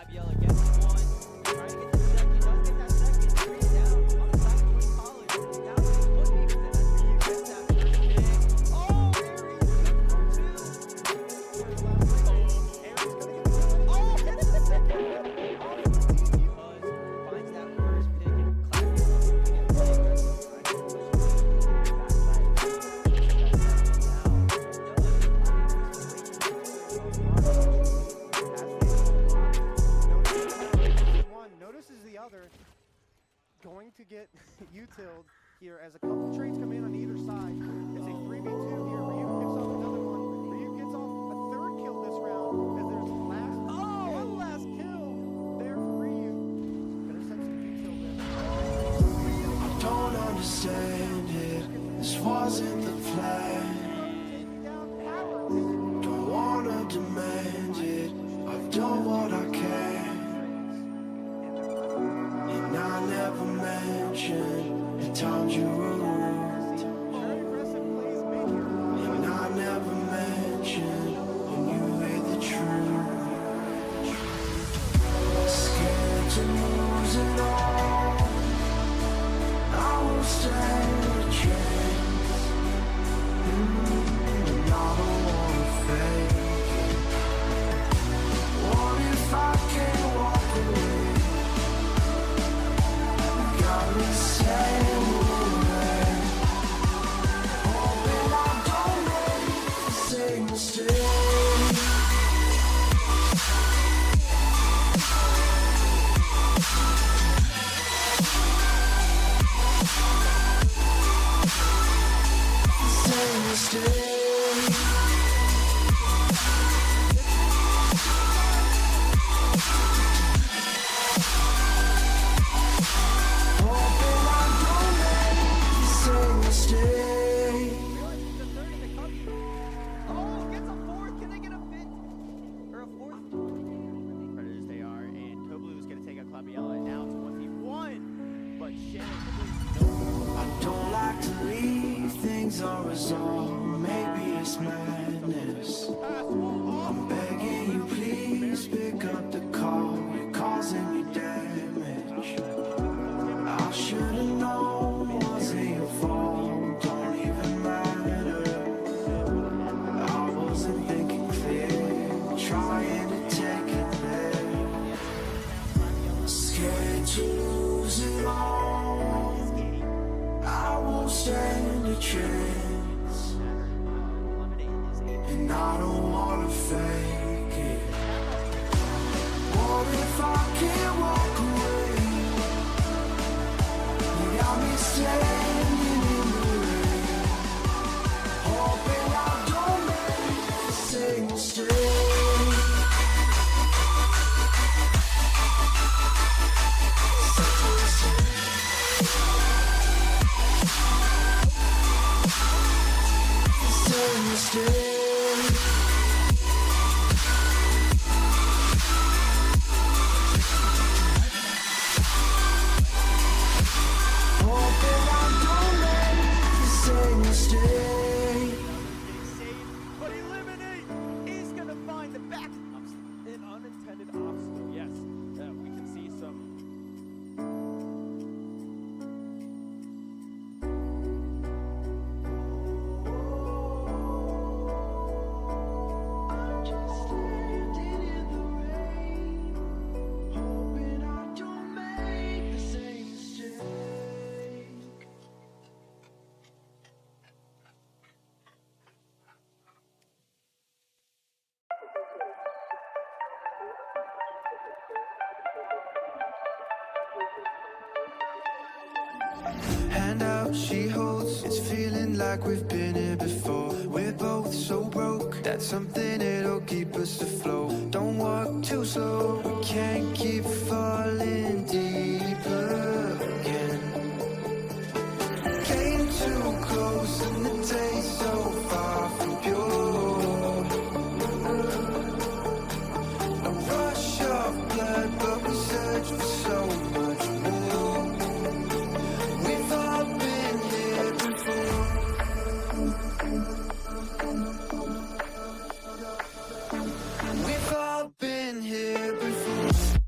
Claviel against one. Trying to get the second. Does get that second. Three down on the side of Blinn College. Now it's one even as he gets that first pick. Oh, there he is. Aaron's going to get the second. Oh, gets the second. Finds that first pick and Claviel looking at Blinn. Notices the other going to get utiled here as a couple trades come in on either side. It's a 3v2 here. Ryu picks off another one. Ryu gets off a third kill this round as there's one last kill there for Ryu. Better set some util there. I don't understand it. This wasn't the plan. Taking down power. Don't wanna demand it. I've done what I can. And I never mentioned the times you were rude. Very aggressive plays made here. And I never mentioned when you hate the truth. Scared to lose it all. I won't stand a chance. And I don't wanna fake it. What if I can't walk away? Got me saying away. Hoping I don't make the same mistake. Same mistake. Hoping I don't make the same mistake. The third in the cubby. Oh, gets a fourth. Can they get a fifth? Or a fourth? Predators they are. And Toblu is going to take out Claviel. And now it's 1v1. But Shenandoah. I don't like to leave things unresolved. Maybe it's madness. I'm begging you, please pick up the call. You're causing me damage. I should've known it wasn't your fault. Don't even matter. I wasn't thinking clear, trying to take it there. Scared to lose it all. I won't stand a chance. And I don't wanna fake it. What if I can't walk away? You got me standing in the rain. Hoping I don't make the same mistake. Same mistake. Hoping I don't make the same mistake. Save, but eliminate. He's going to find the back. An unintended obstacle. Yes, we can see some. I'm just standing in the rain, hoping I don't make the same mistake. Hand out, she holds. It's feeling like we've been here before. We're both so broke that something that'll keep us afloat. Don't walk too slow. We can't keep falling deeper again. Came too close and the taste so far from pure. A rush of blood, but we search for so much more. We've all been here before. We've all been here before.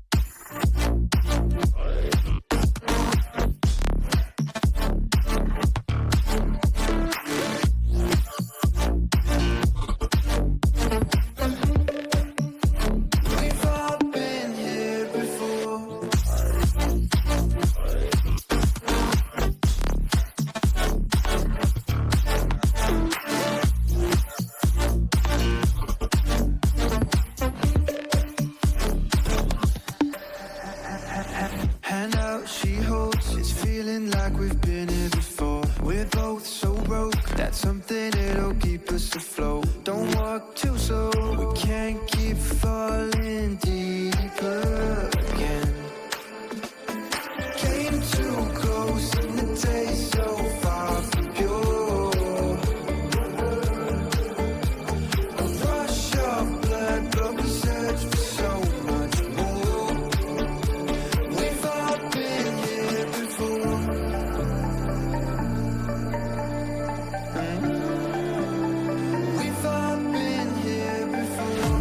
can't keep falling deeper again. Came too close and the taste so far from pure. A rush of blood, but we search for so much more. We've all been here before. We've all been here before.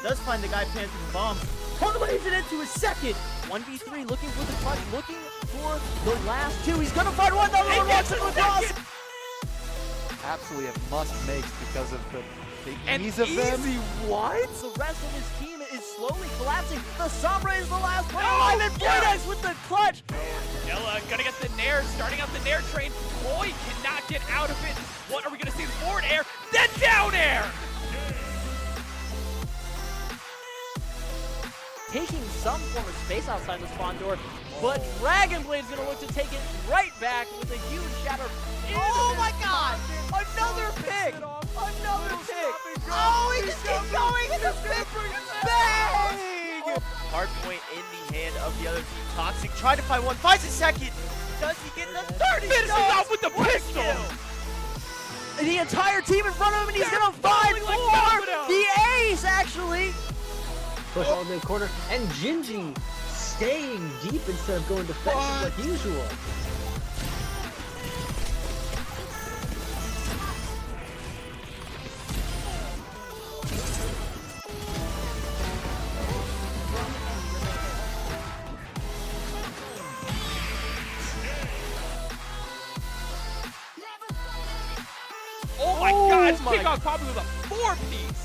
does find the guy planting the bomb. Parlays it into his second. 1v3 looking for the clutch, looking for the last two. He's gonna find one. He gets it across. Absolutely a must-makes because of the ease An of them. easy what? The rest of his team is slowly collapsing. The Sombra is the last player alive, and Blinn with the clutch. Ella gonna get the Nair, starting out the Nair train. Boy cannot get out of it. What are we gonna see? Forward air, then down air! Taking some form of space outside the spawn door, but Dragon Blade's gonna look to take it right back with a huge shatter. Oh my god! Another pick! Another pick! Oh, he just keeps going and the pick bang! Hard point in the hand of the other team. Toxic tried to find one, finds a second. Does he get the 30? Finishes off with the pistol! The entire team in front of him, and he's gonna find more! The ace, actually! Push all the corner, and Gingy staying deep instead of going defensive like usual. Oh my god, his kickoff probably was a 4-piece!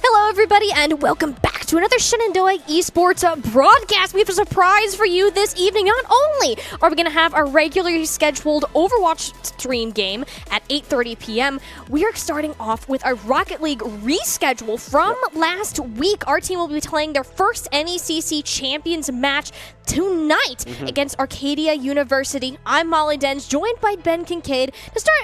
Hello everybody and welcome back to another Shenandoah Esports broadcast. We have a surprise for you this evening. Not only are we going to have our regularly scheduled Overwatch stream game at 8:30 p.m., we are starting off with our Rocket League reschedule from last week. Our team will be playing their first NECC Champions match tonight against Arcadia University. I'm Molly Dens, joined by Ben Kincaid to start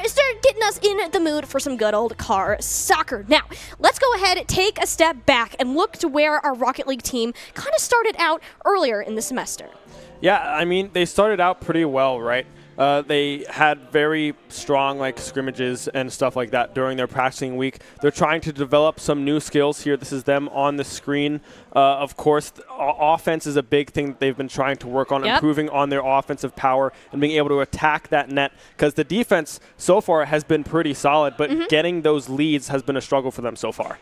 getting us in the mood for some good old car soccer. Now, let's go ahead, take a step back, and look to where our Rocket League team kind of started out earlier in the semester. Yeah, I mean, they started out pretty well, right? They had very strong scrimmages and stuff like that during their practicing week. They're trying to develop some new skills here. This is them on the screen. Of course, offense is a big thing that they've been trying to work on, improving on their offensive power and being able to attack that net, because the defense so far has been pretty solid, but getting those leads has been a struggle for them so far.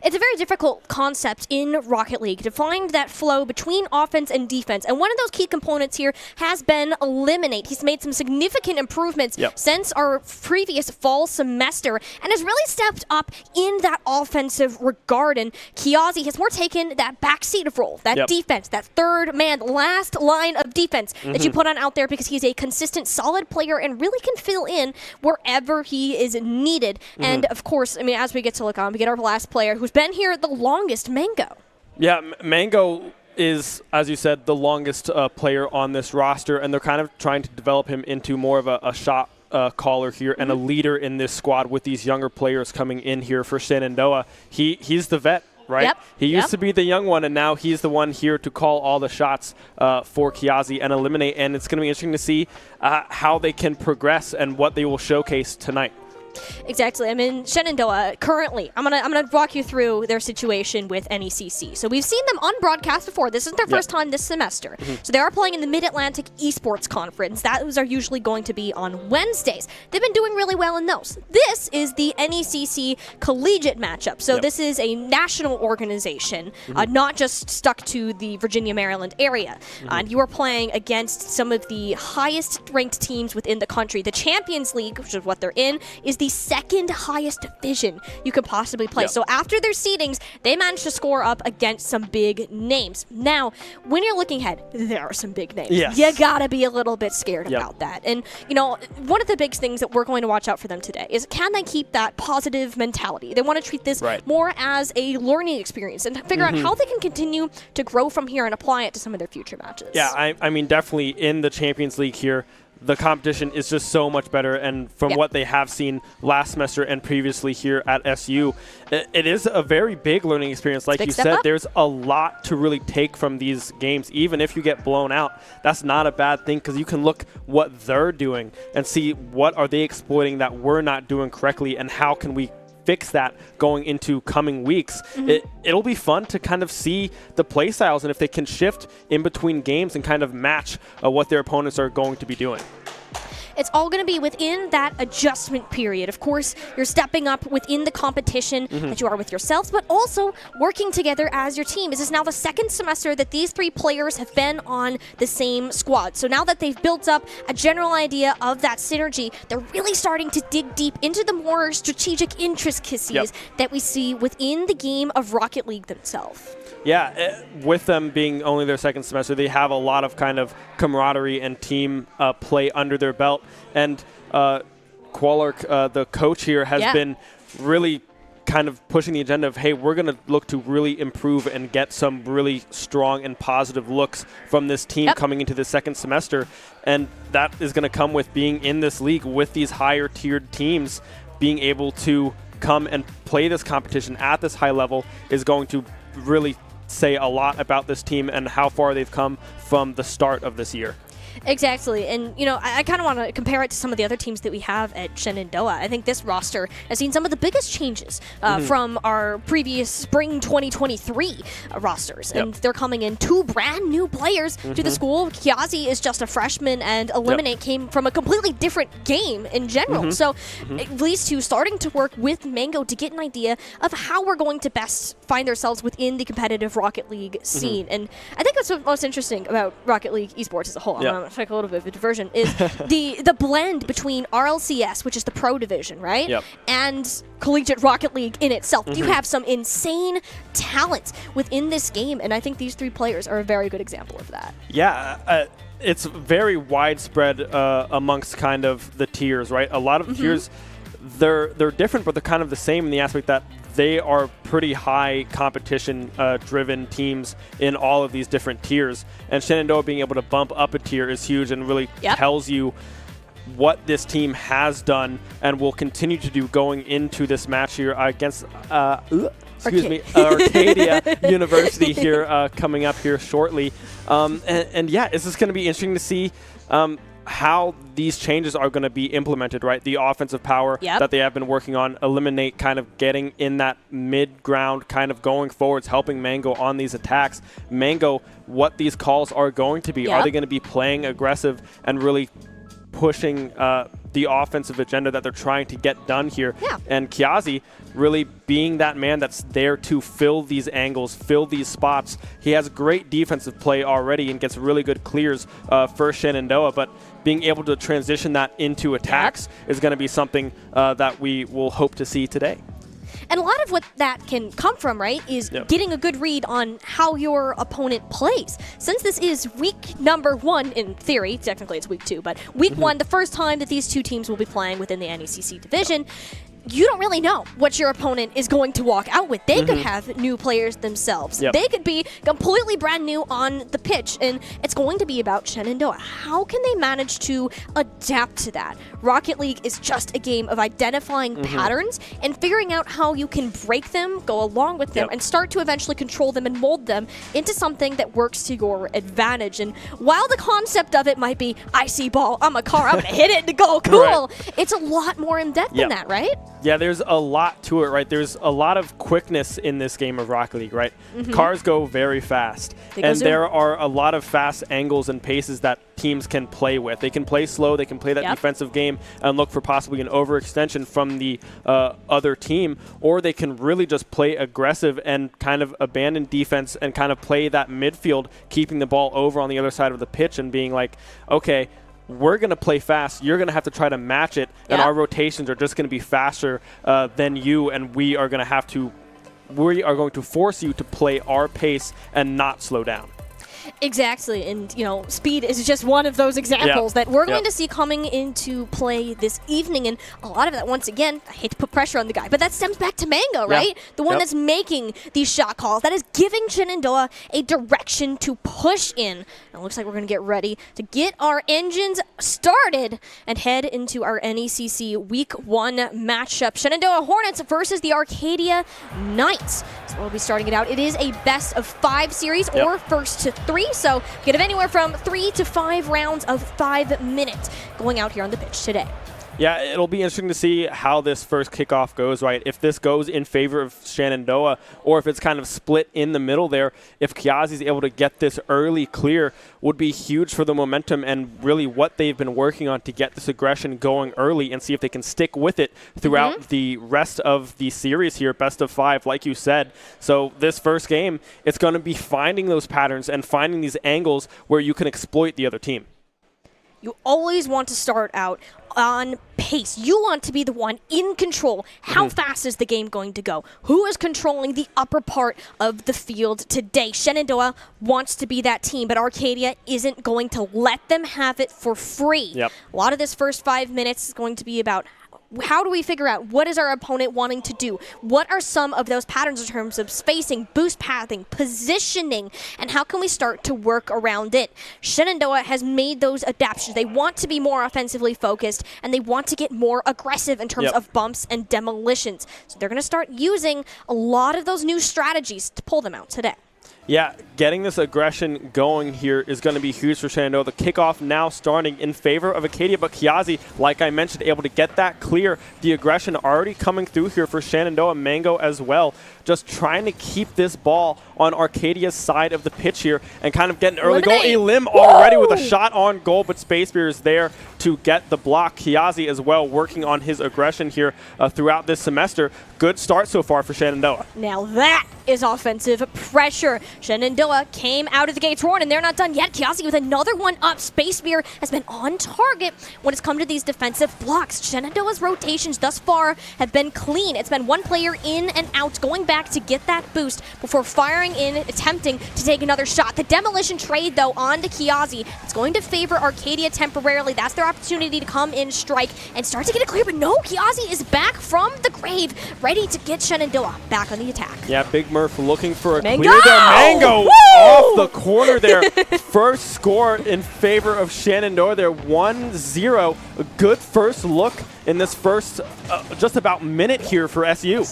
It's a very difficult concept in Rocket League to find that flow between offense and defense, and one of those key components here has been Eliminate. He's made some significant improvements since our previous fall semester and has really stepped up in that offensive regard. And Kiazi has more taken that backseat role, that defense, that third man, last line of defense that you put on out there, because he's a consistent, solid player and really can fill in wherever he is needed. And of course, I mean, as we get to look on, we get our last player who's been here the longest, Mango. Yeah, Mango is, as you said, the longest player on this roster, and they're kind of trying to develop him into more of a shot caller here and a leader in this squad with these younger players coming in here for Shenandoah. He's the vet, right? He used to be the young one, and now he's the one here to call all the shots for Kiazi and Eliminate, and it's going to be interesting to see how they can progress and what they will showcase tonight. Exactly. I mean, Shenandoah currently, I'm gonna walk you through their situation with NECC. So we've seen them on broadcast before. This isn't their first time this semester. So they are playing in the Mid-Atlantic Esports Conference. Those are usually going to be on Wednesdays. They've been doing really well in those. This is the NECC collegiate matchup. So this is a national organization, not just stuck to the Virginia, Maryland area. And you are playing against some of the highest ranked teams within the country. The Champions League, which is what they're in, is the second highest division you could possibly play. So after their seedings, they managed to score up against some big names. Now, when you're looking ahead, there are some big names. You gotta be a little bit scared about that. And, you know, one of the big things that we're going to watch out for them today is, can they keep that positive mentality? They want to treat this more as a learning experience and figure out how they can continue to grow from here and apply it to some of their future matches. Yeah, I mean, definitely in the Champions League here, the competition is just so much better, and from what they have seen last semester and previously here at SU, it is a very big learning experience. Like you said, there's a lot to really take from these games. Even if you get blown out, that's not a bad thing, because you can look what they're doing and see what are they exploiting that we're not doing correctly, and how can we fix that going into coming weeks. It'll be fun to kind of see the play styles and if they can shift in between games and kind of match what their opponents are going to be doing. It's all going to be within that adjustment period. Of course, you're stepping up within the competition that you are with yourselves, but also working together as your team. This is now the second semester that these three players have been on the same squad. So now that they've built up a general idea of that synergy, they're really starting to dig deep into the more strategic intricacies that we see within the game of Rocket League themselves. Yeah, with them being only their second semester, they have a lot of kind of camaraderie and team play under their belt. And Qualark, the coach here, has been really kind of pushing the agenda of, hey, we're going to look to really improve and get some really strong and positive looks from this team coming into the second semester. And that is going to come with being in this league with these higher tiered teams. Being able to come and play this competition at this high level is going to really say a lot about this team and how far they've come from the start of this year. Exactly, and you know, I kind of want to compare it to some of the other teams that we have at Shenandoah. I think this roster has seen some of the biggest changes from our previous spring 2023 rosters, and they're coming in two brand new players to the school. Kiazi is just a freshman, and Eliminate came from a completely different game in general. So these two starting to work with Mango to get an idea of how we're going to best find ourselves within the competitive Rocket League scene. And I think that's what's most interesting about Rocket League esports as a whole. I'm going to take a little bit of a diversion, is the blend between RLCS, which is the pro division, right? And Collegiate Rocket League in itself. You have some insane talent within this game, and I think these three players are a very good example of that. Yeah, it's very widespread amongst kind of the tiers, right? A lot of tiers, they're different, but they're kind of the same in the aspect that they are pretty high competition driven teams in all of these different tiers. And Shenandoah being able to bump up a tier is huge and really tells you what this team has done and will continue to do going into this match here against Arcadia University here coming up here shortly. And yeah, it's just going to be interesting to see how these changes are going to be implemented, right? The offensive power that they have been working on, Eliminate kind of getting in that mid-ground, kind of going forwards, helping Mango on these attacks. Mango, what these calls are going to be. Are they going to be playing aggressive and really pushing the offensive agenda that they're trying to get done here? And Kiazi really being that man that's there to fill these angles, fill these spots. He has great defensive play already and gets really good clears for Shenandoah, but being able to transition that into attacks is going to be something that we will hope to see today. And a lot of what that can come from, right, is getting a good read on how your opponent plays. Since this is week number 1, in theory, technically it's week 2, but week 1, the first time that these two teams will be playing within the NECC division, you don't really know what your opponent is going to walk out with. They could have new players themselves. They could be completely brand new on the pitch, and it's going to be about Shenandoah. How can they manage to adapt to that? Rocket League is just a game of identifying patterns and figuring out how you can break them, go along with them, and start to eventually control them and mold them into something that works to your advantage. And while the concept of it might be, I see ball, I'm a car, I'm going to hit it and go, cool, it's a lot more in-depth than that, right? Yeah, there's a lot to it, right? There's a lot of quickness in this game of Rocket League, right? Cars go very fast. And there are a lot of fast angles and paces that teams can play with. They can play slow, they can play that defensive game and look for possibly an overextension from the other team, or they can really just play aggressive and kind of abandon defense and kind of play that midfield, keeping the ball over on the other side of the pitch and being like, okay, we're going to play fast. You're going to have to try to match it, and our rotations are just going to be faster than you, and we are going to force you to play our pace and not slow down. Exactly, and you know, speed is just one of those examples that we're going to see coming into play this evening, and a lot of that, once again, I hate to put pressure on the guy, but that stems back to Mango, right? The one that's making these shot calls, that is giving Shenandoah a direction to push in. And it looks like we're going to get ready to get our engines started and head into our NECC Week 1 matchup. Shenandoah Hornets versus the Arcadia Knights. So we'll be starting it out. It is a best of 5 series or first to 3. So you can have anywhere from 3 to 5 rounds of 5 minutes going out here on the pitch today. Yeah, it'll be interesting to see how this first kickoff goes, right? If this goes in favor of Shenandoah or if it's kind of split in the middle there. If Kiazi's able to get this early clear would be huge for the momentum and really what they've been working on to get this aggression going early and see if they can stick with it throughout the rest of the series here, best of 5, like you said. So this first game, it's going to be finding those patterns and finding these angles where you can exploit the other team. You always want to start out on pace. You want to be the one in control. How fast is the game going to go? Who is controlling the upper part of the field today? Shenandoah wants to be that team, but Arcadia isn't going to let them have it for free. A lot of this first 5 minutes is going to be about how do we figure out what is our opponent wanting to do? What are some of those patterns in terms of spacing, boost pathing, positioning, and how can we start to work around it? Shenandoah has made those adaptations. They want to be more offensively focused, and they want to get more aggressive in terms of bumps and demolitions. So they're going to start using a lot of those new strategies to pull them out today. Yeah, getting this aggression going here is going to be huge for Shenandoah. The kickoff now starting in favor of Arcadia, but Kiazi, like I mentioned, able to get that clear. The aggression already coming through here for Shenandoah, Mango as well. Just trying to keep this ball on Arcadia's side of the pitch here and kind of get an early goal. Elim already with a shot on goal, but Space Beer is there to get the block. Kiazi as well working on his aggression here throughout this semester. Good start so far for Shenandoah. Now that is offensive pressure. Shenandoah came out of the gates roaring, and they're not done yet. Kiazi with another one up. Space Beer has been on target when it's come to these defensive blocks. Shenandoah's rotations thus far have been clean. It's been one player in and out, going back to get that boost before firing in, attempting to take another shot. The demolition trade, though, onto Kiazi. It's going to favor Arcadia temporarily. That's their opportunity to come in, strike, and start to get it clear. But no, Kiazi is back from the grave, ready to get Shenandoah back on the attack. Yeah, Big Murph looking for a Mango! clear there. Mango Woo! off the corner there. First score in favor of Shenandoah there, 1-0. A good first look in this first just about minute here for SU.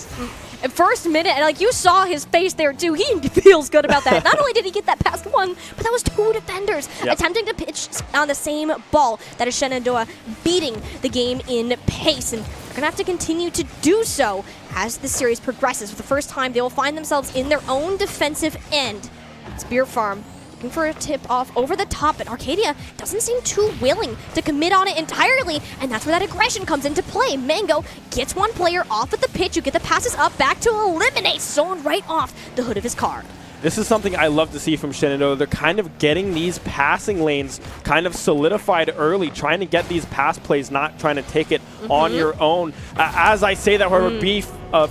First minute, and like you saw his face there too, he feels good about that. Not only did he get that past one, but that was 2 defenders attempting to pitch on the same ball. That is Shenandoah beating the game in pace, and they're going to have to continue to do so as the series progresses. For the first time, they will find themselves in their own defensive end. Spear Farm looking for a tip-off over the top, but Arcadia doesn't seem too willing to commit on it entirely, and that's where that aggression comes into play. Mango gets one player off at the pitch. You get the passes up, back to eliminate, stolen right off the hood of his car. This is something I love to see from Shenandoah. They're kind of getting these passing lanes kind of solidified early, trying to get these pass plays, not trying to take it on your own. As I say that, however,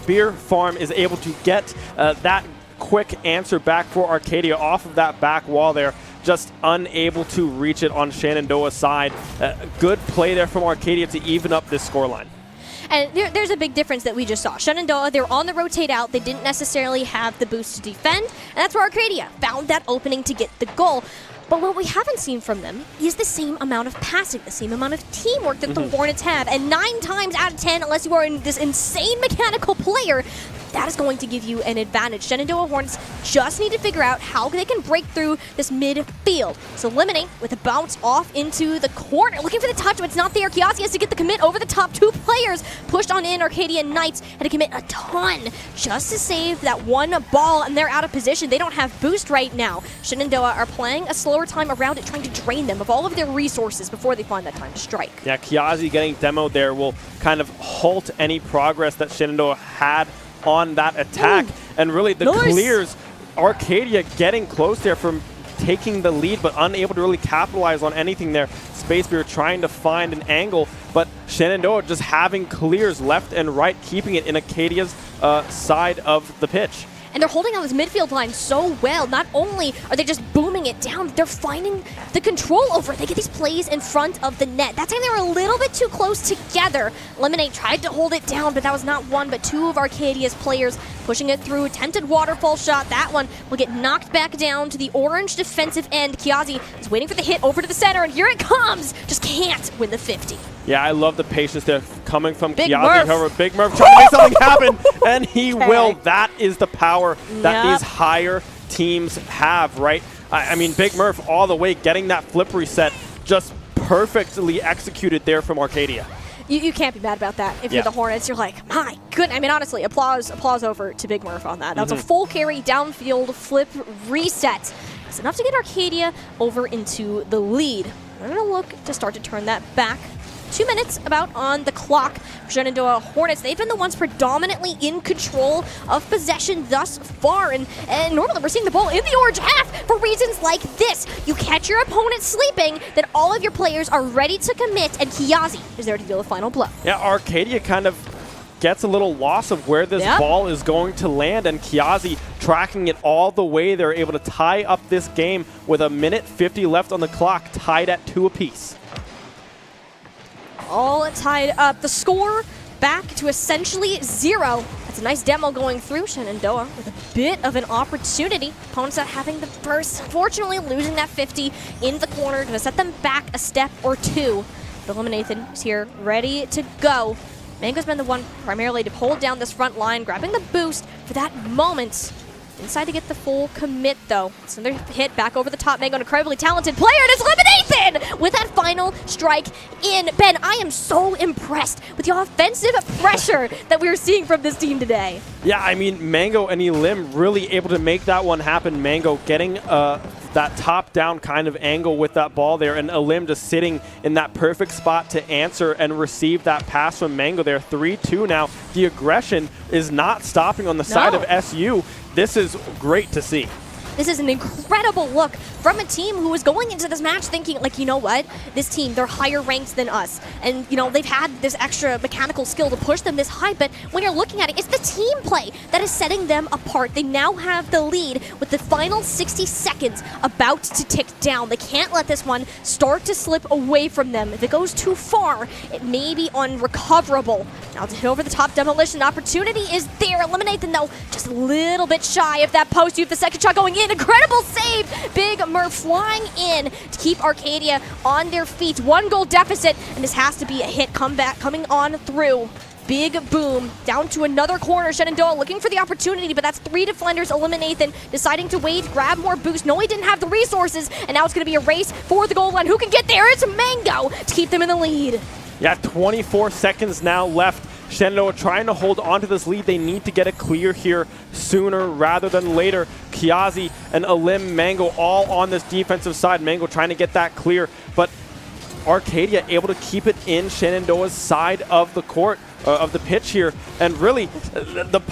Beer Farm is able to get that quick answer back for Arcadia off of that back wall there. Just unable to reach it on Shenandoah's side. Good play there from Arcadia to even up this scoreline. And there's a big difference that we just saw. Shenandoah, they're on the rotate out. They didn't necessarily have the boost to defend. And that's where Arcadia found that opening to get the goal. But what we haven't seen from them is the same amount of passing, the same amount of teamwork that the Hornets have. And 9 times out of 10, unless you are this insane mechanical player, that is going to give you an advantage. Shenandoah Hornets just need to figure out how they can break through this midfield. So Eliminate with a bounce off into the corner, looking for the touch, but it's not there. Kiazi has to get the commit over the top. 2 players pushed on in. Arcadia Knights had to commit a ton just to save that one ball, and they're out of position. They don't have boost right now. Shenandoah are playing a slower time around it, trying to drain them of all of their resources before they find that time to strike. Yeah, Kiazi getting demoed there will kind of halt any progress that Shenandoah had on that attack. And really the clears, Arcadia getting close there from taking the lead, but unable to really capitalize on anything there. Space Beer trying to find an angle, but Shenandoah just having clears left and right, keeping it in Arcadia's side of the pitch. And they're holding on this midfield line so well. Not only are they just booming it down, they're finding the control over it. They get these plays in front of the net. That time they were a little bit too close together. Eliminate tried to hold it down, but that was not one, but 2 of Arcadia's players pushing it through. Attempted waterfall shot. That one will get knocked back down to the orange defensive end. Kiazi is waiting for the hit over to the center, and here it comes. Just can't win the 50. Yeah, I love the patience there coming from Big Kiazi. Murph. However, Big Murph trying to make something happen, and he will. That is the power that these higher teams have, right? I mean, Big Murph all the way getting that flip reset, just perfectly executed there from Arcadia. You can't be mad about that. If you're the Hornets, you're like, my goodness. I mean, honestly, applause over to Big Murph on that. That was a full carry, downfield, flip, reset. It's enough to get Arcadia over into the lead. We're going to look to start to turn that back. 2 minutes about on the clock for Shenandoah Hornets. They've been the ones predominantly in control of possession thus far. And normally we're seeing the ball in the orange half for reasons like this. You catch your opponent sleeping, then all of your players are ready to commit, and Kiazi is there to deal the final blow. Yeah, Arcadia kind of gets a little loss of where this ball is going to land, and Kiazi tracking it all the way. They're able to tie up this game with 1:50 left on the clock, tied at 2 apiece. All tied up. The score back to essentially 0. That's a nice demo going through. Shenandoah with a bit of an opportunity. Opponents not having the burst. Unfortunately, losing that 50 in the corner. Going to set them back a step or 2. But Eliminathan is here, ready to go. Mango's been the one primarily to hold down this front line, grabbing the boost for that moment. Inside to get the full commit, though. It's another hit back over the top. Mango, an incredibly talented player, and it's Eliminathan with that final strike in. Ben, I am so impressed with the offensive pressure that we're seeing from this team today. Yeah, I mean, Mango and Elim really able to make that one happen. Mango getting that top-down kind of angle with that ball there, and Elim just sitting in that perfect spot to answer and receive that pass from Mango there. 3-2 now. The aggression is not stopping on the side of SU. This is great to see. This is an incredible look from a team who was going into this match thinking, like, you know what? This team, they're higher ranked than us. And, you know, they've had this extra mechanical skill to push them this high. But when you're looking at it, it's the team play that is setting them apart. They now have the lead with the final 60 seconds about to tick down. They can't let this one start to slip away from them. If it goes too far, it may be unrecoverable. Now to hit over the top demolition opportunity is there. Eliminathan, though, just a little bit shy of that post. You have the second shot going in. Incredible save. Big Murph flying in to keep Arcadia on their feet. 1 goal deficit, and this has to be a hit comeback coming on through. Big boom. Down to another corner. Shenandoah looking for the opportunity, but that's 3 defenders. Eliminathan deciding to wait, grab more boost. No, he didn't have the resources, and now it's going to be a race for the goal line. Who can get there? It's Mango to keep them in the lead. Yeah, 24 seconds now left. Shenandoah trying to hold on to this lead. They need to get a clear here sooner rather than later. Kiazi and Elim, Mango all on this defensive side. Mango trying to get that clear, but Arcadia able to keep it in Shenandoah's side of the court, of the pitch here. And really, the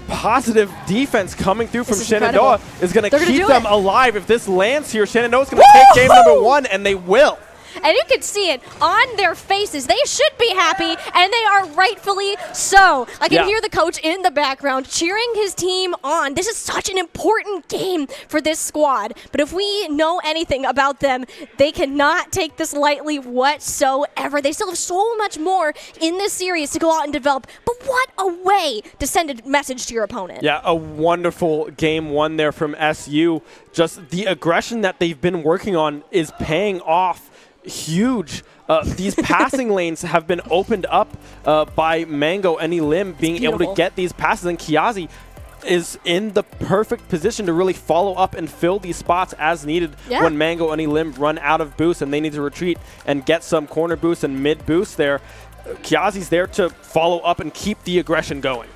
positive defense coming through from Shenandoah is going to keep them alive. If this lands here, Shenandoah's going to take game number 1, and they will. And you can see it on their faces. They should be happy, and they are rightfully so. I can hear the coach in the background cheering his team on. This is such an important game for this squad. But if we know anything about them, they cannot take this lightly whatsoever. They still have so much more in this series to go out and develop. But what a way to send a message to your opponent. Yeah, a wonderful game 1 there from SU. Just the aggression that they've been working on is paying off. Huge. These passing lanes have been opened up by Mango and Elim being able to get these passes, and Kiazi is in the perfect position to really follow up and fill these spots as needed when Mango and Elim run out of boost and they need to retreat and get some corner boost and mid boost there. Kiazi's there to follow up and keep the aggression going.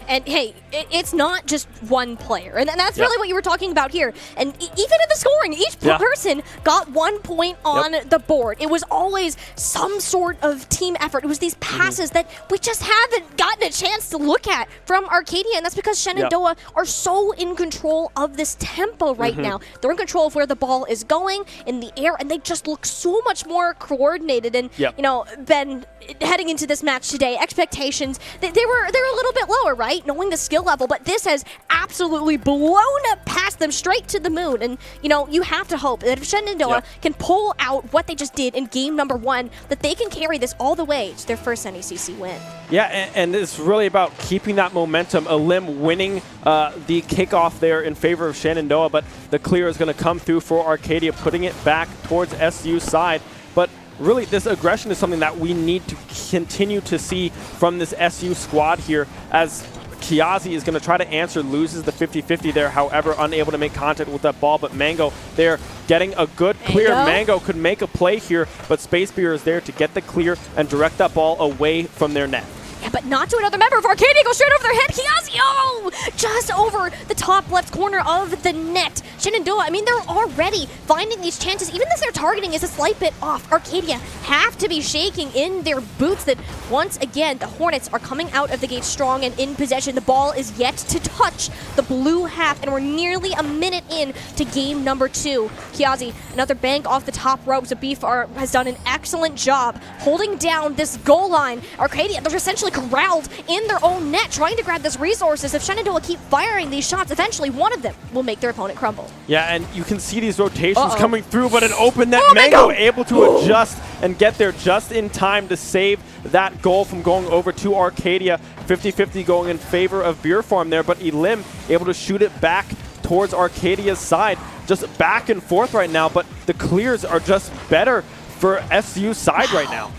And hey, it's not just one player. And that's really what you were talking about here. And even in the scoring, each person got 1 point on the board. It was always some sort of team effort. It was these passes that we just haven't gotten a chance to look at from Arcadia. And that's because Shenandoah are so in control of this tempo right now. They're in control of where the ball is going in the air, and they just look so much more coordinated. And, you know, Ben, heading into this match today, expectations, they were a little bit lower, right? Knowing the skill level, but this has absolutely blown past them straight to the moon. And, you know, you have to hope that if Shenandoah can pull out what they just did in game number 1, that they can carry this all the way to their first NECC win. Yeah, and it's really about keeping that momentum. Elim winning the kickoff there in favor of Shenandoah, but the clear is going to come through for Arcadia, putting it back towards SU's side. But really, this aggression is something that we need to continue to see from this SU squad here, as Kiazi is going to try to answer, loses the 50-50 there, however, unable to make contact with that ball. But Mango, they're getting a good clear. Mango could make a play here, but Space Beer is there to get the clear and direct that ball away from their net. Yeah, but not to another member of Arcadia. Go straight over their head. Kiazi, oh, just over the top left corner of the net. Shenandoah, I mean, they're already finding these chances, even if their targeting is a slight bit off. Arcadia have to be shaking in their boots that, once again, the Hornets are coming out of the gate strong and in possession. The ball is yet to touch the blue half, and we're nearly a minute in to game number 2. Kiazi, another bank off the top ropes. So BFAR has done an excellent job holding down this goal line. Arcadia, they're essentially corralled in their own net, trying to grab this resources. If Shenandoah keep firing these shots, eventually one of them will make their opponent crumble. Yeah, and you can see these rotations coming through, but an open net, Mango able to adjust and get there just in time to save that goal from going over to Arcadia. 50-50 going in favor of Beer Farm there, but Elim able to shoot it back towards Arcadia's side. Just back and forth right now, but the clears are just better for SU's side right now.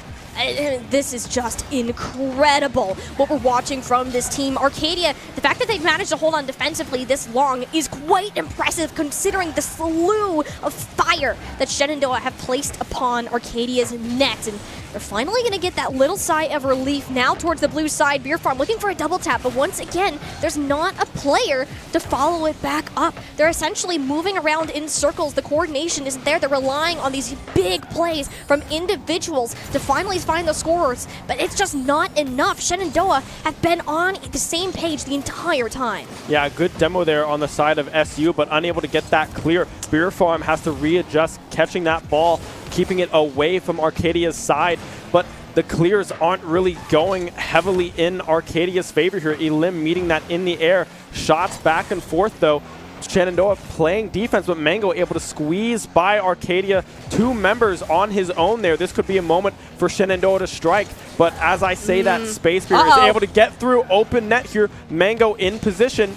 This is just incredible what we're watching from this team. Arcadia, the fact that they've managed to hold on defensively this long is quite impressive considering the slew of fire that Shenandoah have placed upon Arcadia's net. And they're finally going to get that little sigh of relief now towards the blue side. Beer Farm looking for a double tap, but once again, there's not a player to follow it back up. They're essentially moving around in circles. The coordination isn't there. They're relying on these big plays from individuals to finally find the scorers, but it's just not enough. Shenandoah have been on the same page the entire time. Yeah, good demo there on the side of SU, but unable to get that clear. Beer Farm has to readjust, catching that ball, keeping it away from Arcadia's side, but the clears aren't really going heavily in Arcadia's favor here. Elim meeting that in the air. Shots back and forth, though. Shenandoah playing defense, but Mango able to squeeze by Arcadia. 2 members on his own there. This could be a moment for Shenandoah to strike, but as I say that, Space Bear is able to get through open net here. Mango in position.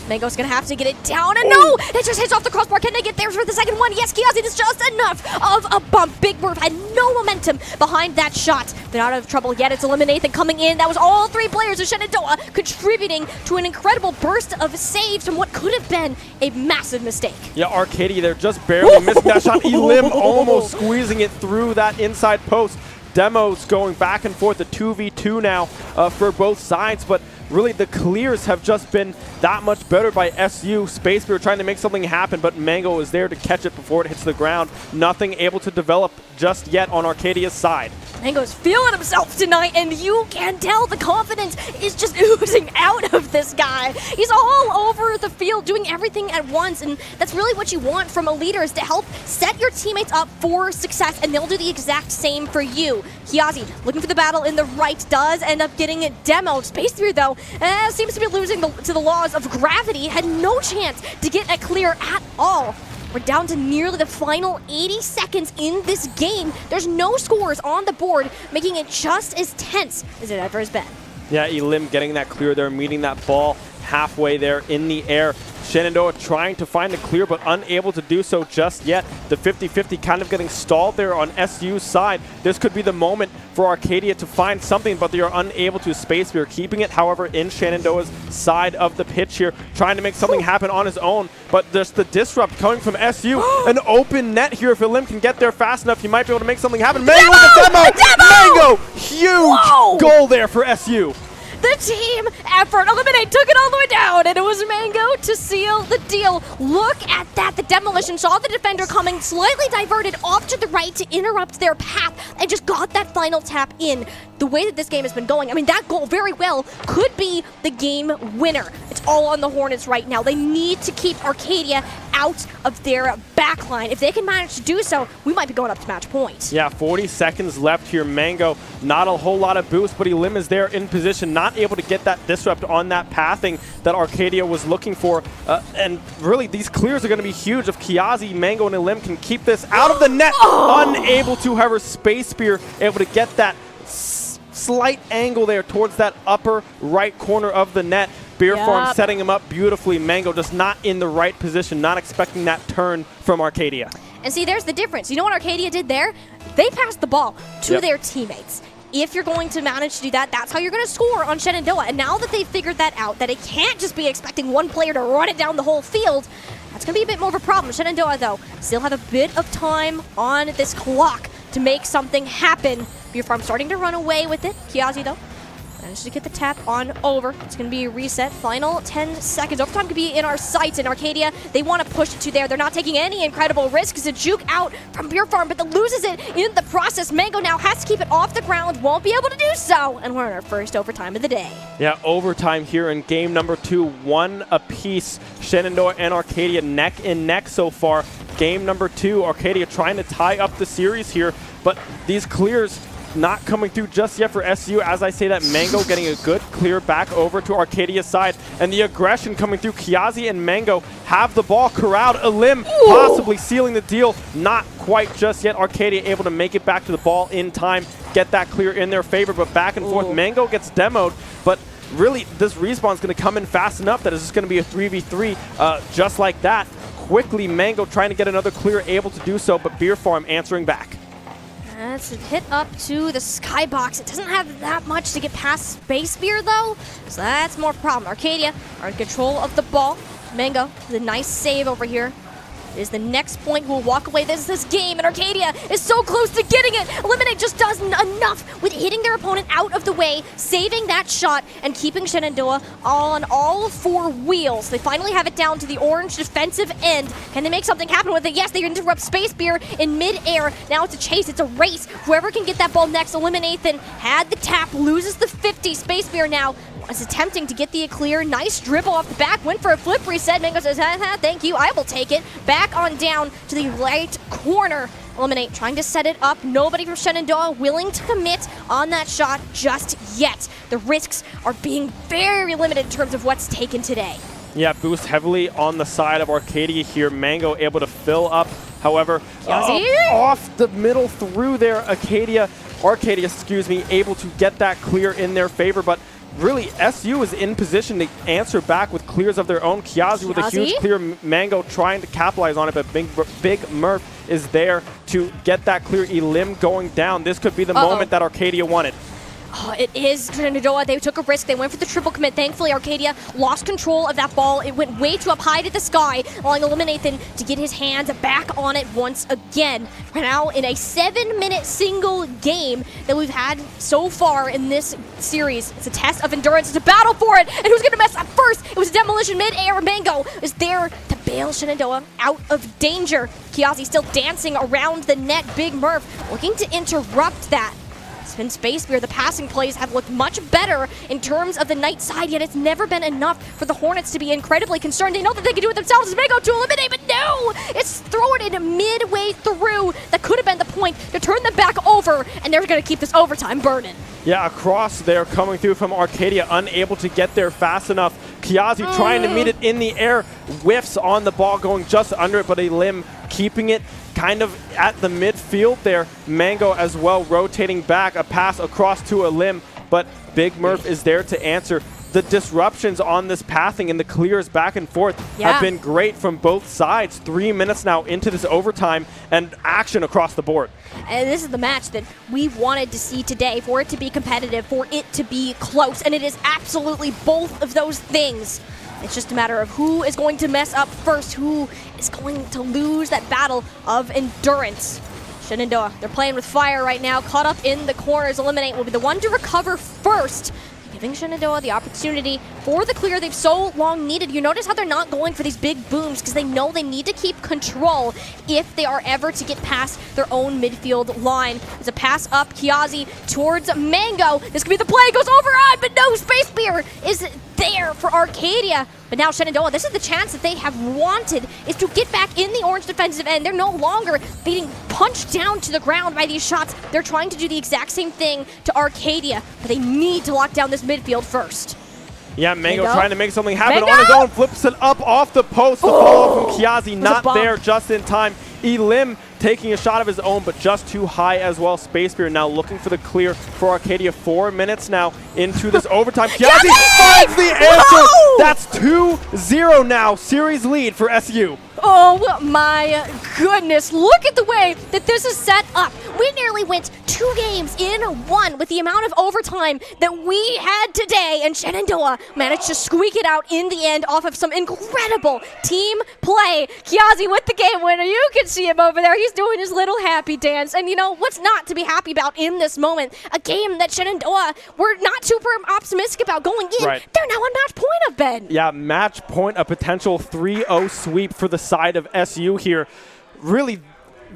Mango's gonna have to get it down, and no! It just hits off the crossbar. Can they get there for the second one? Yes, Kiazi, it is just enough of a bump. Big Murph had no momentum behind that shot. They're not out of trouble yet. It's Eliminathan coming in. That was all 3 players of Shenandoah contributing to an incredible burst of saves from what could have been a massive mistake. Yeah, Arcadia, they're just barely missing that shot. Elim almost squeezing it through that inside post. Demos going back and forth, a 2v2 now for both sides, but really the clears have just been that much better by SU. Space Bear trying to make something happen, but Mango is there to catch it before it hits the ground. Nothing able to develop just yet on Arcadia's side. Mango's feeling himself tonight, and you can tell the confidence is just oozing out of this guy. He's all over the field doing everything at once, and that's really what you want from a leader, is to help set your teammates up for success, and they'll do the exact same for you. Kiazi looking for the battle in the right, does end up getting it demoed. Space Through, though, seems to be losing to the laws of gravity, had no chance to get a clear at all. We're down to nearly the final 80 seconds in this game. There's no scores on the board, making it just as tense as it ever has been. Yeah, Elim getting that clear there, meeting that ball halfway there in the air. Shenandoah trying to find a clear, but unable to do so just yet. The 50-50 kind of getting stalled there on SU's side. This could be the moment for Arcadia to find something, but they are unable to. Space Bear keeping it, however, in Shenandoah's side of the pitch here, trying to make something happen on his own, but there's the disrupt coming from SU. An open net here. If Elim can get there fast enough, he might be able to make something happen. Mango with the demo! Mango! Huge goal there for SU. The team effort. Eliminate took it all the way down, and it was Mango to seal the deal. Look at that. The demolition saw the defender coming, slightly diverted off to the right to interrupt their path, and just got that final tap in. The way that this game has been going, I mean, that goal very well could be the game winner. It's all on the Hornets right now. They need to keep Arcadia out of their backline. If they can manage to do so, we might be going up to match point. Yeah, 40 seconds left here. Mango, not a whole lot of boost, but Elim is there in position, not able to get that disrupt on that pathing that Arcadia was looking for. And really, these clears are going to be huge if Kiazi, Mango, and Elim can keep this out of the net. Unable to, however, Space Spear able to get that slight angle there towards that upper right corner of the net. Beer Farm setting him up beautifully. Mango just not in the right position, not expecting that turn from Arcadia. And see, there's the difference. You know what Arcadia did there? They passed the ball to their teammates. if you're going to manage to do that, that's how you're going to score on Shenandoah. And now that they've figured that out, that it can't just be expecting one player to run it down the whole field, that's going to be a bit more of a problem. Shenandoah, though, still have a bit of time on this clock to make something happen. Beer Farm starting to run away with it. Kiazi, though, managed to get the tap on over. It's going to be a reset. Final 10 seconds. Overtime could be in our sights. In Arcadia, they want to push it to there. They're not taking any incredible risks. It's a juke out from Beer Farm, but loses it in the process. Mango now has to keep it off the ground. Won't be able to do so. And we're in our first overtime of the day. Yeah, overtime here in game number 2. 1 apiece. Shenandoah and Arcadia neck and neck so far. Game number 2. Arcadia trying to tie up the series here, but these clears not coming through just yet for SU. As I say that, Mango getting a good clear back over to Arcadia's side, and the aggression coming through. Kiazi and Mango have the ball corralled. Elim possibly sealing the deal. Not quite just yet. Arcadia able to make it back to the ball in time, get that clear in their favor, but back and forth. Mango gets demoed, but really this respawn's going to come in fast enough that it's just going to be a 3v3 just like that. Quickly, Mango trying to get another clear, able to do so, but Beer Farm answering back. That's a hit up to the skybox. It doesn't have that much to get past Space Spear, though, so that's more problem. Arcadia are in control of the ball. Mango, the nice save over here, is the next point who will walk away this game, and Arcadia is so close to getting it. Eliminate just does enough with hitting their opponent out of the way, saving that shot, and keeping Shenandoah on all 4 wheels. They finally have it down to the orange defensive end. Can they make something happen with it? Yes, they interrupt Space Beer in mid-air. Now it's a chase, it's a race. Whoever can get that ball next. Eliminathan had the tap, loses the 50. Space Beer now is attempting to get the clear. Nice dribble off the back, went for a flip reset. Mango says, thank you, I will take it. Back on down to the right corner. Eliminate trying to set it up. Nobody from Shenandoah willing to commit on that shot just yet. The risks are being very limited in terms of what's taken today. Yeah, boost heavily on the side of Arcadia here. Mango able to fill up, however, off the middle through there. Arcadia, able to get that clear in their favor, but really, SU is in position to answer back with clears of their own. Kiazi with a huge clear. Mango trying to capitalize on it, but Big Murph is there to get that clear. Elim going down. This could be the moment that Arcadia wanted. Oh, it is Shenandoah. They took a risk. They went for the triple commit. Thankfully, Arcadia lost control of that ball. It went way too up high to the sky, allowing Eliminathan to get his hands back on it once again. We're now in a 7-minute single game that we've had so far in this series. It's a test of endurance. It's a battle for it. And who's going to mess up first? It was Demolition mid-air. Mango is there to bail Shenandoah out of danger. Kiazi still dancing around the net. Big Murph looking to interrupt that. And Space Beer, the passing plays have looked much better in terms of the Knight side, yet it's never been enough for the Hornets to be incredibly concerned. They know that they can do it themselves as Mango to eliminate, but no! It's thrown in midway through. That could have been the point to turn them back over, and they're going to keep this overtime burning. Yeah, across there coming through from Arcadia, unable to get there fast enough. Kiazi trying to meet it in the air, whiffs on the ball, going just under it, but Elim keeping it kind of at the midfield there. Mango as well rotating back, a pass across to Elim, but Big Murph is there to answer. The disruptions on this pathing and the clears back and forth have been great from both sides. 3 minutes now into this overtime and action across the board. And this is the match that we wanted to see today, for it to be competitive, for it to be close, and it is absolutely both of those things. It's just a matter of who is going to mess up first, who is going to lose that battle of endurance. Shenandoah, they're playing with fire right now, caught up in the corners. Eliminate will be the one to recover first, giving Shenandoah the opportunity for the clear they've so long needed. You notice how they're not going for these big booms because they know they need to keep control if they are ever to get past their own midfield line. There's a pass up, Kiazi towards Mango. This could be the play, goes over on, but no, Space Beer is there for Arcadia. But now Shenandoah, this is the chance that they have wanted, is to get back in the orange defensive end. They're no longer being punched down to the ground by these shots. They're trying to do the exact same thing to Arcadia, but they need to lock down this midfield first. Yeah, Mango trying to make something happen on his own, flips it up off the post. The follow from Kiazi not there just in time. Elim taking a shot of his own, but just too high as well. Space Beer now looking for the clear for Arcadia. 4 minutes now into this overtime. Kiazi finds the answer. That's 2-0 now. Series lead for SU. Oh my goodness, look at the way that this is set up. We nearly went 2 games in 1 with the amount of overtime that we had today, and Shenandoah managed to squeak it out in the end off of some incredible team play. Kiazi with the game winner. You can see him over there. He's doing his little happy dance. And you know, what's not to be happy about in this moment? A game that Shenandoah were not super optimistic about going in. Right. They're now on match point of Ben. Yeah, match point, a potential 3-0 sweep for the side of SU here. Really,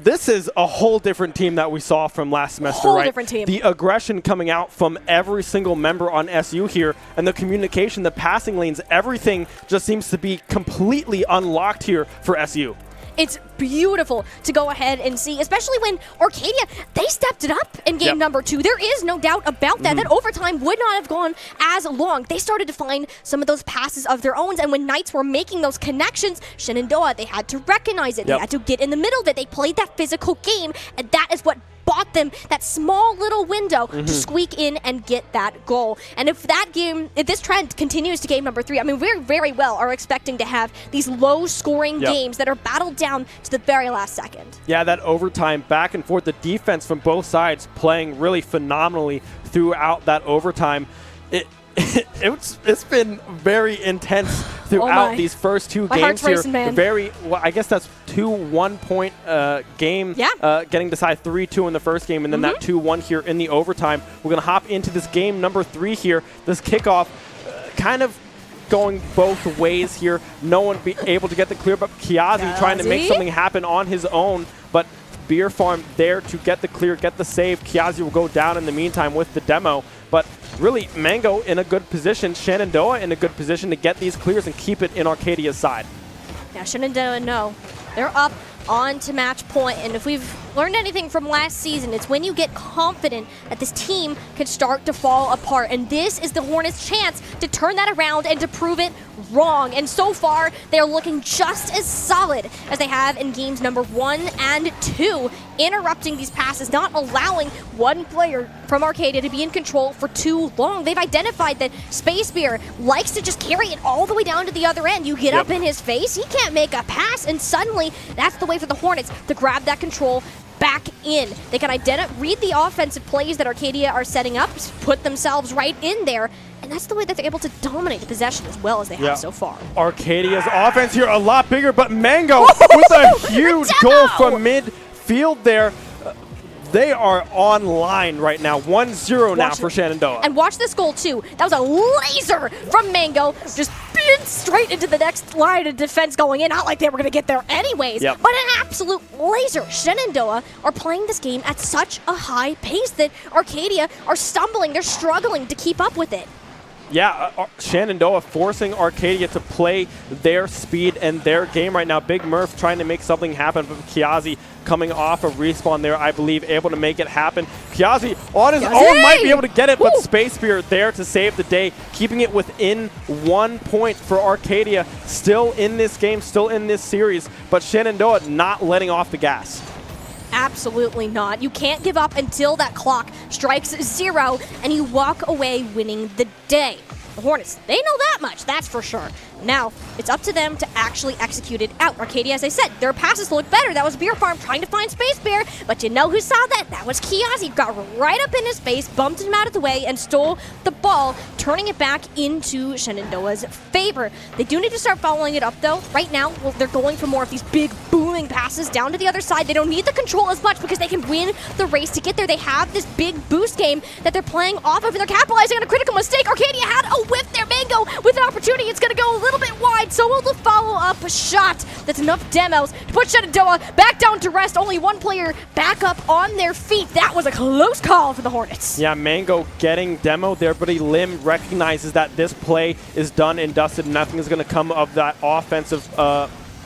this is a whole different team that we saw from last semester, Whole right? different team. The aggression coming out from every single member on SU here, and the communication, the passing lanes, everything just seems to be completely unlocked here for SU. It's beautiful to go ahead and see, especially when Arcadia, they stepped it up in game number 2. There is no doubt about that. That overtime would not have gone as long. They started to find some of those passes of their own, and when Knights were making those connections, Shenandoah, they had to recognize it. They had to get in the middle of it. They played that physical game, and that is what bought them that small little window to squeak in and get that goal. And if this trend continues to game number 3, I mean, we very well are expecting to have these low-scoring games that are battled down to the very last second. Yeah, that overtime back and forth, the defense from both sides playing really phenomenally throughout that overtime. It's been very intense throughout these first 2 games here. Racing, man. Well, I guess that's 2 1-point game, getting decided 3-2 in the first game, and then that 2-1 here in the overtime. We're going to hop into this game number 3 here. This kickoff kind of going both ways here. No one be able to get the clear, but Kiazi trying to make something happen on his own, but Beer Farm there to get the clear, get the save. Kiazi will go down in the meantime with the demo, but really Mango in a good position, Shenandoah in a good position to get these clears and keep it in Arcadia's side. Now Shenandoah, no, they're up on to match point, and if we've learned anything from last season, it's when you get confident that this team can start to fall apart, and this is the Hornets' chance to turn that around and to prove it wrong. And so far, they're looking just as solid as they have in games number 1 and 2, interrupting these passes, not allowing one player from Arcadia to be in control for too long. They've identified that Space Beer likes to just carry it all the way down to the other end. You get up in his face, he can't make a pass, and suddenly that's the way for the Hornets to grab that control back in. They can read the offensive plays that Arcadia are setting up, put themselves right in there, and that's the way that they're able to dominate the possession as well as they have so far. Arcadia's offense here a lot bigger, but Mango with a huge goal from midfield there. They are online right now. 1-0 now for Shenandoah. And watch this goal, too. That was a laser from Mango. Just straight into the next line of defense going in. Not like they were going to get there anyways, but an absolute laser. Shenandoah are playing this game at such a high pace that Arcadia are stumbling. They're struggling to keep up with it. Yeah, Shenandoah forcing Arcadia to play their speed and their game right now. Big Murph trying to make something happen, but Kiazi coming off a respawn there, I believe, able to make it happen. Kiazi on his own might be able to get it, but Space Spear there to save the day, keeping it within 1 point for Arcadia. Still in this game, still in this series, but Shenandoah not letting off the gas. Absolutely not. You can't give up until that clock strikes 0 and you walk away winning the day. The Hornets, they know that much, that's for sure. Now, it's up to them to actually execute it out. Arcadia, as I said, their passes look better. That was Beer Farm trying to find Space Bear, but you know who saw that? That was Kiazi. Got right up in his face, bumped him out of the way, and stole the ball, turning it back into Shenandoah's favor. They do need to start following it up, though. Right now, they're going for more of these big, booming passes down to the other side. They don't need the control as much because they can win the race to get there. They have this big boost game that they're playing off of, and they're capitalizing on a critical mistake. Arcadia had a whiff there. Mango with an opportunity. It's going to go a little bit wide, so will the follow-up shot. That's enough demos to put Shenandoah back down to rest. Only one player back up on their feet. That was a close call for the Hornets. Yeah, Mango getting demo there, but Lim recognizes that this play is done and dusted. Nothing is going to come of that offensive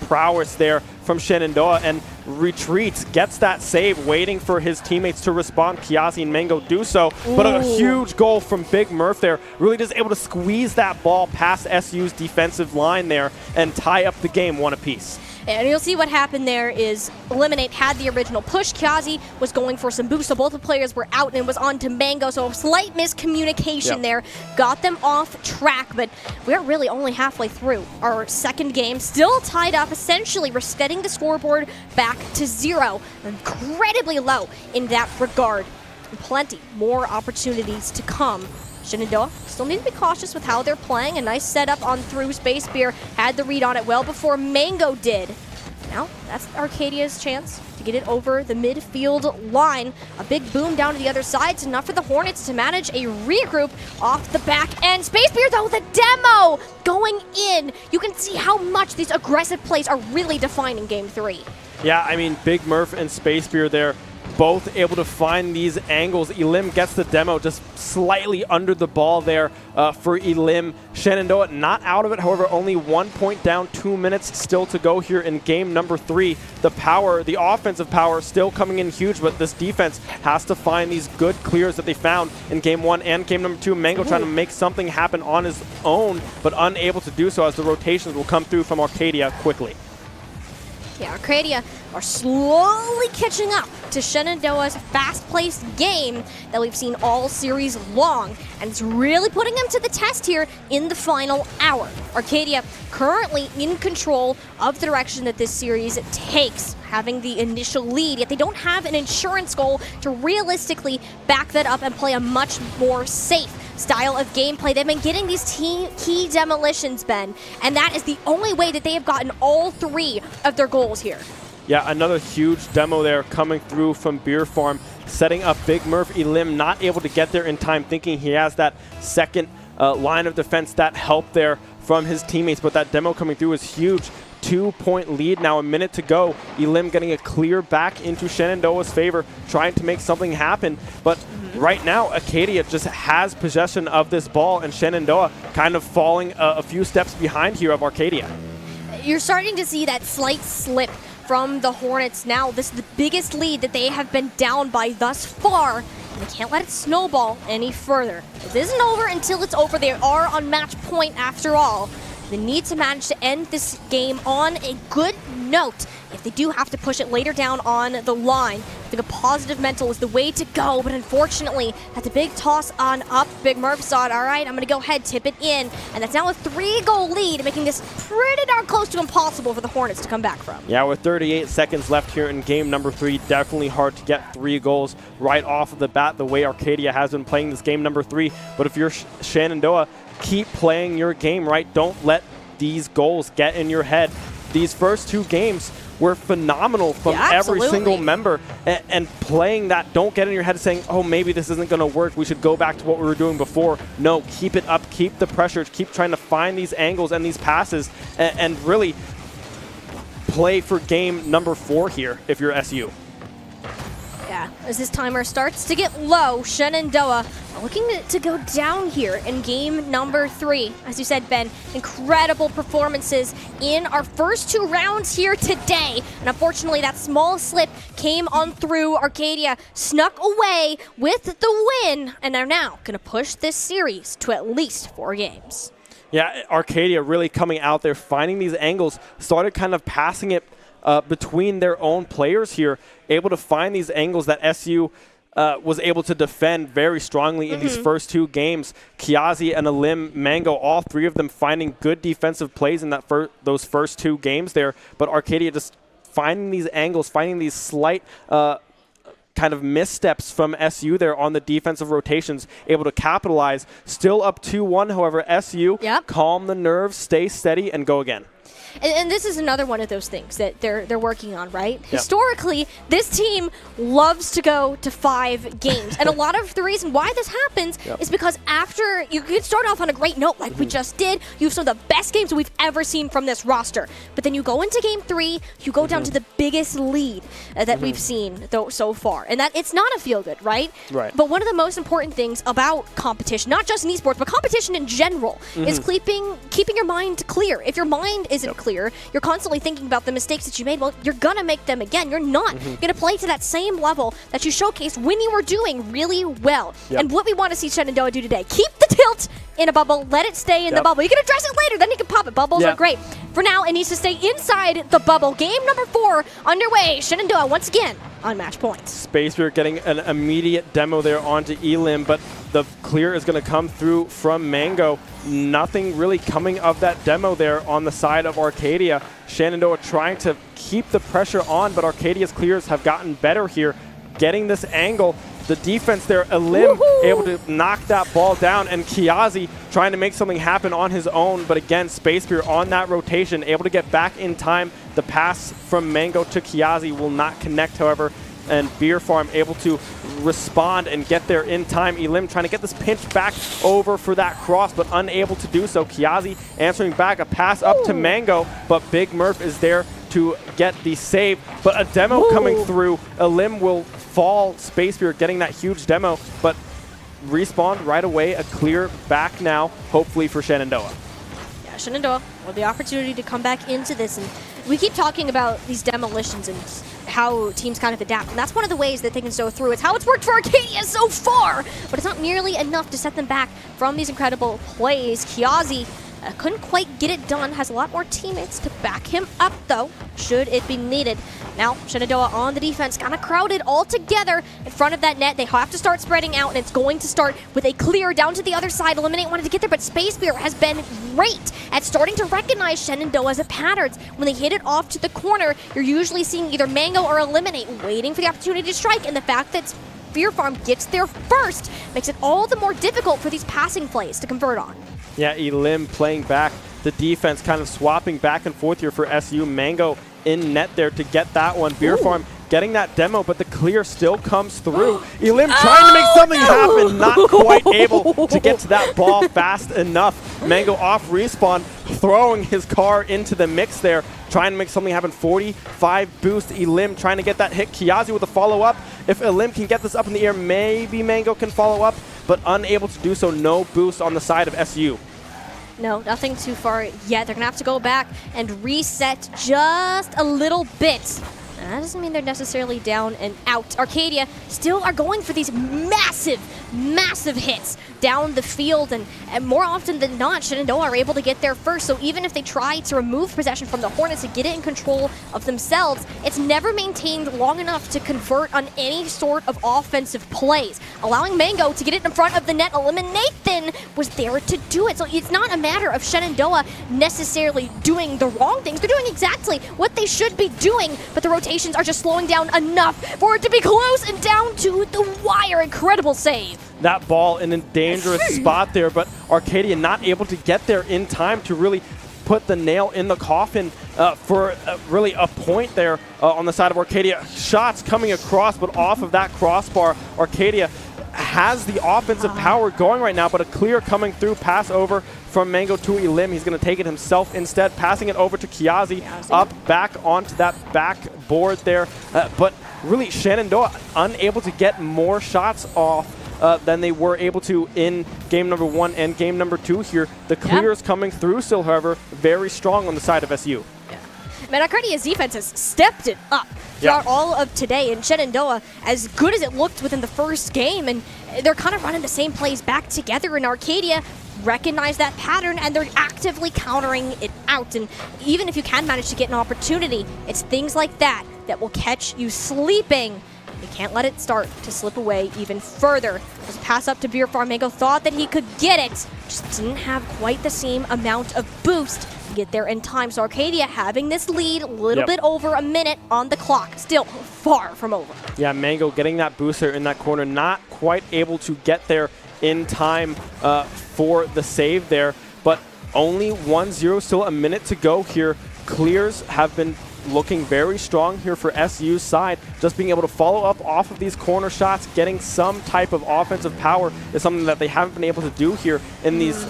prowess there from Shenandoah, and retreats, gets that save, waiting for his teammates to respond. Kiazi and Mango do so, but a huge goal from Big Murph there. Really just able to squeeze that ball past SU's defensive line there and tie up the game 1 apiece. And you'll see what happened there is Eliminate had the original push. Kiazi was going for some boost, so both the players were out and was on to Mango, so a slight miscommunication there got them off track, but we're really only halfway through our second game, still tied up. Essentially, we're setting the scoreboard back to 0, incredibly low in that regard. And plenty more opportunities to come. Shenandoah still need to be cautious with how they're playing. A nice setup on through. Space Beer had the read on it well before Mango did. Now, that's Arcadia's chance to get it over the midfield line. A big boom down to the other side. It's enough for the Hornets to manage a regroup off the back end. Space Beer, though, the demo going in. You can see how much these aggressive plays are really defining Game 3. Yeah, I mean, Big Murph and Space Beer there, both able to find these angles. Elim gets the demo just slightly under the ball there for Elim. Shenandoah not out of it, however, only 1 point down, 2 minutes still to go here in game number 3. The power, the offensive power still coming in huge, but this defense has to find these good clears that they found in game 1 and game number 2. Mango trying to make something happen on his own, but unable to do so as the rotations will come through from Arcadia quickly. Yeah, Arcadia are slowly catching up to Shenandoah's fast-paced game that we've seen all series long, and it's really putting them to the test here in the final hour. Arcadia currently in control of the direction that this series takes, having the initial lead, yet they don't have an insurance goal to realistically back that up and play a much more safe style of gameplay. They've been getting these key demolitions, Ben, and that is the only way that they have gotten all 3 of their goals here. Yeah, another huge demo there coming through from Beer Farm, setting up Big Murph. Elim not able to get there in time, thinking he has that second line of defense, that help there from his teammates, but that demo coming through is huge. 2-point lead now, a minute to go. Elim getting a clear back into Shenandoah's favor, trying to make something happen, but right now Arcadia just has possession of this ball, and Shenandoah kind of falling a few steps behind here of Arcadia. You're starting to see that slight slip from the Hornets now. This is the biggest lead that they have been down by thus far, and they can't let it snowball any further. This isn't over until it's over. They are on match point after all. They need to manage to end this game on a good note if they do have to push it later down on the line. I think a positive mental is the way to go, but unfortunately, that's a big toss on up. Big Murph saw it. All right, I'm going to go ahead, tip it in, and that's now a 3-goal lead, making this pretty darn close to impossible for the Hornets to come back from. Yeah, with 38 seconds left here in game number 3, definitely hard to get 3 goals right off of the bat the way Arcadia has been playing this game number 3. But if you're Shenandoah, keep playing your game, right? Don't let these goals get in your head. These first 2 games were phenomenal from every single member, and playing that, don't get in your head saying, oh, maybe this isn't going to work, we should go back to what we were doing before. No, keep it up, keep the pressure, keep trying to find these angles and these passes, and really play for game number 4 here if you're SU. Yeah, as this timer starts to get low, Shenandoah are looking to go down here in game number 3. As you said, Ben, incredible performances in our first 2 rounds here today. And unfortunately, that small slip came on through. Arcadia snuck away with the win, and are now going to push this series to at least 4 games. Yeah, Arcadia really coming out there, finding these angles, started kind of passing it between their own players here, able to find these angles that SU was able to defend very strongly in these first 2 games. Kiazi and Elim, Mango, all 3 of them finding good defensive plays in that those first 2 games there, but Arcadia just finding these angles, finding these slight kind of missteps from SU there on the defensive rotations, able to capitalize. Still up 2-1, however, SU calm the nerves, stay steady, and go again. And this is another one of those things that they're working on, right? Yep. Historically, this team loves to go to 5 games. And a lot of the reason why this happens is because after you could start off on a great note like we just did, you have some of the best games we've ever seen from this roster. But then you go into game 3, you go down to the biggest lead that we've seen so far. And that it's not a feel-good, right? Right. But one of the most important things about competition, not just in esports, but competition in general, is keeping your mind clear. If your mind isn't clear, you're constantly thinking about the mistakes that you made, well, you're gonna make them again. You're not gonna play to that same level that you showcased when you were doing really well. And what we want to see Shenandoah do today, keep the tilt in a bubble, let it stay in the bubble. You can address it later, then you can pop it. Bubbles are great. For now, it needs to stay inside the bubble. Game number 4 underway. Shenandoah once again on match point. Space Bear getting an immediate demo there onto Elim, but the clear is going to come through from Mango. Nothing really coming of that demo there on the side of Arcadia. Shenandoah trying to keep the pressure on, but Arcadia's clears have gotten better here, getting this angle. The defense there, Elim able to knock that ball down, and Kiazi trying to make something happen on his own, but again, Space Bear on that rotation, able to get back in time. The pass from Mango to Kiazi will not connect, however, and Beer Farm able to respond and get there in time. Elim trying to get this pinch back over for that cross, but unable to do so. Kiazi answering back, a pass up to Mango, but Big Murph is there to get the save. But a demo coming through. Elim will fall. Space Bear getting that huge demo, but respawn right away. A clear back now, hopefully for Shenandoah. Yeah, Shenandoah with the opportunity to come back into this, and we keep talking about these demolitions and how teams kind of adapt, and that's one of the ways that they can go through. It's how it's worked for Arcadia so far, but it's not nearly enough to set them back from these incredible plays. Kiazi couldn't quite get it done, has a lot more teammates to back him up though, should it be needed. Now, Shenandoah on the defense, kind of crowded all together in front of that net. They have to start spreading out, and it's going to start with a clear down to the other side. Eliminate wanted to get there, but Space Bear has been great at starting to recognize Shenandoah's patterns. When they hit it off to the corner, you're usually seeing either Mango or Eliminate waiting for the opportunity to strike, and the fact that Beer Farm gets there first makes it all the more difficult for these passing plays to convert on. Yeah, Elim playing back. The defense kind of swapping back and forth here for SU. Mango in net there to get that one. Beer Farm getting that demo, but the clear still comes through. Elim trying to make something happen, not quite able to get to that ball fast enough. Mango off respawn, throwing his car into the mix there, trying to make something happen. 45 boost. Elim trying to get that hit. Kiazi with a follow-up. If Elim can get this up in the air, maybe Mango can follow up, but unable to do so. No boost on the side of SU. No, nothing too far yet. They're going to have to go back and reset just a little bit. That doesn't mean they're necessarily down and out. Arcadia still are going for these massive, massive hits down the field, and more often than not, Shenandoah are able to get there first. So even if they try to remove possession from the Hornets and get it in control of themselves, it's never maintained long enough to convert on any sort of offensive plays. Allowing Mango to get it in front of the net, Eliminathan was there to do it. So it's not a matter of Shenandoah necessarily doing the wrong things. They're doing exactly what they should be doing, but the rotations are just slowing down enough for it to be close and down to the wire. Incredible save. That ball in a dangerous spot there, but Arcadia not able to get there in time to really put the nail in the coffin for really a point there on the side of Arcadia. Shots coming across, but off of that crossbar. Arcadia has the offensive power going right now, but a clear coming through, pass over from Mango to Elim. He's going to take it himself instead, passing it over to Kiazi, up back onto that back board there. But really, Shenandoah unable to get more shots off than they were able to in game number 1 and game number 2 here. The clears coming through still, however, very strong on the side of SU. Man, Arcadia's defense has stepped it up throughout all of today, and Shenandoah, as good as it looked within the first game, and they're kind of running the same plays back together, and Arcadia recognize that pattern, and they're actively countering it out. And even if you can manage to get an opportunity, it's things like that that will catch you sleeping. You can't let it start to slip away even further. There's a pass up to Beer Farm. Mango thought that he could get it, just didn't have quite the same amount of boost to get there in time. So Arcadia having this lead a little bit over a minute on the clock. Still far from over. Yeah, Mango getting that booster in that corner, not quite able to get there in time for the save there, but only 1-0, still a minute to go here. Clears have been looking very strong here for SU's side. Just being able to follow up off of these corner shots, getting some type of offensive power is something that they haven't been able to do here in these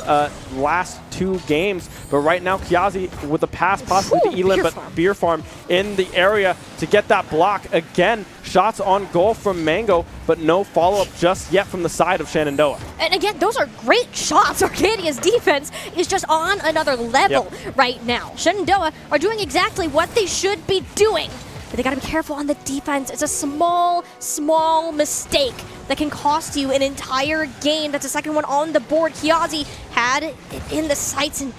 last 2 games. But right now, Kiazi with a pass possibly to Elim, but Beer Farm in the area to get that block. Again, shots on goal from Mango, but no follow-up just yet from the side of Shenandoah. And again, those are great shots. Arcadia's defense is just on another level right now. Shenandoah are doing exactly what they should be doing, but they gotta be careful on the defense. It's a small, small mistake that can cost you an entire game. That's the second one on the board. Kiazi had in the sights, and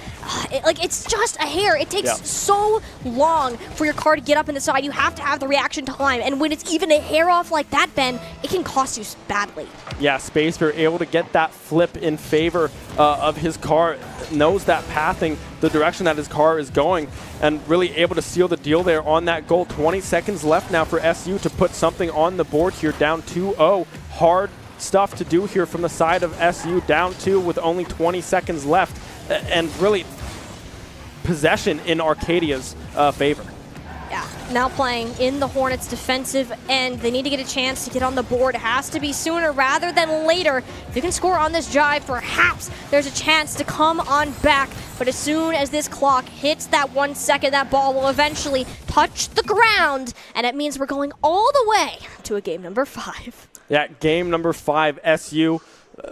it's just a hair. It takes so long for your car to get up in the side. You have to have the reaction time, and when it's even a hair off like that, Ben, it can cost you badly. Yeah, Spacebear able to get that flip in favor of his car, knows that pathing, the direction that his car is going, and really able to seal the deal there on that goal. 20 seconds left now for SU to put something on the board here, down 2-0. Hard stuff to do here from the side of SU, down 2 with only 20 seconds left, and really possession in Arcadia's favor. Yeah, now playing in the Hornets' defensive end. They need to get a chance to get on the board. It has to be sooner rather than later. If you can score on this drive, perhaps there's a chance to come on back. But as soon as this clock hits that 1 second, that ball will eventually touch the ground. And it means we're going all the way to a game number 5. Yeah, game number 5, SU.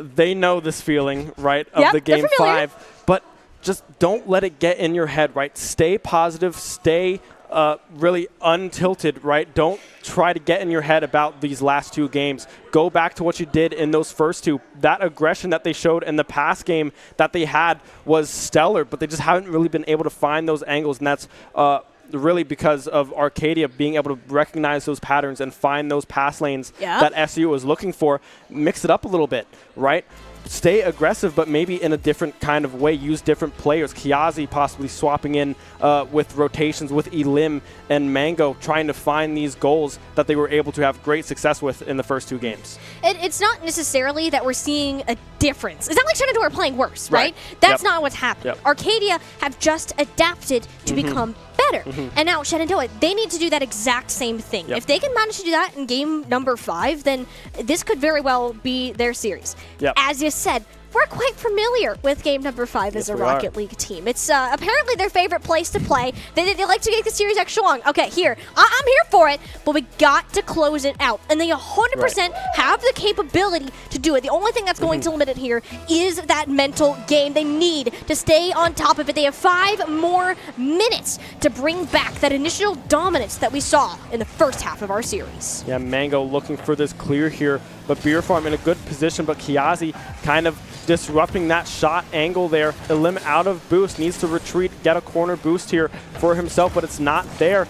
They know this feeling, right, of the game 5. But just don't let it get in your head, right? Stay positive, stay really untilted, right? Don't try to get in your head about these last 2 games. Go back to what you did in those first 2. That aggression that they showed in the past game that they had was stellar, but they just haven't really been able to find those angles, and that's really because of Arcadia being able to recognize those patterns and find those pass lanes that SU was looking for. Mix it up a little bit, right? Stay aggressive, but maybe in a different kind of way. Use different players. Kiazi possibly swapping in with rotations with Elim and Mango, trying to find these goals that they were able to have great success with in the first 2 games. It's not necessarily that we're seeing a difference. It's not like Shenandoah are playing worse, right? That's not what's happening. Arcadia have just adapted to become better. And now Shenandoah, they need to do that exact same thing. If they can manage to do that in game number 5, then this could very well be their series. As you said, we're quite familiar with game number 5 as a Rocket League team. It's apparently their favorite place to play. They like to get the series extra long. Okay, here. I'm here for it, but we got to close it out. And they 100% have the capability to do it. The only thing that's going to limit it here is that mental game. They need to stay on top of it. They have 5 more minutes to bring back that initial dominance that we saw in the first half of our series. Yeah, Mango looking for this clear here, but Beer Farm in a good position, but Kiazi kind of disrupting that shot angle there. Elim out of boost, needs to retreat, get a corner boost here for himself, but it's not there.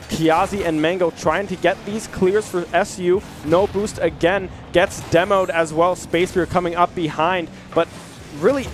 Kiazi and Mango trying to get these clears for SU. No boost again, gets demoed as well. Spacebear coming up behind, but really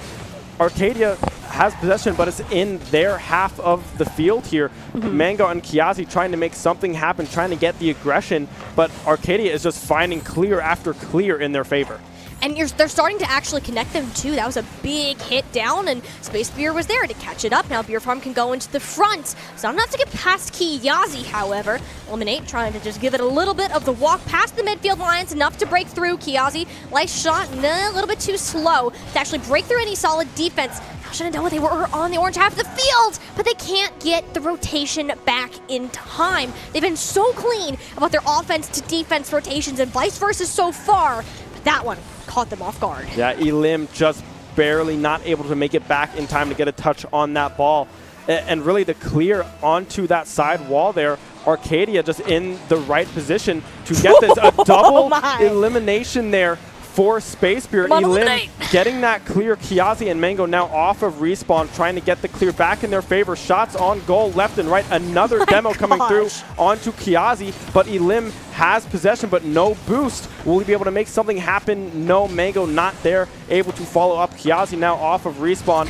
Arcadia has possession, but it's in their half of the field here. Mango and Kiazi trying to make something happen, trying to get the aggression, but Arcadia is just finding clear after clear in their favor. And they're starting to actually connect them, too. That was a big hit down, and Space Beer was there to catch it up. Now Beer Farm can go into the front. So not enough to get past Kiazi, however. Eliminate trying to just give it a little bit of the walk past the midfield lines, enough to break through. Kiazi, nice shot, a little bit too slow to actually break through any solid defense. Shenandoah, they were on the orange half of the field, but they can't get the rotation back in time. They've been so clean about their offense to defense rotations and vice versa so far, but that one caught them off guard. Yeah, Elim just barely not able to make it back in time to get a touch on that ball. And really the clear onto that side wall there, Arcadia just in the right position to get this. A double elimination there for Spacebear. Elim getting that clear. Kiazi and Mango now off of respawn, trying to get the clear back in their favor. Shots on goal left and right. Another demo coming through onto Kiazi, but Elim has possession, but no boost. Will he be able to make something happen? No, Mango not there, able to follow up. Kiazi now off of respawn.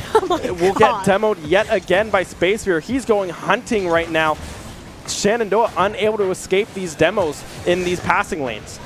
Will get demoed yet again by Spacebear. He's going hunting right now. Shenandoah unable to escape these demos in these passing lanes.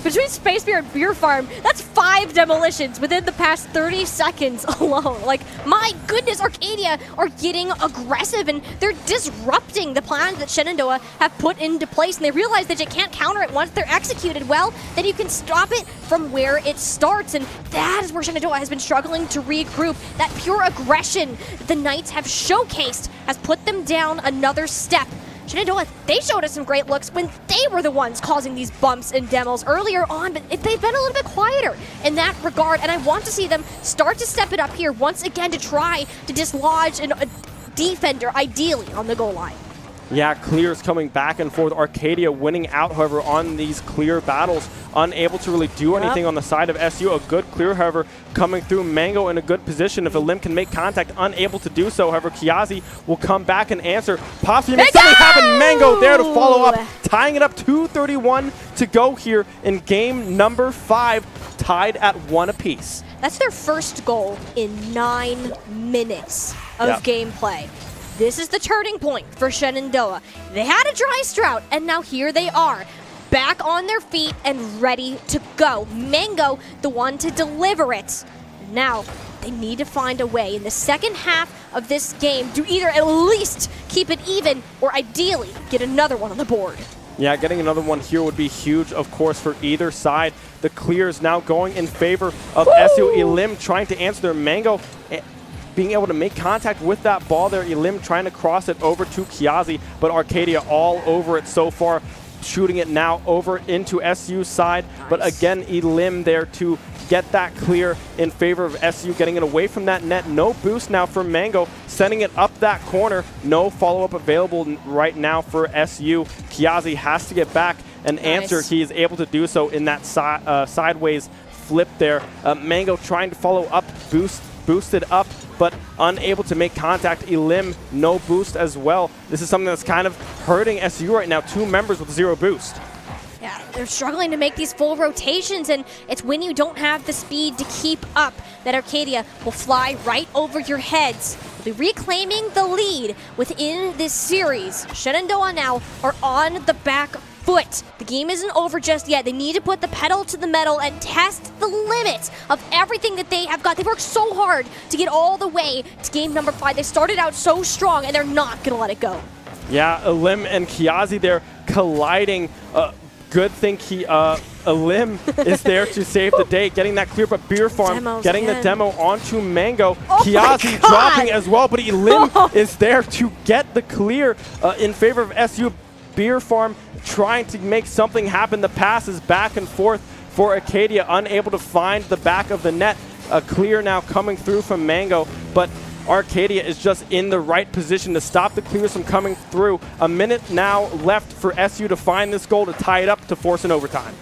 Between Spacebear and Beer Farm, that's 5 demolitions within the past 30 seconds alone. Like, my goodness, Arcadia are getting aggressive, and they're disrupting the plans that Shenandoah have put into place, and they realize that you can't counter it once they're executed well, then you can stop it from where it starts, and that is where Shenandoah has been struggling to regroup. That pure aggression the Knights have showcased has put them down another step. Shenandoah, they showed us some great looks when they were the ones causing these bumps and demos earlier on, but they've been a little bit quieter in that regard, and I want to see them start to step it up here once again to try to dislodge a defender, ideally, on the goal line. Yeah, clears coming back and forth. Arcadia winning out, however, on these clear battles. unable to really do anything on the side of SU. A good clear, however, coming through. Mango in a good position. If Elim can make contact, unable to do so. However, Kiazi will come back and answer. Possibly make something happen. Mango there to follow up, tying it up. 2:31 to go here in game number 5, tied at 1 apiece. That's their first goal in 9 minutes of gameplay. This is the turning point for Shenandoah. They had a dry drought, and now here they are, back on their feet and ready to go. Mango, the one to deliver it. Now, they need to find a way in the second half of this game to either at least keep it even or ideally get another one on the board. Yeah, getting another one here would be huge, of course, for either side. The clear is now going in favor of SU. Elim trying to answer their. Mango being able to make contact with that ball there. Elim trying to cross it over to Kiazi, but Arcadia all over it so far, shooting it now over into SU's side. Nice. But again, Elim there to get that clear in favor of SU, getting it away from that net. No boost now for Mango, sending it up that corner. No follow-up available right now for SU. Kiazi has to get back and answer. He is able to do so in that sideways flip there. Mango trying to follow up, boosted up, but unable to make contact. Elim, no boost as well. This is something that's kind of hurting SU right now. 2 members with 0 boost. Yeah, they're struggling to make these full rotations, and it's when you don't have the speed to keep up that Arcadia will fly right over your heads. They'll be reclaiming the lead within this series. Shenandoah now are on the back foot. The game isn't over just yet. They need to put the pedal to the metal and test the limits of everything that they have got. They've worked so hard to get all the way to game number 5. They started out so strong, and they're not going to let it go. Yeah, Elim and Kiazi there colliding. Good thing Elim is there to save the day, getting that clear, but Beer Farm getting the demo onto Mango. Kiazi dropping as well, but Elim is there to get the clear in favor of SU. Beer Farm trying to make something happen. The pass is back and forth for Arcadia, unable to find the back of the net. A clear now coming through from Mango, but Arcadia is just in the right position to stop the clears from coming through. A minute now left for SU to find this goal to tie it up to force an overtime.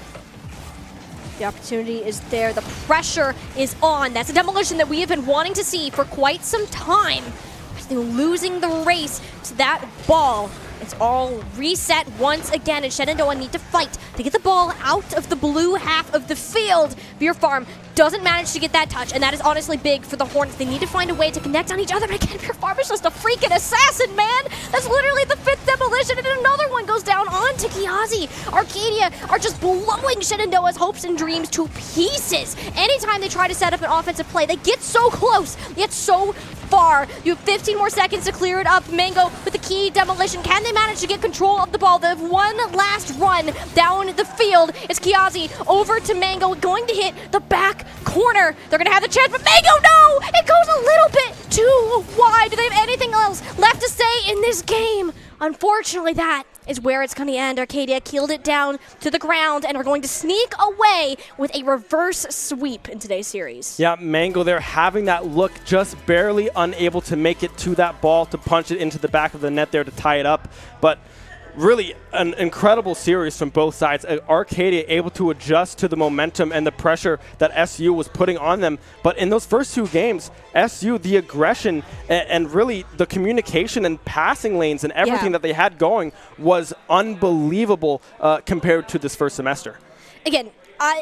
The opportunity is there. The pressure is on. That's a demolition that we have been wanting to see for quite some time. They're losing the race to that ball. It's all reset once again, and Shenandoah need to fight to get the ball out of the blue half of the field. Beer Farm doesn't manage to get that touch, and that is honestly big for the Hornets. They need to find a way to connect on each other, but again, Beer Farm is just a freaking assassin, man! That's literally the 5th demolition, and another one goes down onto Kiazi. Arcadia are just blowing Shenandoah's hopes and dreams to pieces. Anytime they try to set up an offensive play, they get so close, yet so far. You have 15 more seconds to clear it up. Mango with the key demolition. Can they manage to get control of the ball? They have one last run down the field. It's Kiazi over to Mango, going to hit the back corner. They're going to have the chance, but Mango, no! It goes a little bit too wide. Do they have anything else left to say in this game? Unfortunately, that is where it's going to end. Arcadia keeled it down to the ground and are going to sneak away with a reverse sweep in today's series. Yeah, Mango there having that look, just barely unable to make it to that ball to punch it into the back of the net there to tie it up. But really an incredible series from both sides. Arcadia able to adjust to the momentum and the pressure that SU was putting on them. But in those first 2 games, SU, the aggression and really the communication and passing lanes and everything that they had going was unbelievable compared to this first semester. Again,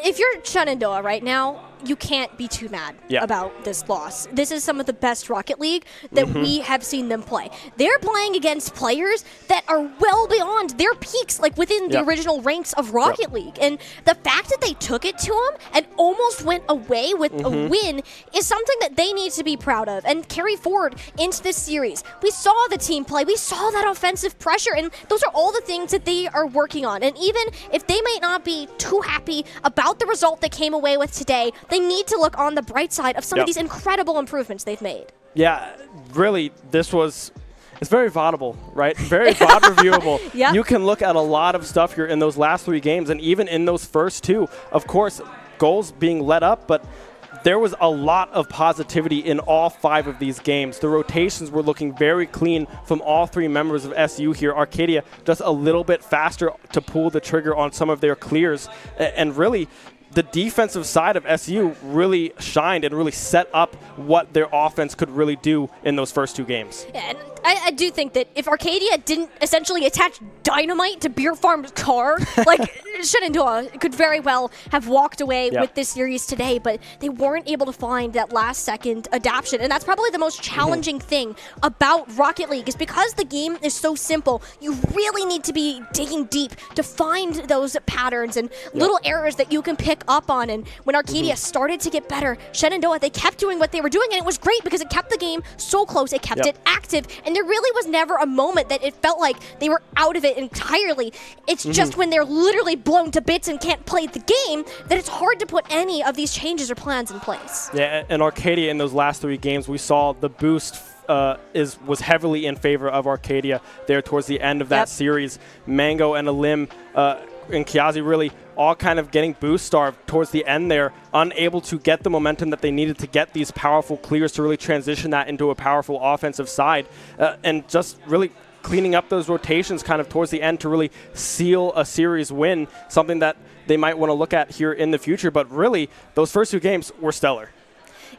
if you're Shenandoah right now, you can't be too mad about this loss. This is some of the best Rocket League that we have seen them play. They're playing against players that are well beyond their peaks, like within the original ranks of Rocket League. And the fact that they took it to them and almost went away with a win is something that they need to be proud of and carry forward into this series. We saw the team play. We saw that offensive pressure, and those are all the things that they are working on. And even if they might not be too happy about the result they came away with today, they need to look on the bright side of some of these incredible improvements they've made. Yeah, really, it's very VODable, right? Very VOD reviewable. You can look at a lot of stuff here in those last 3 games, and even in those first 2. Of course, goals being let up, but there was a lot of positivity in all 5 of these games. The rotations were looking very clean from all 3 members of SU here. Arcadia just a little bit faster to pull the trigger on some of their clears. And really, the defensive side of SU really shined and really set up what their offense could really do in those first 2 games. Yeah, and I do think that if Arcadia didn't essentially attach dynamite to Beer Farm's car, like Shenandoah could very well have walked away with this series today, but they weren't able to find that last second adaptation. And that's probably the most challenging thing about Rocket League is because the game is so simple, you really need to be digging deep to find those patterns and little errors that you can pick up on. And when Arcadia started to get better, Shenandoah, they kept doing what they were doing, and it was great because it kept the game so close, it kept it active, and there really was never a moment that it felt like they were out of it entirely. It's just when they're literally blown to bits and can't play the game that it's hard to put any of these changes or plans in place. Yeah, and Arcadia in those last 3 games, we saw the boost was heavily in favor of Arcadia there towards the end of that series. Mango and Elim and Kiazi really all kind of getting boost starved towards the end there, unable to get the momentum that they needed to get these powerful clears to really transition that into a powerful offensive side, and just really cleaning up those rotations kind of towards the end to really seal a series win, something that they might want to look at here in the future. But really, those first 2 games were stellar.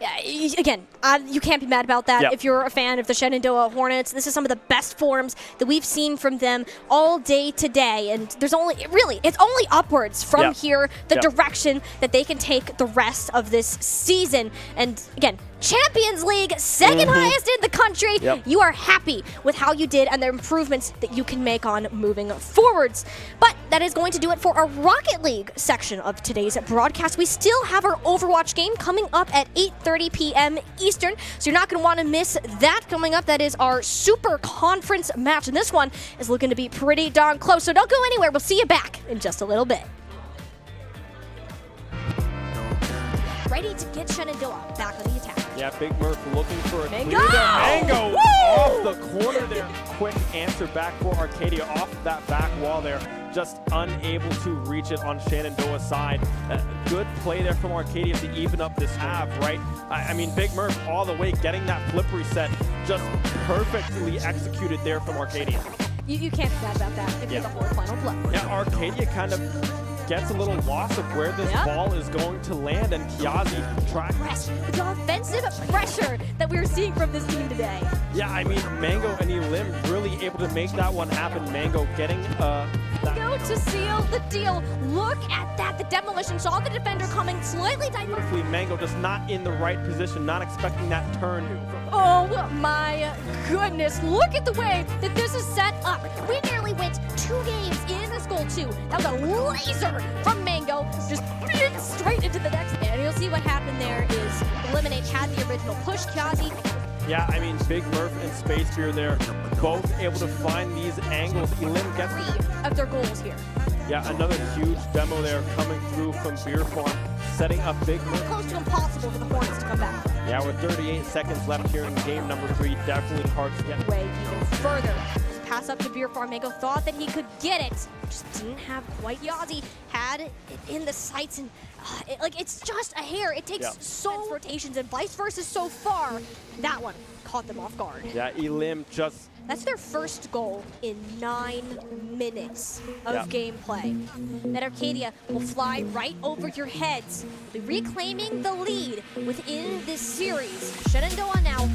Yeah, again, you can't be mad about that if you're a fan of the Shenandoah Hornets. This is some of the best forms that we've seen from them all day today, and there's it's only upwards from here, the direction that they can take the rest of this season. And again, Champions League, second highest in the country. You are happy with how you did and the improvements that you can make on moving forwards. But that is going to do it for our Rocket League section of today's broadcast. We still have our Overwatch game coming up at 8:30 p.m. Eastern, so you're not going to want to miss that coming up. That is our Super Conference match, and this one is looking to be pretty darn close, so don't go anywhere. We'll see you back in just a little bit. Ready to get Shenandoah back on the attack. Yeah, Big Murph looking for a Mango! clear there. Mango off the corner there. Quick answer back for Arcadia off that back wall there. Just unable to reach it on Shenandoah's side. Good play there from Arcadia to even up this half, right? I mean, Big Murph all the way getting that flip reset. Just perfectly executed there from Arcadia. You can't be mad about that if you're the whole final blow. Yeah, Arcadia kind of gets a little lost of where this ball is going to land, and Kiazi tries. The offensive pressure that we're seeing from this team today. Yeah, I mean, Mango and Elim really able to make that one happen. Mango getting Go to seal the deal. Look at that. The demolition saw the defender coming slightly beautifully. Mango just not in the right position, not expecting that turn. Oh my goodness. Look at the way that this is set up. We nearly went 2 games in this goal 2. That was a laser from Mango. Just straight into the next. And you'll see what happened there is Eliminate had the original push. Kiazi. Yeah, I mean, Big Murph and Space Beer there, both able to find these angles. Elim gets 3 of their goals here. Yeah, another huge demo there coming through from Beer Farm, setting up Big Murph. Close to impossible for the Hornets to come back. Yeah, with 38 seconds left here in game number 3, definitely hard to get away even further. Just pass up to Beer Farm. Mango thought that he could get it, just didn't have quite. Kiazi had it in the sights, and it's just a hair. It takes so rotations and vice versa so far. That one caught them off guard. Yeah, Elim just... That's their first goal in 9 minutes of gameplay. That Arcadia will fly right over your heads, reclaiming the lead within this series. Shenandoah now.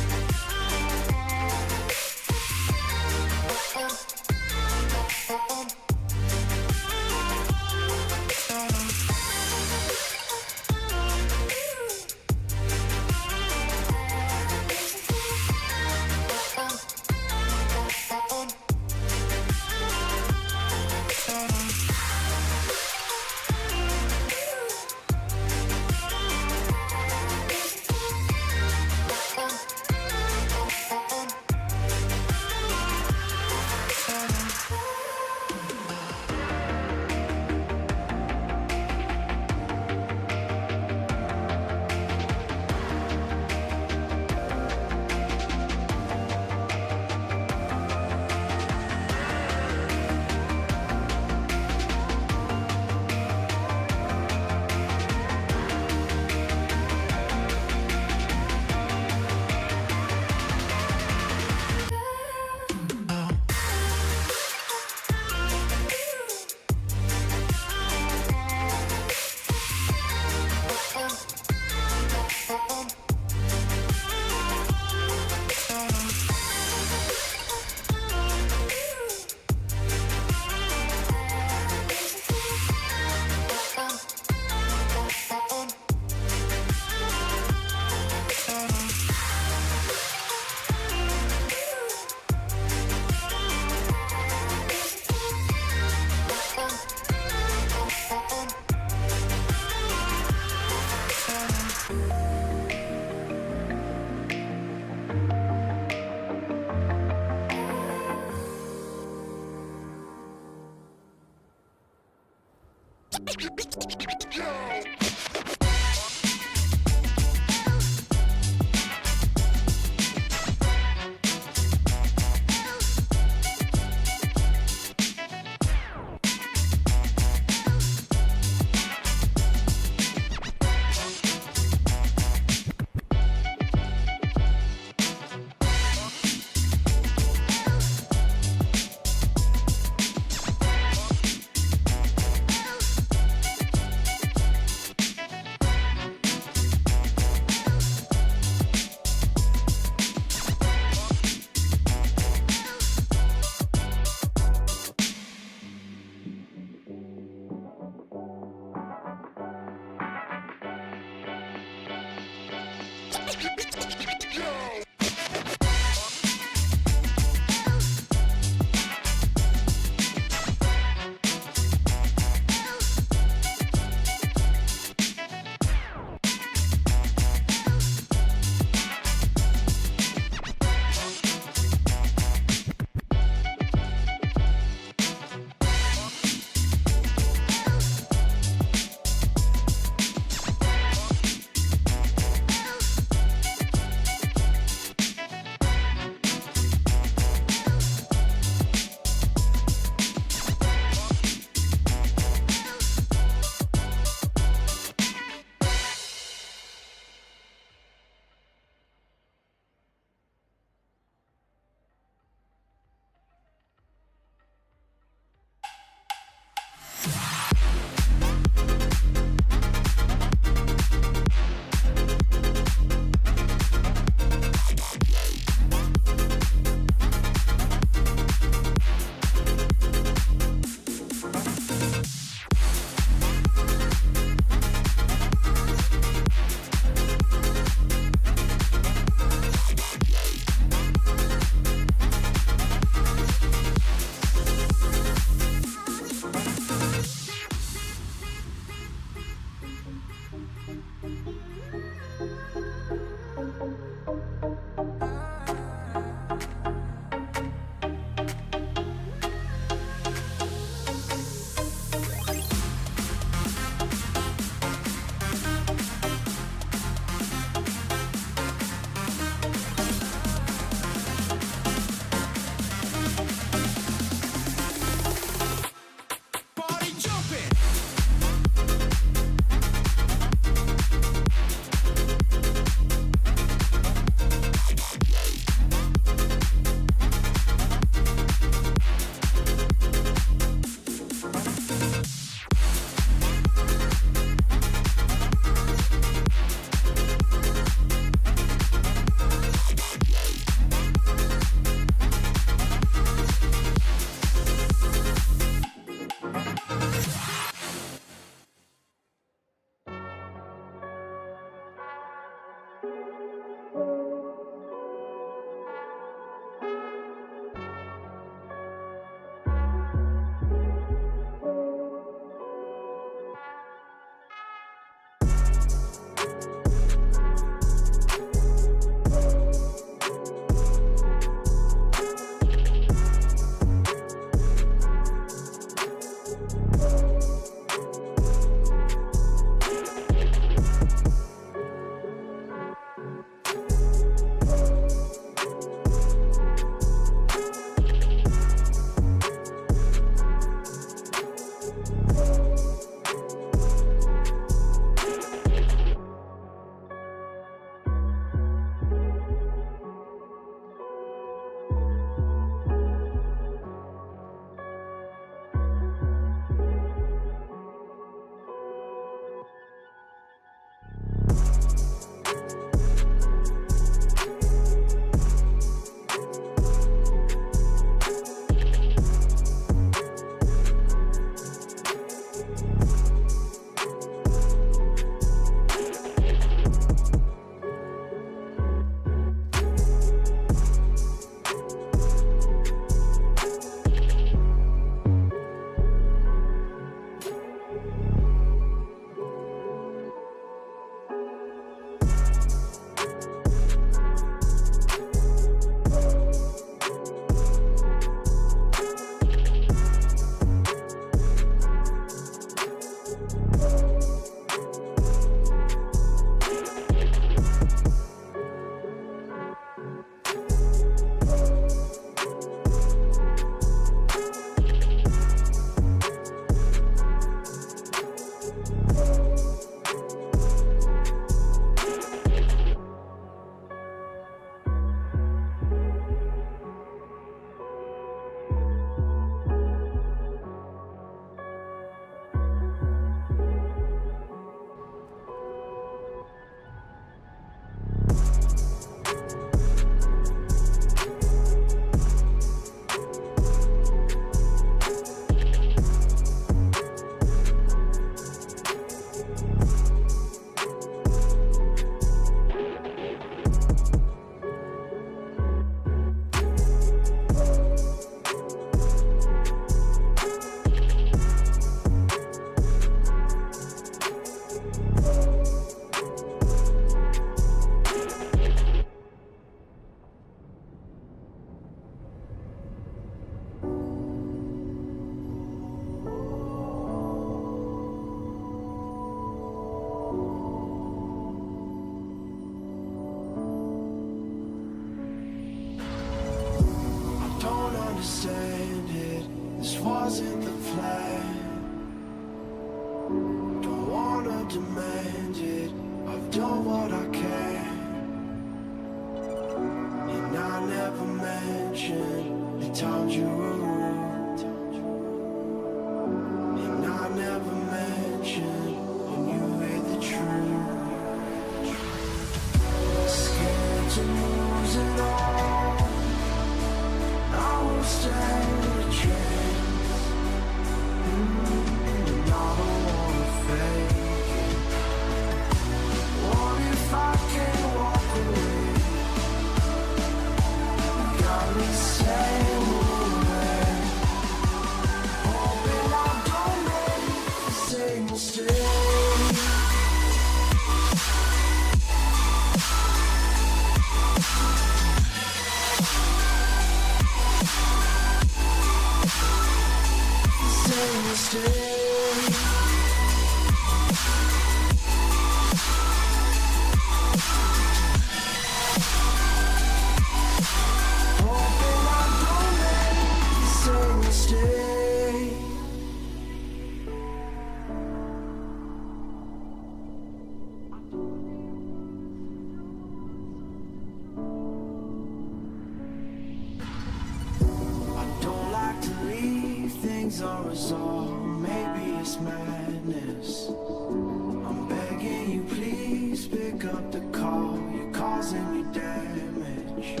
things are resolved, maybe it's madness. I'm begging you, please pick up the call. You're causing me damage.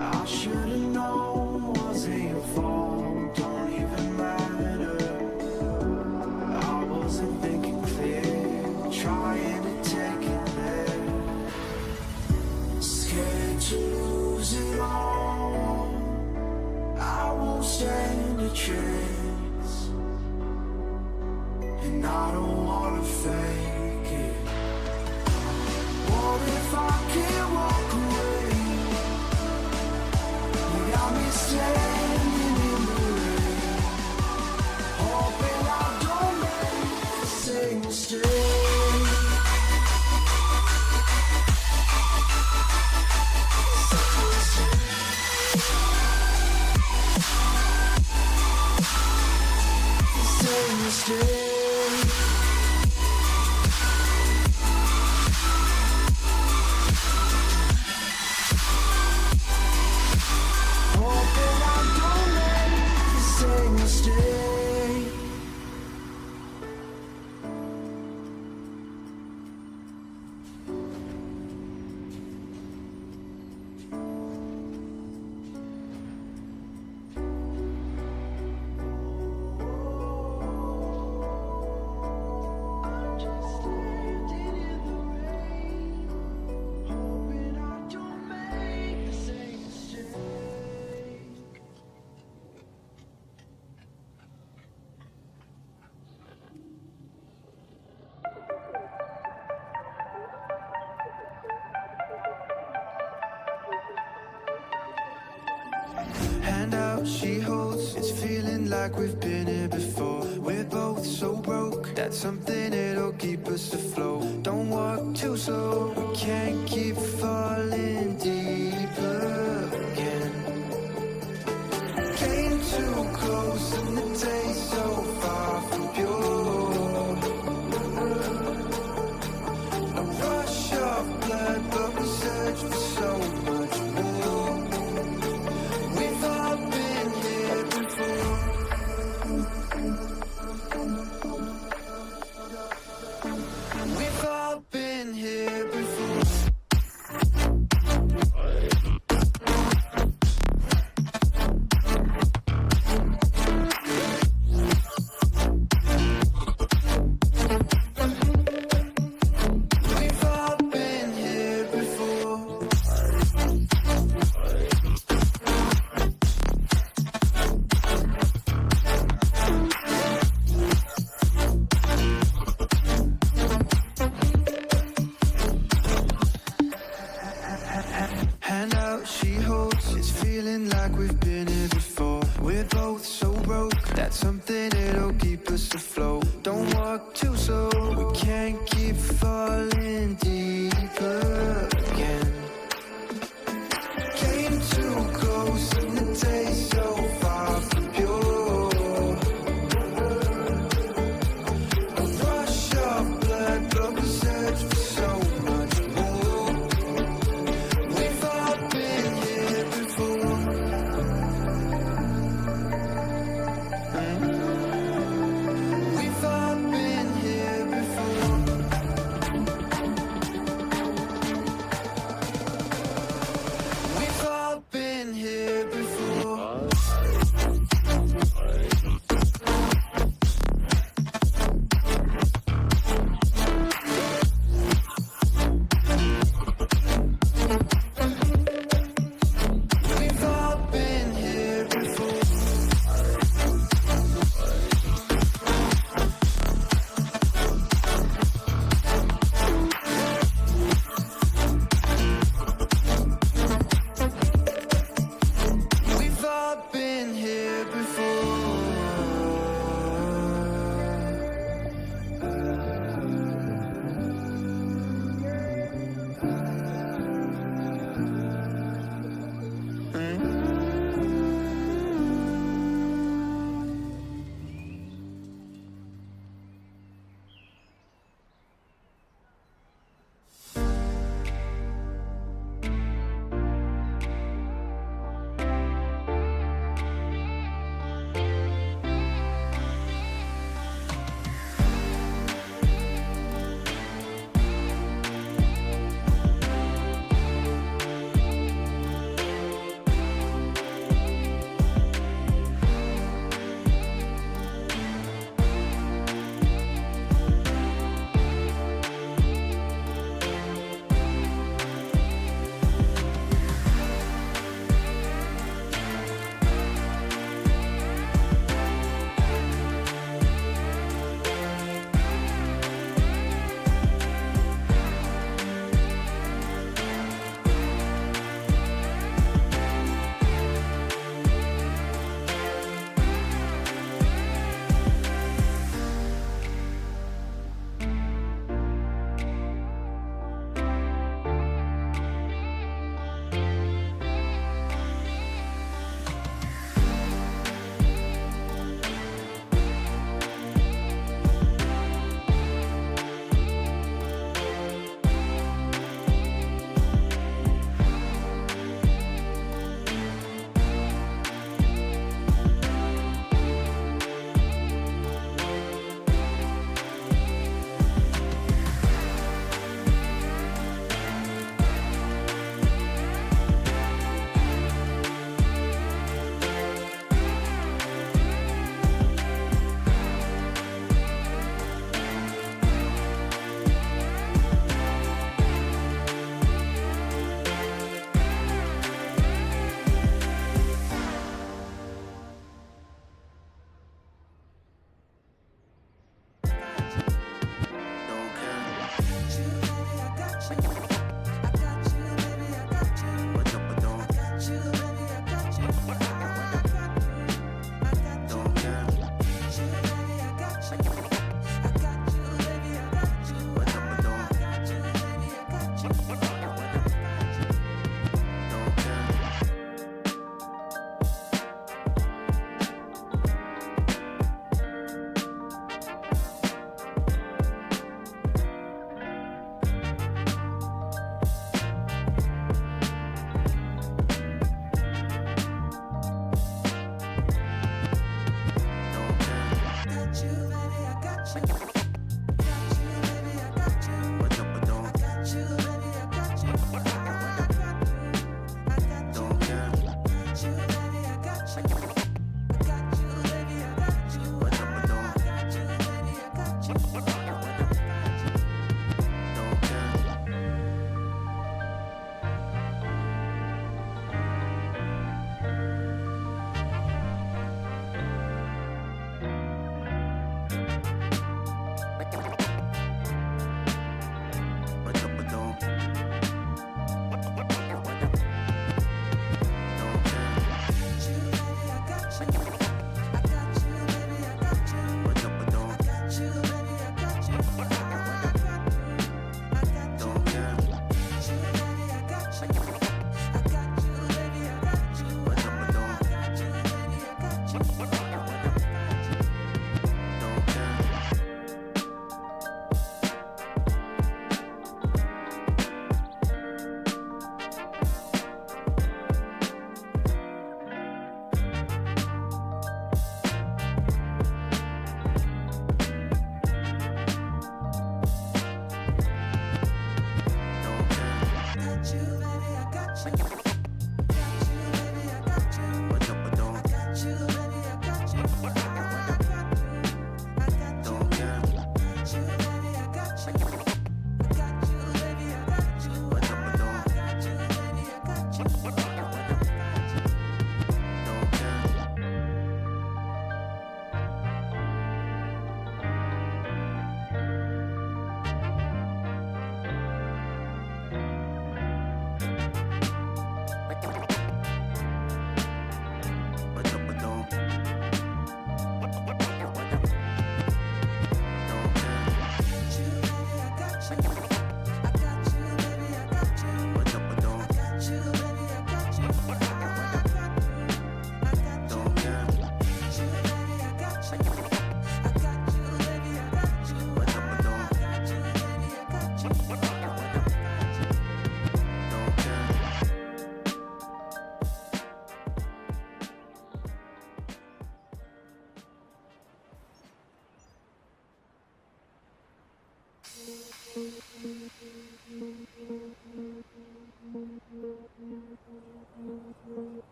I should've known, wasn't your fault, don't even matter. I wasn't thinking clear, trying to take it there. Scared to lose it all, I won't stand a chance. And I don't wanna fake it. What if I can't walk away? You got me standing in the rain, hoping I don't make the same mistake. Same mistake. Hoping I don't make the same mistake. I'm just standing in the rain, hoping I don't make the same mistake. Hand out, she holds. It's feeling like we've been here before. We're both so broke. That's something that'll keep us afloat. Don't walk too slow. We can't keep falling deeper again. Came too close and the taste so far from pure. A rush of blood, but we search for so much more. We've all been here before. We've all been here before.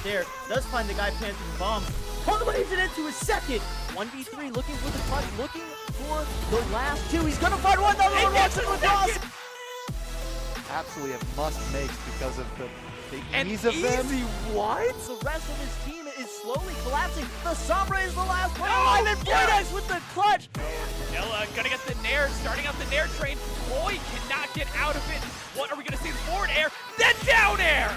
there. Does find the guy planting the bomb. Cultivates it into his second. 1v3 looking for the clutch, looking for the last two. He's gonna find one. Another one walks in with Ross. Absolutely a must make because of the And ease of them. What? The rest of his team is slowly collapsing. The Sombra is the last one. Oh, and then Blinn with the clutch. Nilla gonna get the Nair, starting out the Nair train. Boy cannot get out of it. What are we gonna see? The forward air, then down air!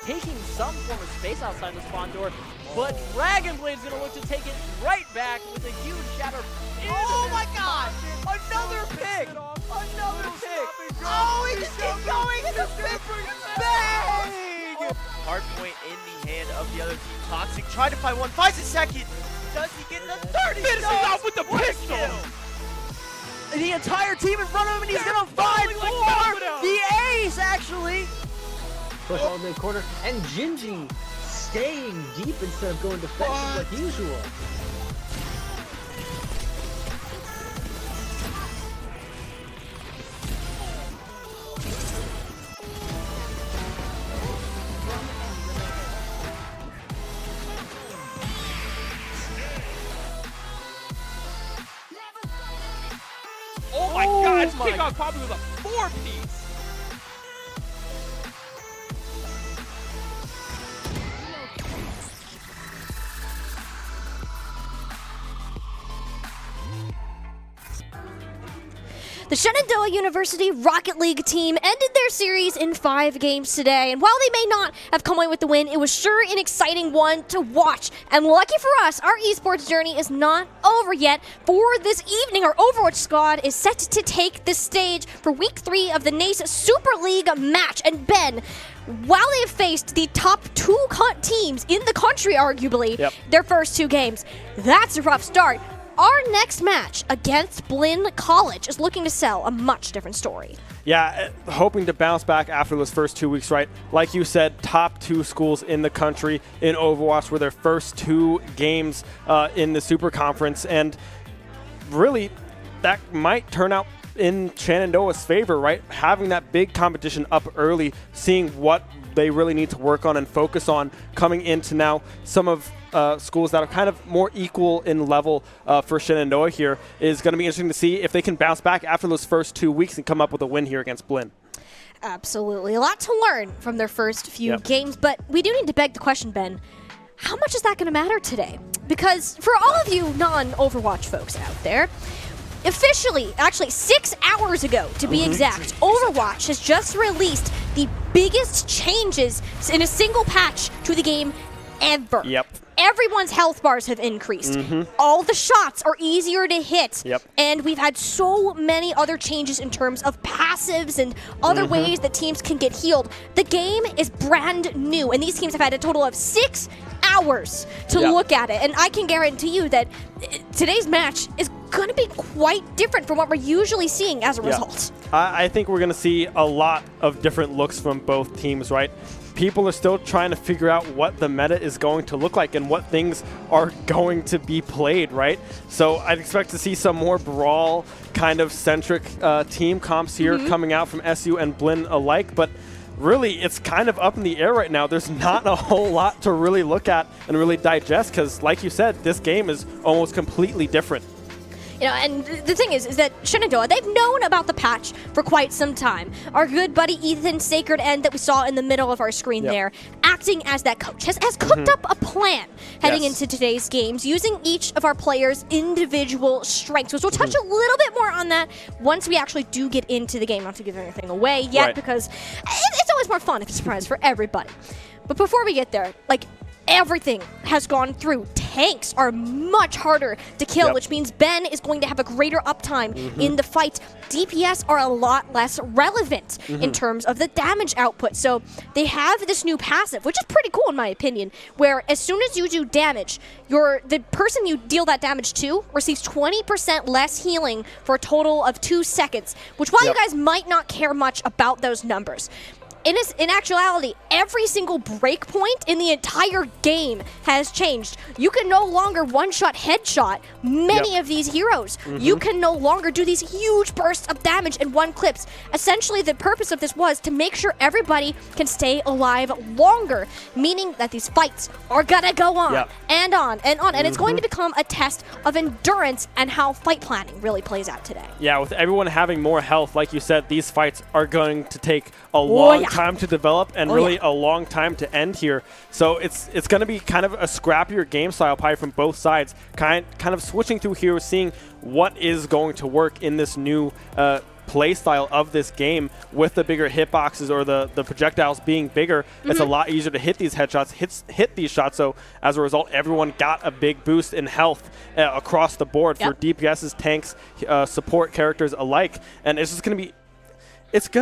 Taking some form of space outside the spawn door, but Dragon Blade's gonna look to take it right back with a huge shatter. Oh my god! Another pick! Another pick! Oh, he just keeps going and the pick bang! Hard point in the hand of the other team. Toxic trying to find one, finds a second. Does he get the third? Finishes off with the pistol! The entire team in front of him, and he's gonna find more! The ace, actually! Push all mid corner, and Gingy staying deep instead of going defensive like usual. Oh my god, kickoff probably was a 4-piece! The Shenandoah University Rocket League team ended their series in 5 games today, and while they may not have come away with the win, it was sure an exciting one to watch. And lucky for us, our esports journey is not over yet. For this evening, our Overwatch squad is set to take the stage for Week 3 of the NACE Super League match. And Ben, while they have faced the top 2 teams in the country, arguably, their first 2 games, that's a rough start. Our next match against Blinn College is looking to sell a much different story. Yeah, hoping to bounce back after those first 2 weeks, right? Like you said, top 2 schools in the country in Overwatch were their first 2 games in the Super Conference, and really, that might turn out in Shenandoah's favor, right? Having that big competition up early, seeing what they really need to work on and focus on coming into now some of schools that are kind of more equal in level for Shenandoah here is going to be interesting to see if they can bounce back after those first 2 weeks and come up with a win here against Blinn. Absolutely. A lot to learn from their first few games, but we do need to beg the question, Ben, how much is that going to matter today? Because for all of you non-Overwatch folks out there, officially, actually 6 hours ago to be exact, Overwatch has just released the biggest changes in a single patch to the game ever. Everyone's health bars have increased. All the shots are easier to hit. And we've had so many other changes in terms of passives and other ways that teams can get healed. The game is brand new, and these teams have had a total of 6 hours to look at it. And I can guarantee you that today's match is going to be quite different from what we're usually seeing as a result. I think we're going to see a lot of different looks from both teams, right? People are still trying to figure out what the meta is going to look like and what things are going to be played, right? So I'd expect to see some more brawl kind of centric team comps here coming out from SU and Blinn alike, but really it's kind of up in the air right now. There's not a whole lot to really look at and really digest because, like you said, this game is almost completely different. You know, and the thing is that Shenandoah, they've known about the patch for quite some time. Our good buddy Ethan Sacred End that we saw in the middle of our screen there, acting as that coach, has cooked up a plan heading into today's games, using each of our players' individual strengths. So we'll touch a little bit more on that once we actually do get into the game, not to give anything away yet, because it's always more fun if it's a surprise for everybody. But before we get there, like, everything has gone through. Tanks are much harder to kill, which means Ben is going to have a greater uptime in the fight. DPS are a lot less relevant in terms of the damage output. So they have this new passive, which is pretty cool in my opinion, where as soon as you do damage, the person you deal that damage to receives 20% less healing for a total of 2 seconds, which while you guys might not care much about those numbers, in actuality, every single break point in the entire game has changed. You can no longer one-shot headshot many of these heroes. You can no longer do these huge bursts of damage in one clips. Essentially, the purpose of this was to make sure everybody can stay alive longer, meaning that these fights are gonna go on and on and on, and it's going to become a test of endurance and how fight planning really plays out today. Yeah, with everyone having more health, like you said, these fights are going to take a long time to develop and really a long time to end here. So it's going to be kind of a scrappier game style probably from both sides, kind of switching through here, seeing what is going to work in this new play style of this game with the bigger hitboxes or the projectiles being bigger. It's a lot easier to hit these headshots, hit these shots. So as a result, everyone got a big boost in health across the board for DPSs, tanks, support characters alike. And it's just going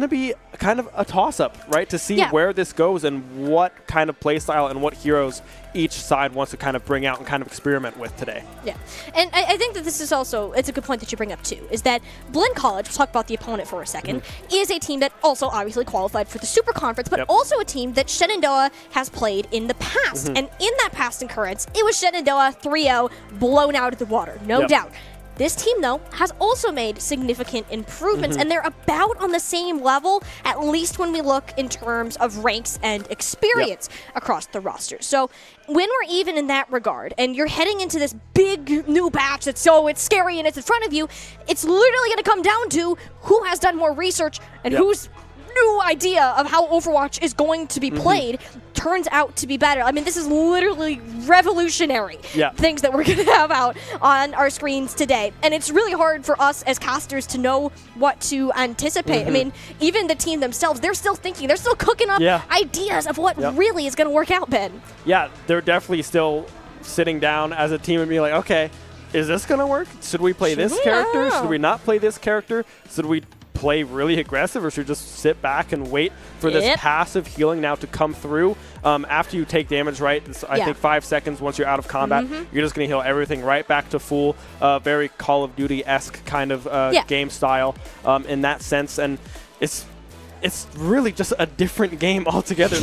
to be kind of a toss-up, right, to see where this goes and what kind of play style and what heroes each side wants to kind of bring out and kind of experiment with today. Yeah, and I think that this is also, it's a good point that you bring up too, is that Blinn College, we'll talk about the opponent for a second, is a team that also obviously qualified for the Super Conference, but also a team that Shenandoah has played in the past. And in that past occurrence, it was Shenandoah 3-0 blown out of the water, no doubt. This team, though, has also made significant improvements, and they're about on the same level, at least when we look in terms of ranks and experience across the roster. So when we're even in that regard, and you're heading into this big new batch that's it's scary and it's in front of you, it's literally going to come down to who has done more research and who's new idea of how Overwatch is going to be played turns out to be better. I mean, this is literally revolutionary things that we're going to have out on our screens today. And it's really hard for us as casters to know what to anticipate. I mean, even the team themselves, they're still thinking, they're still cooking up ideas of what really is going to work out, Ben. Yeah, they're definitely still sitting down as a team and being like, okay, is this going to work? Should we play this character? Should we not play this character? Should we play really aggressive, or should we just sit back and wait for this passive healing now to come through? After you take damage, right, I think 5 seconds once you're out of combat, you're just going to heal everything right back to full, very Call of Duty-esque kind of game style in that sense. And it's really just a different game altogether.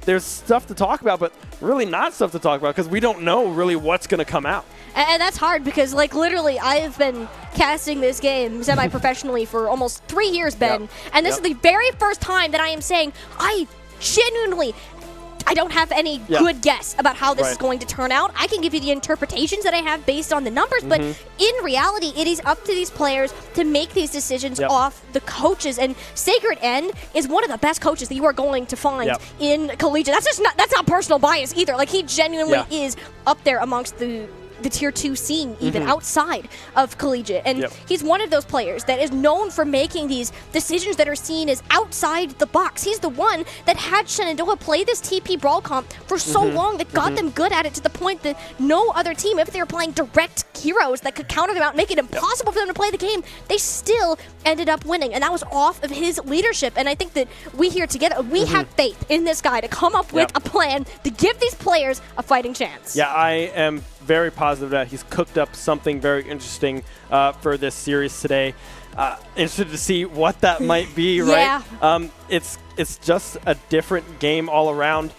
There's stuff to talk about, but really not stuff to talk about because we don't know really what's going to come out. And that's hard because, like, literally, I've been casting this game semi-professionally for almost 3 years, Ben. And this is the very first time that I am saying I don't have any good guess about how this is going to turn out. I can give you the interpretations that I have based on the numbers, but in reality, it is up to these players to make these decisions off the coaches. And Sacred End is one of the best coaches that you are going to find in collegiate. That's not personal bias either. Like, he genuinely is up there amongst the tier 2 scene, even outside of collegiate. And he's one of those players that is known for making these decisions that are seen as outside the box. He's the one that had Shenandoah play this TP Brawl comp for so long that got them good at it to the point that no other team, if they were playing direct heroes that could counter them out and make it impossible for them to play the game, they still ended up winning. And that was off of his leadership. And I think that we here together, we have faith in this guy to come up with a plan to give these players a fighting chance. Yeah, I am very positive that he's cooked up something very interesting for this series today. Interested to see what that might be, right? It's just a different game all around.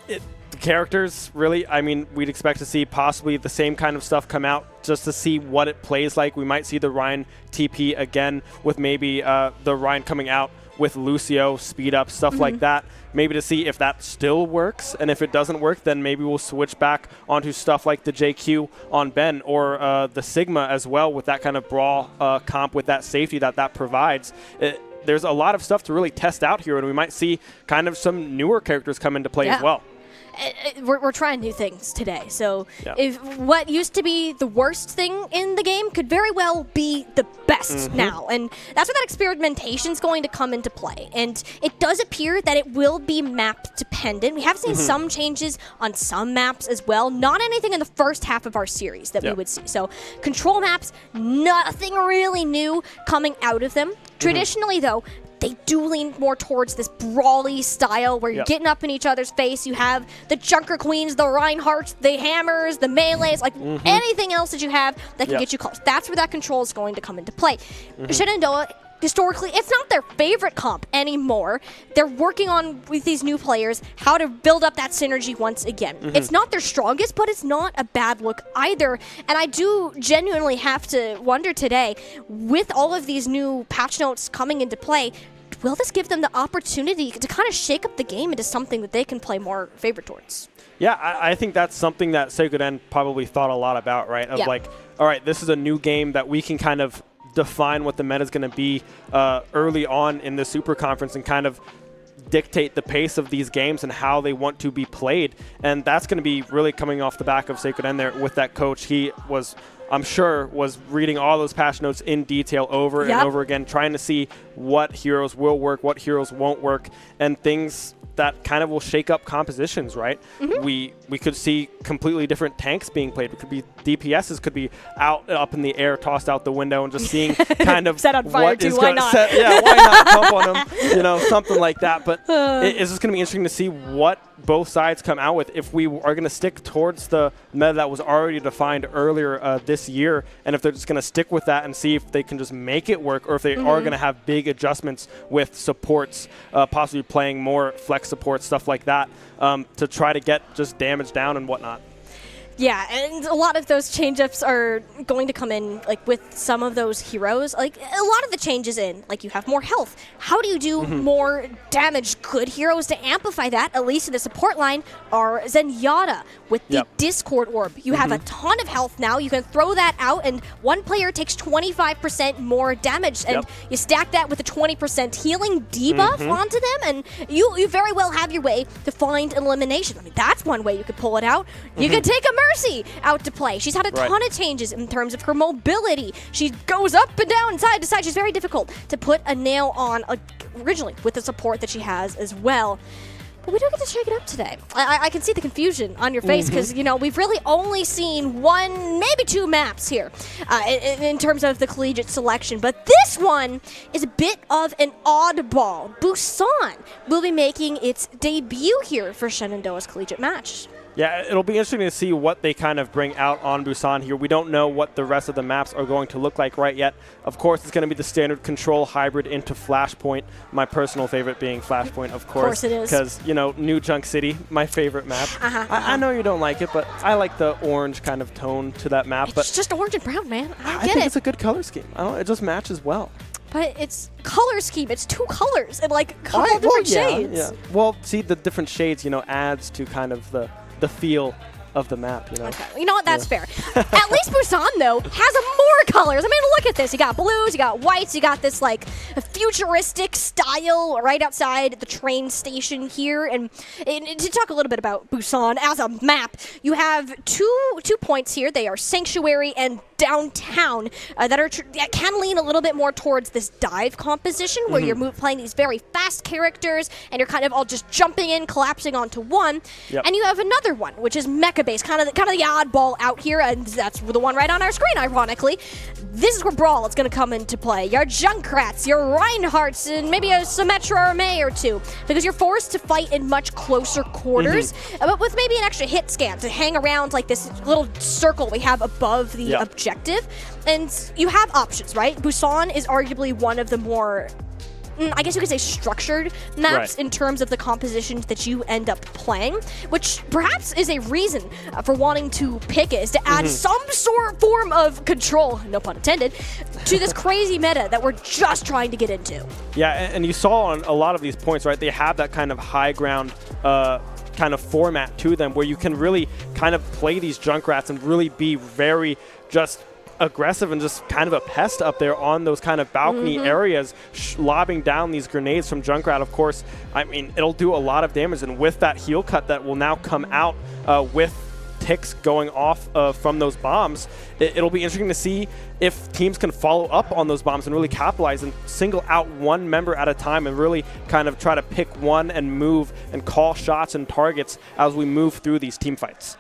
The characters, really, I mean, we'd expect to see possibly the same kind of stuff come out just to see what it plays like. We might see the Ryan TP again with maybe the Ryan coming out with Lucio, speed up, stuff like that. Maybe to see if that still works. And if it doesn't work, then maybe we'll switch back onto stuff like the JQ on Ben or the Sigma as well with that kind of brawl comp with that safety that provides. There's a lot of stuff to really test out here, and we might see kind of some newer characters come into play as well. We're trying new things today. So if what used to be the worst thing in the game could very well be the best now. And that's where that experimentation is going to come into play. And it does appear that it will be map dependent. We have seen some changes on some maps as well. Not anything in the first half of our series that we would see. So control maps, nothing really new coming out of them. Traditionally, though, they do lean more towards this brawly style where you're getting up in each other's face. You have the Junker Queens, the Reinhardts, the Hammers, the Melees, like anything else that you have that can get you close. That's where that control is going to come into play. Shenandoah historically, it's not their favorite comp anymore. They're working on, with these new players, how to build up that synergy once again. It's not their strongest, but it's not a bad look either. And I do genuinely have to wonder today, with all of these new patch notes coming into play, will this give them the opportunity to kind of shake up the game into something that they can play more favorite towards? Yeah, I think that's something that Seikoden probably thought a lot about, right? Of like, all right, this is a new game that we can kind of define what the meta is going to be early on in the Super Conference and kind of dictate the pace of these games and how they want to be played. And that's going to be really coming off the back of Seikoden there with that coach. He was, I'm sure, was reading all those patch notes in detail over and over again, trying to see what heroes will work, what heroes won't work, and things that kind of will shake up compositions, right? We could see completely different tanks being played. It could be DPSs could be up in the air, tossed out the window, and just seeing kind of set on fire what too, is why going to not? set. Yeah, why not jump on them? You know, something like that. But it's just going to be interesting to see what both sides come out with. If we are going to stick towards the meta that was already defined earlier this year, and if they're just going to stick with that and see if they can just make it work, or if they are going to have big adjustments with supports, possibly playing more flex support, stuff like that, to try to get just damage down and whatnot. Yeah, and a lot of those change-ups are going to come in, like, with some of those heroes. Like, a lot of the changes in, like, you have more health. How do you do more damage? Good heroes to amplify that, at least in the support line, are Zenyatta with the Discord Orb. You have a ton of health now. You can throw that out, and one player takes 25% more damage. And you stack that with a 20% healing debuff onto them, and you very well have your way to find elimination. I mean, that's one way you could pull it out. You could take a Mercy out to play. She's had a ton of changes in terms of her mobility. She goes up and down, side to side. She's very difficult to put a nail on originally with the support that she has as well. But we don't get to shake it up today. I can see the confusion on your face because, you know, we've really only seen one, maybe two maps here in terms of the collegiate selection. But this one is a bit of an oddball. Busan will be making its debut here for Shenandoah's collegiate match. Yeah, it'll be interesting to see what they kind of bring out on Busan here. We don't know what the rest of the maps are going to look like right yet. Of course, it's going to be the standard control hybrid into Flashpoint. My personal favorite being Flashpoint, of course. Of course it is. Because, you know, New Junk City, my favorite map. I know you don't like it, but I like the orange kind of tone to that map. It's just orange and brown, man. I think it's a good color scheme. It just matches well. But it's color scheme. It's two colors and, like, a couple different shades. Yeah. Well, see, the different shades, you know, adds to kind of the feel of the map, you know. Okay, you know what? That's fair. At least Busan, though, has more colors. I mean, look at this. You got blues, you got whites, you got this, like, futuristic style right outside the train station here. And to talk a little bit about Busan as a map, you have two points here. They are Sanctuary and Downtown that can lean a little bit more towards this dive composition where you're playing these very fast characters and you're kind of all just jumping in, collapsing onto one. And you have another one, which is mecha based, kind of the oddball out here, and that's the one right on our screen, ironically. This is where Brawl is going to come into play. Your Junkrats, your Reinhardts, and maybe a Symmetra Armee or two, because you're forced to fight in much closer quarters, but with maybe an extra hit scan to hang around like this little circle we have above the objective. And you have options, right? Busan is arguably one of the more, I guess you could say, structured maps in terms of the compositions that you end up playing, which perhaps is a reason for wanting to pick it, is to add some form of control, no pun intended, to this crazy meta that we're just trying to get into. Yeah, and you saw on a lot of these points, right, they have that kind of high ground kind of format to them where you can really kind of play these Junkrats and really be very just aggressive and just kind of a pest up there on those kind of balcony areas, lobbing down these grenades from Junkrat. Of course, I mean, it'll do a lot of damage, and with that heal cut that will now come out with ticks going off from those bombs, it'll be interesting to see if teams can follow up on those bombs and really capitalize and single out one member at a time and really kind of try to pick one and move and call shots and targets as we move through these team fights.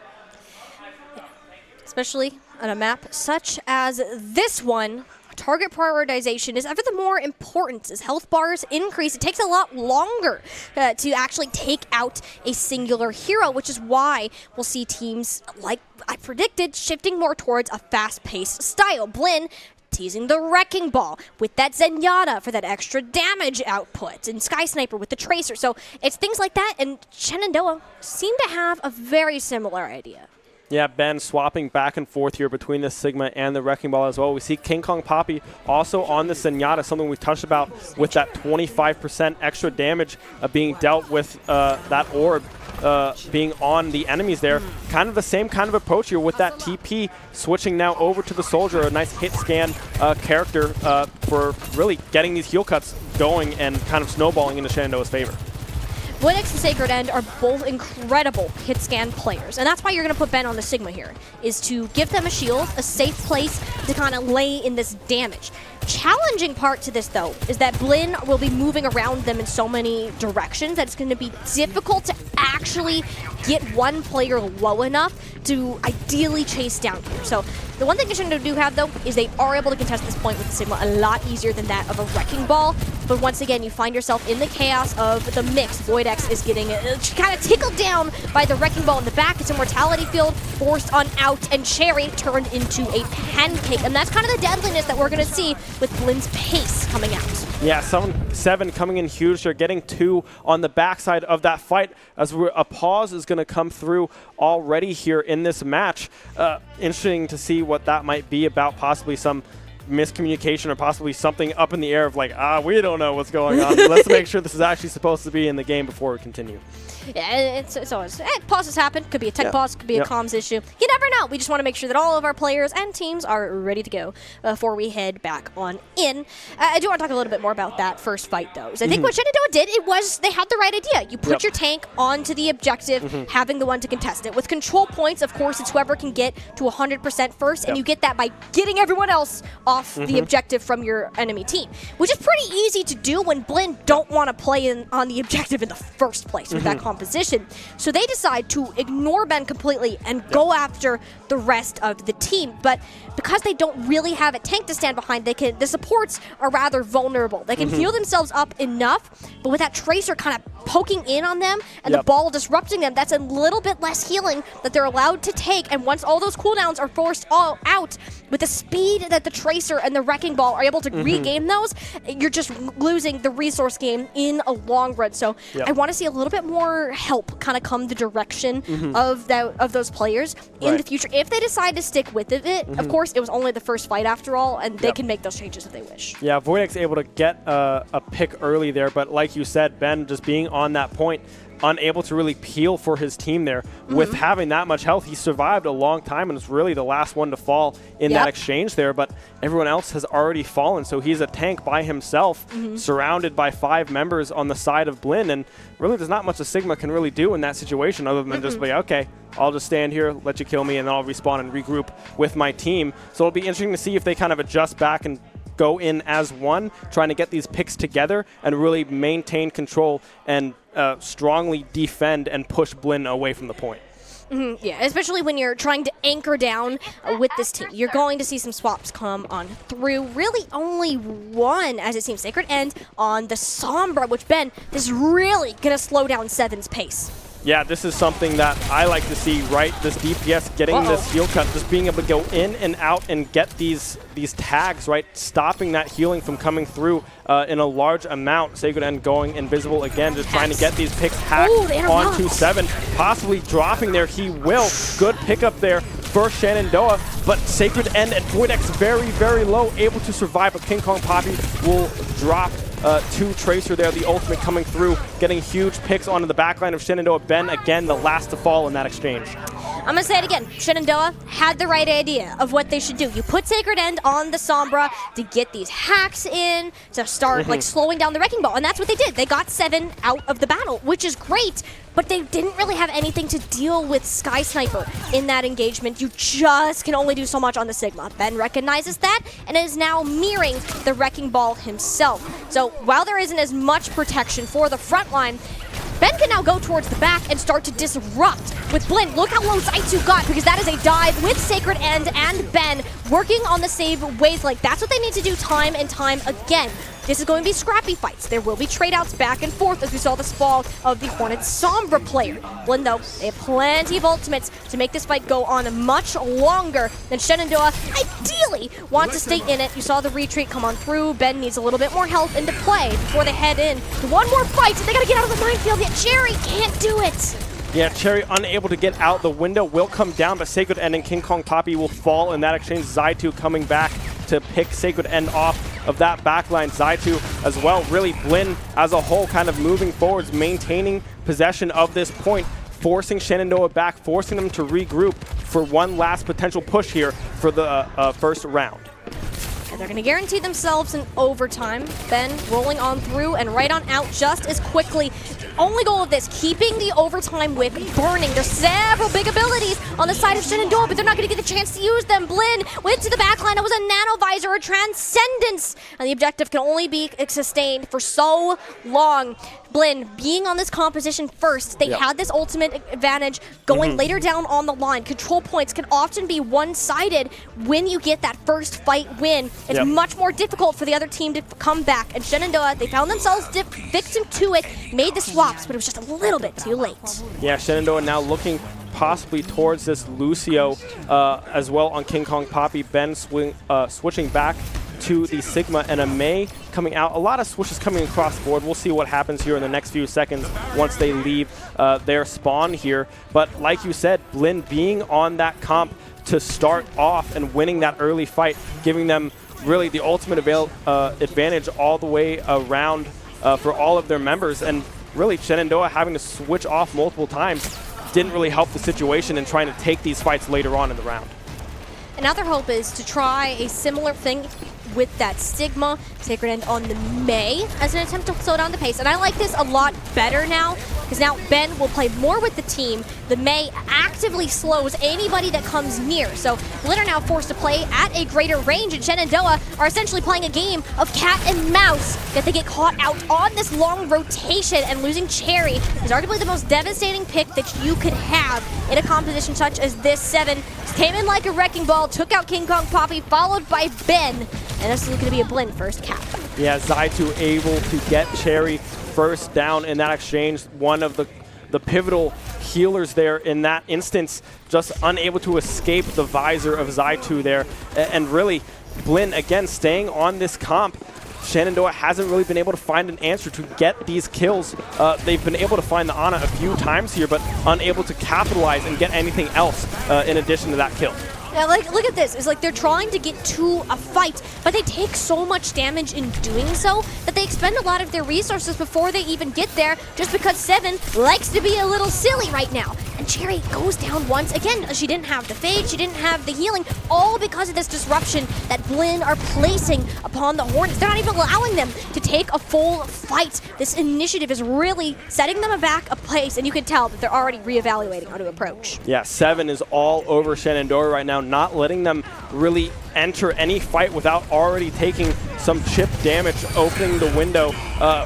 Especially on a map such as this one, target prioritization is ever the more important. As health bars increase, it takes a lot longer to actually take out a singular hero, which is why we'll see teams, like I predicted, shifting more towards a fast-paced style. Blinn teasing the Wrecking Ball with that Zenyatta for that extra damage output, and Sky Sniper with the Tracer. So it's things like that, and Shenandoah seem to have a very similar idea. Yeah, Ben swapping back and forth here between the Sigma and the Wrecking Ball as well. We see King Kong Poppy also on the Zenyatta, something we touched about with that 25% extra damage being dealt with that orb being on the enemies there. Kind of the same kind of approach here with that TP switching now over to the Soldier. A nice hit scan character for really getting these heal cuts going and kind of snowballing into Shenandoah's favor. Blinn and Sacred End are both incredible hit scan players, and that's why you're going to put Ben on the Sigma here, is to give them a shield, a safe place to kind of lay in this damage. Challenging part to this, though, is that Blinn will be moving around them in so many directions that it's going to be difficult to actually get one player low enough to ideally chase down here. So the one thing Shenandoah do have, though, is they are able to contest this point with the Sigma a lot easier than that of a Wrecking Ball. But once again, you find yourself in the chaos of the mix. VoidX is getting kind of tickled down by the Wrecking Ball in the back. It's Immortality Field forced on out, and Cherry turned into a pancake. And that's kind of the deadliness that we're going to see with Blinn's pace coming out. Yeah, 7 coming in huge. They're getting 2 on the backside of that fight as a pause is going to come through already here in this match. Interesting to see what that might be about, possibly some miscommunication or possibly something up in the air of like, we don't know what's going on. Let's make sure this is actually supposed to be in the game before we continue. Yeah, it's always, pauses happen. Could be a tech pause, could be a comms issue. You never know. We just want to make sure that all of our players and teams are ready to go before we head back on in. I do want to talk a little bit more about that first fight, though. So I think what Shenandoah did, they had the right idea. You put your tank onto the objective, having the one to contest it. With control points, of course, it's whoever can get to 100% first, and you get that by getting everyone else off the objective from your enemy team, which is pretty easy to do when Blinn don't want to play on the objective in the first place with that composition. So they decide to ignore Ben completely and go after the rest of the team. But because they don't really have a tank to stand behind, the supports are rather vulnerable. They can heal themselves up enough, but with that Tracer kind of poking in on them and the ball disrupting them, that's a little bit less healing that they're allowed to take. And once all those cooldowns are forced all out, with the speed that the Tracer and the Wrecking Ball are able to regain those, you're just losing the resource game in a long run. So I want to see a little bit more help kind of come the direction of those players in the future. If they decide to stick with it, of course, it was only the first fight after all, and they can make those changes if they wish. Yeah, VoidX able to get a pick early there, but like you said, Ben just being on that point, unable to really peel for his team there. With having that much health, he survived a long time and was really the last one to fall in that exchange there, but everyone else has already fallen, so he's a tank by himself, surrounded by 5 members on the side of Blinn, and really there's not much a Sigma can really do in that situation other than just be, okay, I'll just stand here, let you kill me, and then I'll respawn and regroup with my team. So it'll be interesting to see if they kind of adjust back and go in as one, trying to get these picks together and really maintain control and strongly defend and push Blinn away from the point. Yeah, especially when you're trying to anchor down with this team. You're going to see some swaps come on through. Really only one, as it seems, Sacred End on the Sombra, which, Ben, this is really going to slow down 7's pace. Yeah, this is something that I like to see, right? This DPS getting this heal cut, just being able to go in and out and get these tags, right? Stopping that healing from coming through in a large amount. Sacred End going invisible again, just trying to get these picks hacked onto 7. Possibly dropping there, he will. Good pickup there for Shenandoah, but Sacred End and VoidX very, very low, able to survive, but King Kong Poppy will drop to Tracer there, the ultimate coming through, getting huge picks onto the backline of Shenandoah. Ben, again, the last to fall in that exchange. I'm going to say it again. Shenandoah had the right idea of what they should do. You put Sacred End on the Sombra to get these hacks in, to start like slowing down the Wrecking Ball, and that's what they did. They got 7 out of the battle, which is great, but they didn't really have anything to deal with Sky Sniper in that engagement. You just can only do so much on the Sigma. Ben recognizes that and is now mirroring the Wrecking Ball himself. So while there isn't as much protection for the front line, Ben can now go towards the back and start to disrupt with Blinn. Look how low Zaitsu got, because that is a dive with Sacred End and Ben working on the save wavelength. That's what they need to do time and time again. This is going to be scrappy fights. There will be trade-outs back and forth as we saw the fall of the Hornets Sombra player. Blinn, though, they have plenty of ultimates to make this fight go on much longer than Shenandoah ideally want to stay in it. You saw the retreat come on through. Ben needs a little bit more health into play before they head in to one more fight. They got to get out of the minefield, yet Cherry can't do it. Yeah, Cherry unable to get out. The window will come down, but Sacred End and King Kong Poppy will fall in that exchange. Zaitu coming back to pick Sacred End off of that backline. Zaitu as well, really Blinn as a whole kind of moving forwards, maintaining possession of this point, forcing Shenandoah back, forcing them to regroup for one last potential push here for the first round. And they're going to guarantee themselves an overtime. Ben rolling on through and right on out just as quickly. Only goal of this, keeping the overtime wick burning. There's several big abilities on the side of Shenandoah, but they're not going to get the chance to use them. Blinn went to the backline. It was a nano visor, a transcendence. And the objective can only be sustained for so long. Blinn being on this composition first, they had this ultimate advantage going later down on the line. Control points can often be one-sided when you get that first fight win. It's much more difficult for the other team to come back. And Shenandoah, they found themselves victim to it, made the swaps, but it was just a little bit too late. Yeah, Shenandoah now looking possibly towards this Lucio as well on King Kong Poppy. Ben switching back to the Sigma and a May coming out. A lot of swishes coming across the board. We'll see what happens here in the next few seconds once they leave their spawn here. But like you said, Blinn being on that comp to start off and winning that early fight, giving them really the ultimate advantage all the way around for all of their members. And really Shenandoah having to switch off multiple times didn't really help the situation in trying to take these fights later on in the round. And now their hope is to try a similar thing with that Sigma Sacred End on the May as an attempt to slow down the pace. And I like this a lot better now, because now Ben will play more with the team. The May actively slows anybody that comes near. So Blinn are now forced to play at a greater range, and Shenandoah are essentially playing a game of cat and mouse, that they get caught out on this long rotation, and losing Cherry is arguably the most devastating pick that you could have in a composition such as this. 7 came in like a wrecking ball, took out King Kong Poppy, followed by Ben. And this is going to be a Blinn first cap. Yeah, Zaitu able to get Cherry first down in that exchange. One of the pivotal healers there in that instance, just unable to escape the visor of Zaitu there. And really, Blinn, again, staying on this comp. Shenandoah hasn't really been able to find an answer to get these kills. They've been able to find the Ana a few times here, but unable to capitalize and get anything else in addition to that kill. Yeah, like, look at this. It's like they're trying to get to a fight, but they take so much damage in doing so that they expend a lot of their resources before they even get there, just because 7 likes to be a little silly right now. And Cherry goes down once. Again, she didn't have the fade, she didn't have the healing, all because of this disruption that Blinn are placing upon the Hornets. They're not even allowing them to take a full fight. This initiative is really setting them back a place, and you can tell that they're already reevaluating how to approach. Yeah, 7 is all over Shenandoah right now, not letting them really enter any fight without already taking some chip damage, opening the window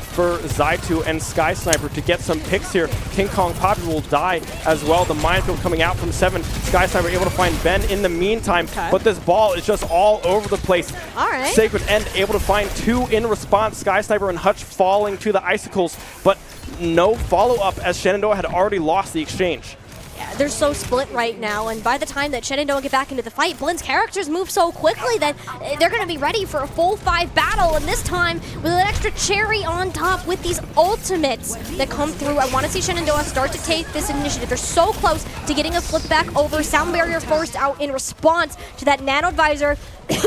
for Zaitu and Sky Sniper to get some picks here. King Kong Poppy will die as well. The minefield coming out from 7. Sky Sniper able to find Ben in the meantime, but this ball is just all over the place. All right. Sacred End able to find 2 in response. Sky Sniper and Hutch falling to the icicles, but no follow-up as Shenandoah had already lost the exchange. Yeah, they're so split right now, and by the time that Shenandoah get back into the fight, Blinn's characters move so quickly that they're going to be ready for a full 5 battle, and this time with an extra cherry on top with these ultimates that come through. I want to see Shenandoah start to take this initiative. They're so close to getting a flip back over. Sound barrier forced out in response to that nano advisor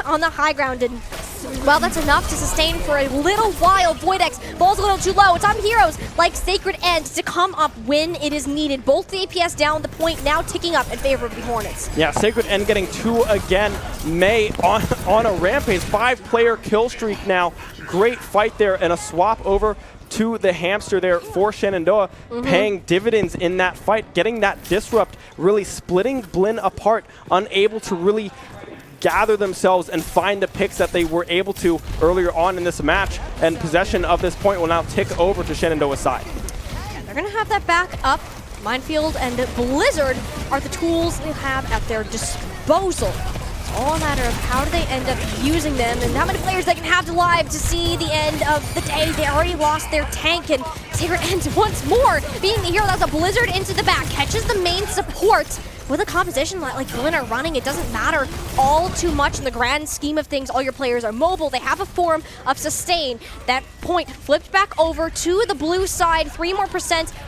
on the high ground, and well, that's enough to sustain for a little while. Voidex falls a little too low. It's on heroes like Sacred End to come up when it is needed. Both the APS down, the point now ticking up in favor of the Hornets. Yeah, Sacred End getting 2 again. May on a rampage, 5-player kill streak now. Great fight there and a swap over to the hamster there for Shenandoah, paying dividends in that fight, getting that disrupt, really splitting Blinn apart, unable to really gather themselves and find the picks that they were able to earlier on in this match, and possession of this point will now tick over to Shenandoah's side. Yeah, they're going to have that back up. Minefield and Blizzard are the tools they have at their disposal. It's all a matter of how do they end up using them and how many players they can have alive to see the end of the day. They already lost their tank, and Saber ends once more being the hero. That's a blizzard into the back, catches the main support. With a composition like Blinn are running, it doesn't matter all too much in the grand scheme of things. All your players are mobile. They have a form of sustain. That point flipped back over to the blue side. 3% more,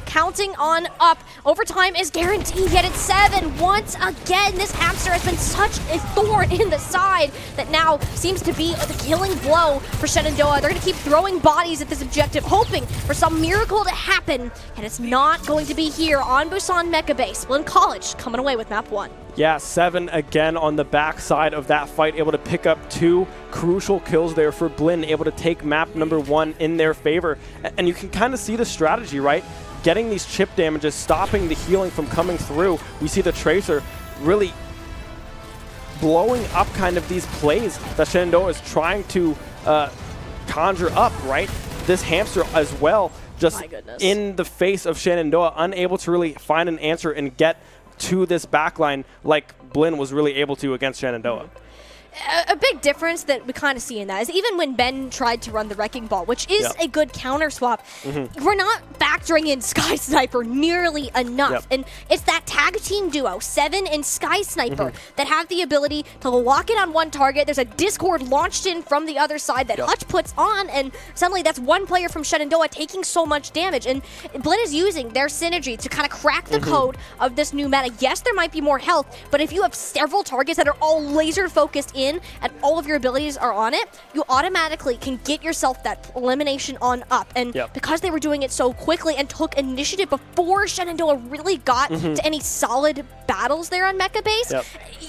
counting on up. Overtime is guaranteed, yet it's 7. Once again, this hamster has been such a thorn in the side that now seems to be the killing blow for Shenandoah. They're going to keep throwing bodies at this objective, hoping for some miracle to happen, and it's not going to be here on Busan Mecha Base. Blinn College coming away with map 1. Yeah, 7 again on the backside of that fight, able to pick up 2 crucial kills there for Blinn, able to take map number 1 in their favor. And you can kind of see the strategy, right? Getting these chip damages, stopping the healing from coming through. We see the Tracer really blowing up kind of these plays that Shenandoah is trying to conjure up, right? This hamster as well, just in the face of Shenandoah, unable to really find an answer and get to this backline like Blinn was really able to against Shenandoah. A big difference that we kind of see in that is even when Ben tried to run the Wrecking Ball, which is a good counter swap, we're not factoring in Sky Sniper nearly enough. And it's that tag team duo, 7 and Sky Sniper, that have the ability to lock in on one target. There's a Discord launched in from the other side that Hutch puts on, and suddenly that's one player from Shenandoah taking so much damage. And Blinn is using their synergy to kind of crack the code of this new meta. Yes, there might be more health, but if you have several targets that are all laser focused in and all of your abilities are on it, you automatically can get yourself that elimination on up. And because they were doing it so quickly and took initiative before Shenandoah really got to any solid battles there on Mecha Base,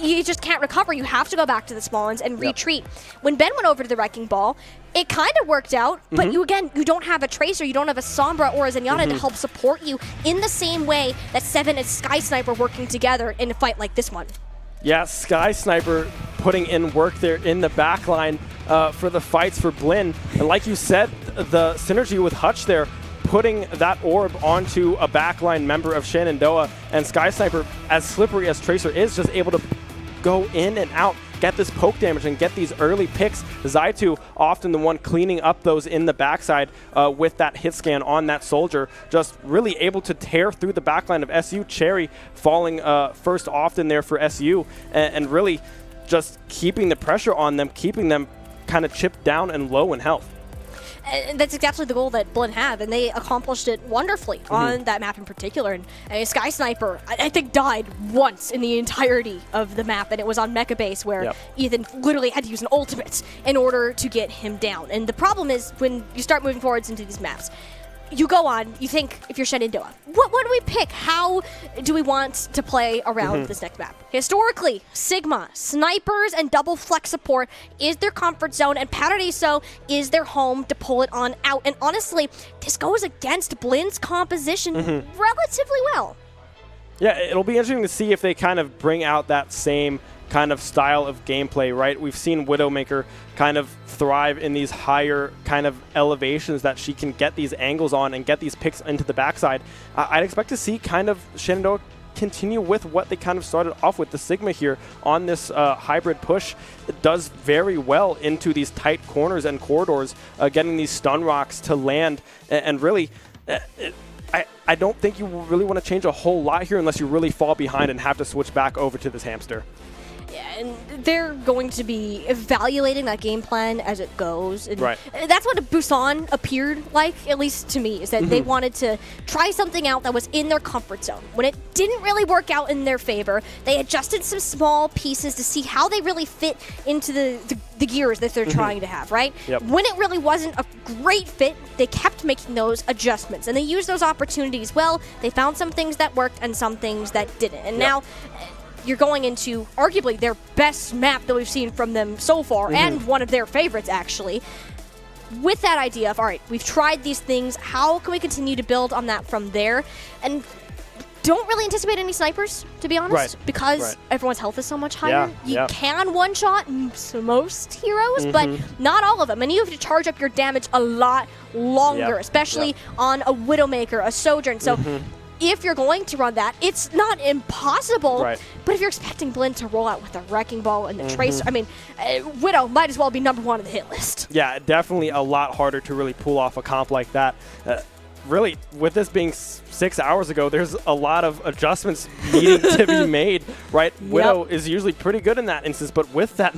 you just can't recover. You have to go back to the small ones and retreat. When Ben went over to the Wrecking Ball, it kind of worked out, but you don't have a Tracer, you don't have a Sombra or a Zenyatta to help support you in the same way that 7 and Sky Sniper working together in a fight like this one. Yeah, Sky Sniper putting in work there in the backline for the fights for Blinn. And like you said, the synergy with Hutch there, putting that orb onto a backline member of Shenandoah, and Sky Sniper, as slippery as Tracer is, just able to go in and out, get this poke damage and get these early picks. Zaitu often the one cleaning up those in the backside with that hit scan on that soldier, just really able to tear through the backline of SU. Cherry falling first often there for SU, and really just keeping the pressure on them, keeping them kind of chipped down and low in health. And that's exactly the goal that Blinn had, and they accomplished it wonderfully on that map in particular. And Sky Sniper, I think, died once in the entirety of the map, and it was on Mecha Base where Ethan literally had to use an ultimate in order to get him down. And the problem is when you start moving forwards into these maps, you go on, you think, if you're Shenandoah, what do we pick? How do we want to play around this next map? Historically, Sigma, snipers, and double flex support is their comfort zone, and Paradiso is their home to pull it on out. And honestly, this goes against Blinn's composition relatively well. Yeah, it'll be interesting to see if they kind of bring out that same kind of style of gameplay, right? We've seen Widowmaker kind of thrive in these higher kind of elevations that she can get these angles on and get these picks into the backside. I'd expect to see kind of Shenandoah continue with what they kind of started off with. The Sigma here on this hybrid push. It does very well into these tight corners and corridors, getting these stun rocks to land, and really I don't think you really want to change a whole lot here unless you really fall behind and have to switch back over to this hamster. Yeah, and they're going to be evaluating that game plan as it goes. And that's what Busan appeared like, at least to me, is that they wanted to try something out that was in their comfort zone. When it didn't really work out in their favor, they adjusted some small pieces to see how they really fit into the gears that they're trying to have, right? When it really wasn't a great fit, they kept making those adjustments, and they used those opportunities well. They found some things that worked and some things that didn't. And now you're going into arguably their best map that we've seen from them so far, and one of their favorites, actually. With that idea of, all right, we've tried these things, how can we continue to build on that from there? And don't really anticipate any snipers, to be honest, because everyone's health is so much higher. You can one-shot most heroes, but not all of them. And you have to charge up your damage a lot longer, especially on a Widowmaker, a Sojourn. So if you're going to run that, it's not impossible. Right. But if you're expecting Blinn to roll out with the Wrecking Ball and the Tracer, I mean, Widow might as well be #1 on the hit list. Yeah, definitely a lot harder to really pull off a comp like that. Really, with this being 6 hours ago, there's a lot of adjustments needing to be made, right? Widow is usually pretty good in that instance, but with that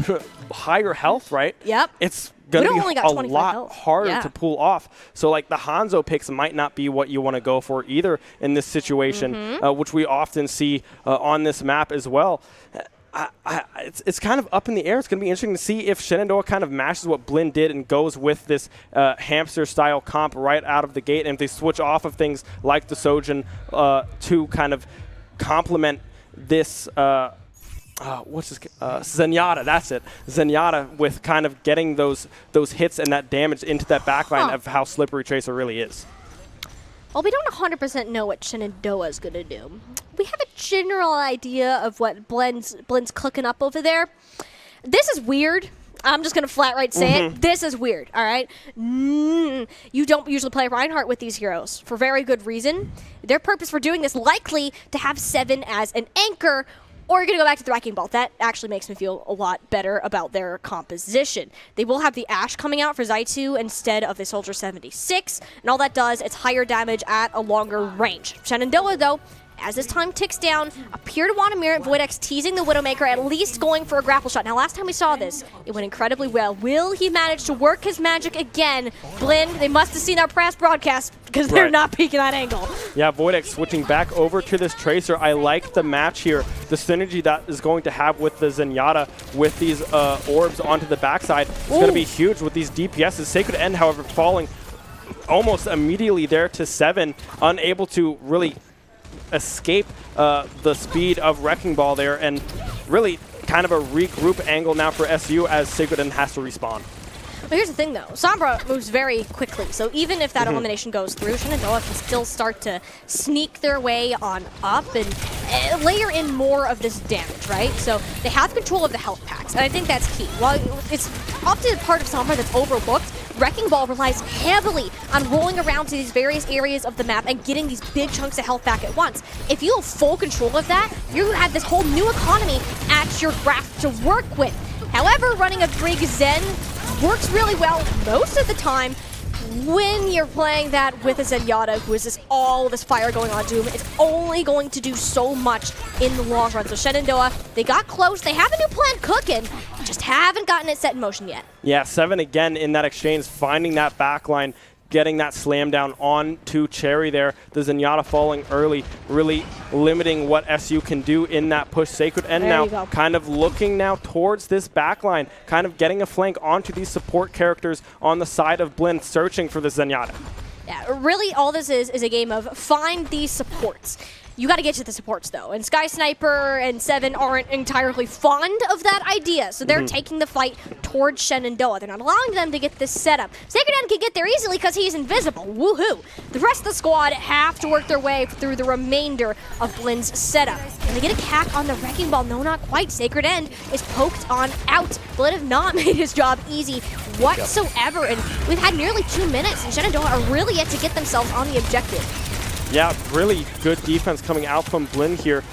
higher health, right? Yep. It's going to Widow only be got a 25 lot health. harder to pull off. So, like, the Hanzo picks might not be what you want to go for either in this situation, which we often see on this map as well. It's kind of up in the air. It's going to be interesting to see if Shenandoah kind of matches what Blinn did and goes with this hamster-style comp right out of the gate, and if they switch off of things like the Sojin to kind of complement this what's this? Zenyatta, that's it. Zenyatta with kind of getting those hits and that damage into that backline of how slippery Tracer really is. Well, we don't 100% know what Shenandoah is going to do. We have a general idea of what Blinn's cooking up over there. This is weird. I'm just going to flat right say it. This is weird, all right? You don't usually play Reinhardt with these heroes for very good reason. Their purpose for doing this likely to have 7 as an anchor, or you're going to go back to the Wrecking Ball. That actually makes me feel a lot better about their composition. They will have the Ashe coming out for Zaitu instead of the Soldier 76, and all that does is higher damage at a longer range. Shenandoah, though, as this time ticks down, appear to want to mirror Voidex teasing the Widowmaker, at least going for a grapple shot. Now, last time we saw this, it went incredibly well. Will he manage to work his magic again? Blinn, they must have seen our past broadcast because they're not peeking that angle. Yeah, Voidex switching back over to this Tracer. I like the match here. The synergy that is going to have with the Zenyatta with these orbs onto the backside is going to be huge with these DPSs. Sacred End, however, falling almost immediately there to 7, unable to really escape the speed of Wrecking Ball there, and really kind of a regroup angle now for SU as Sacred End has to respawn. Well, here's the thing, though. Sombra moves very quickly, so even if that elimination goes through, Shenandoah can still start to sneak their way on up and layer in more of this damage, right? So they have control of the health packs, and I think that's key. While it's often a part of Sombra that's overlooked, Wrecking Ball relies heavily on rolling around to these various areas of the map and getting these big chunks of health back at once. If you have full control of that, you have this whole new economy at your grasp to work with. However, running a Brig Zen works really well most of the time when you're playing that with a Zenyatta, who is all this fire going on to him. It's only going to do so much in the long run. So Shenandoah, they got close. They have a new plan cooking, just haven't gotten it set in motion yet. Yeah, 7 again in that exchange, finding that backline, getting that slam down on to Cherry there. The Zenyatta falling early, really limiting what SU can do in that push. Sacred End now kind of looking now towards this backline, kind of getting a flank onto these support characters on the side of Blinn, searching for the Zenyatta. Yeah, really all this is a game of find these supports. You got to get to the supports, though, and Sky Sniper and 7 aren't entirely fond of that idea, so they're taking the fight towards Shenandoah. They're not allowing them to get this setup. Sacred End can get there easily because he's invisible. Woohoo! The rest of the squad have to work their way through the remainder of Blinn's setup. Can they get a cack on the Wrecking Ball? No, not quite. Sacred End is poked on out. Blinn have not made his job easy whatsoever, and we've had nearly 2 minutes, and Shenandoah are really yet to get themselves on the objective. Yeah, really good defense coming out from Blinn here.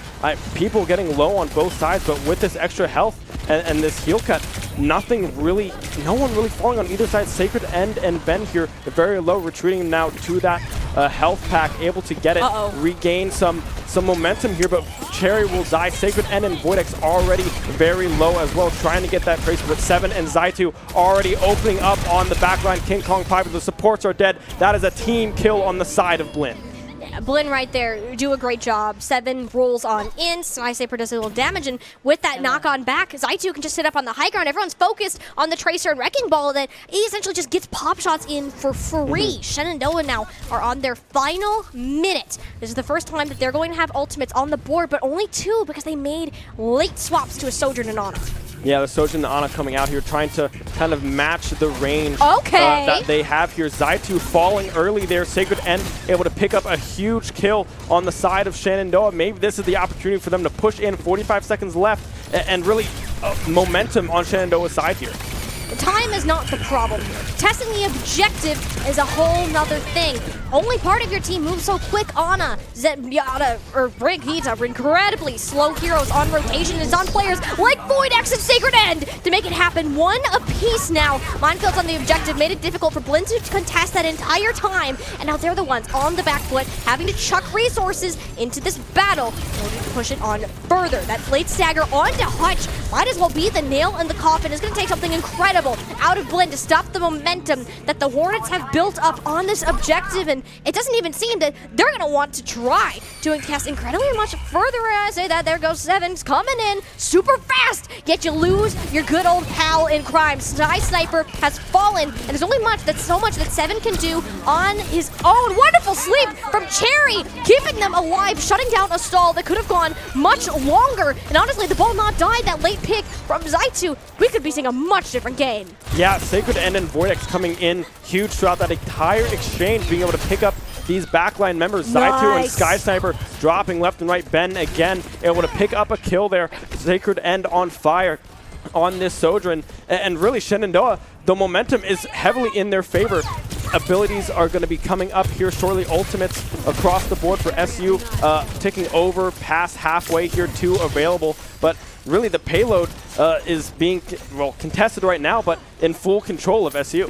People getting low on both sides, but with this extra health and this heal cut, no one really falling on either side. Sacred End and Ben here, very low, retreating now to that health pack, able to get it, regain some momentum here, but Cherry will die. Sacred End and Voidex already very low as well, trying to get that trace, but 7 and Zaitu already opening up on the backline. King Kong Piper, the supports are dead. That is a team kill on the side of Blinn. Blinn right there do a great job. 7 rolls on in. Sky Sniper does a little damage, and with that knock on back, Zaitu can just sit up on the high ground. Everyone's focused on the Tracer and Wrecking Ball, that he essentially just gets pop shots in for free. Shenandoah now are on their final minute. This is the first time that they're going to have ultimates on the board, but only 2 because they made late swaps to a Sojourn and Ana. Yeah, the Sojourn and Ana coming out here, trying to kind of match the range that they have here. Zaitu falling early there. Sacred End able to pick up a huge kill on the side of Shenandoah. Maybe this is the opportunity for them to push in. 45 seconds left, and really momentum on Shenandoah's side here. Time is not the problem here. Testing the objective is a whole nother thing. only part of your team moves so quick. Ana, Zenyatta, or Brigitte are incredibly slow heroes on rotation. It's on players like VOIDX and Sacred End to make it happen. One apiece now. Minefields on the objective made it difficult for Blinn to contest that entire time. And now they're the ones on the back foot having to chuck resources into this battle in order to push it on further. That late stagger onto Hutch might as well be the nail in the coffin. It's going to take something incredible out of Blinn to stop the momentum that the Hornets have built up on this objective, and it doesn't even seem that they're going to want to try to cast incredibly much further. I say that, there goes Seven's coming in super fast, yet you lose your good old pal in crime. Sky Sniper has fallen, and there's only so much that Seven can do on his own. Wonderful sleep from Cherry, keeping them alive, shutting down a stall that could have gone much longer, and honestly, the ball not died, that late pick from Zaitu, we could be seeing a much different game. Yeah, Sacred End and VOIDX coming in huge throughout that entire exchange, being able to pick up these backline members. Zaitu and Sky Sniper dropping left and right. Ben again able to pick up a kill there. Sacred End on fire on this Sojourn. And really, Shenandoah, the momentum is heavily in their favor. Abilities are going to be coming up here shortly. Ultimates across the board for SU, ticking over past halfway here, 2 available. But really, the payload is being, contested right now, but in full control of SU.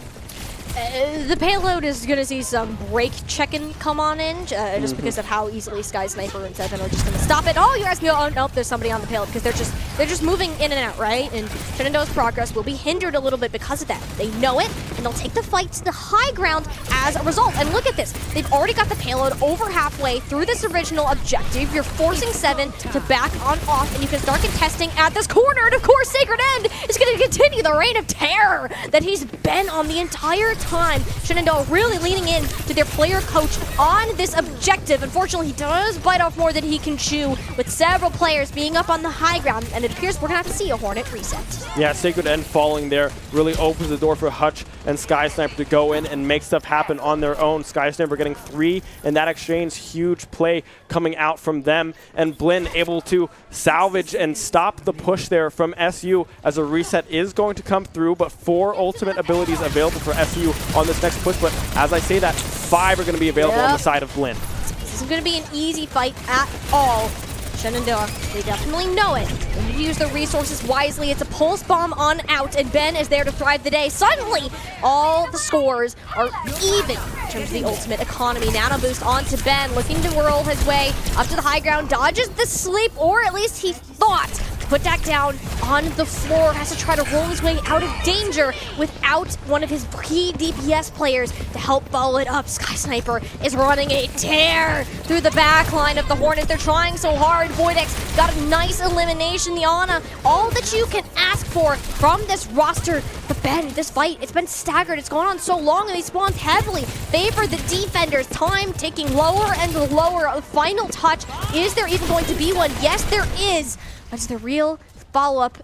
The payload is going to see some break checking come on in, just because of how easily Sky Sniper and Seven are just going to stop it. Oh, you're asking me, oh, nope, there's somebody on the payload, because they're just moving in and out, right? And Shenandoah's progress will be hindered a little bit because of that. They know it, and they'll take the fight to the high ground as a result. And look at this. They've already got the payload over halfway through this original objective. You're forcing Seven to back on off, and you can start contesting at this corner. And of course, Sacred End is going to continue the reign of terror that he's been on the entire time. Shenandoah really leaning in to their player coach on this objective. Unfortunately, he does bite off more than he can chew, with several players being up on the high ground, and it appears we're going to have to see a Hornet reset. Yeah, Sacred End falling there really opens the door for Hutch and Sky Sniper to go in and make stuff happen on their own. Sky Sniper getting 3 in that exchange. Huge play coming out from them, and Blinn able to salvage and stop the push there from SU as a reset is going to come through, but 4 ultimate abilities available for SU on this next push. But as I say that, 5 are going to be available on the side of Blinn. This isn't going to be an easy fight at all. Shenandoah, they definitely know it. They need to use their resources wisely. It's a pulse bomb on out, and Ben is there to thrive the day. Suddenly, all the scores are even in terms of the ultimate economy. Nano boost onto Ben, looking to whirl his way up to the high ground, dodges the sleep, or at least he thought. Put that down on the floor, has to try to roll his way out of danger without one of his key DPS players to help follow it up. Sky Sniper is running a tear through the back line of the Hornets. They're trying so hard. VOIDX got a nice elimination. The Ana, all that you can ask for from this roster. But Ben, this fight, it's been staggered. It's gone on so long, and they spawned heavily. Favor the defenders. Time ticking lower and lower. The final touch. Is there even going to be one? Yes, there is. But is the real follow-up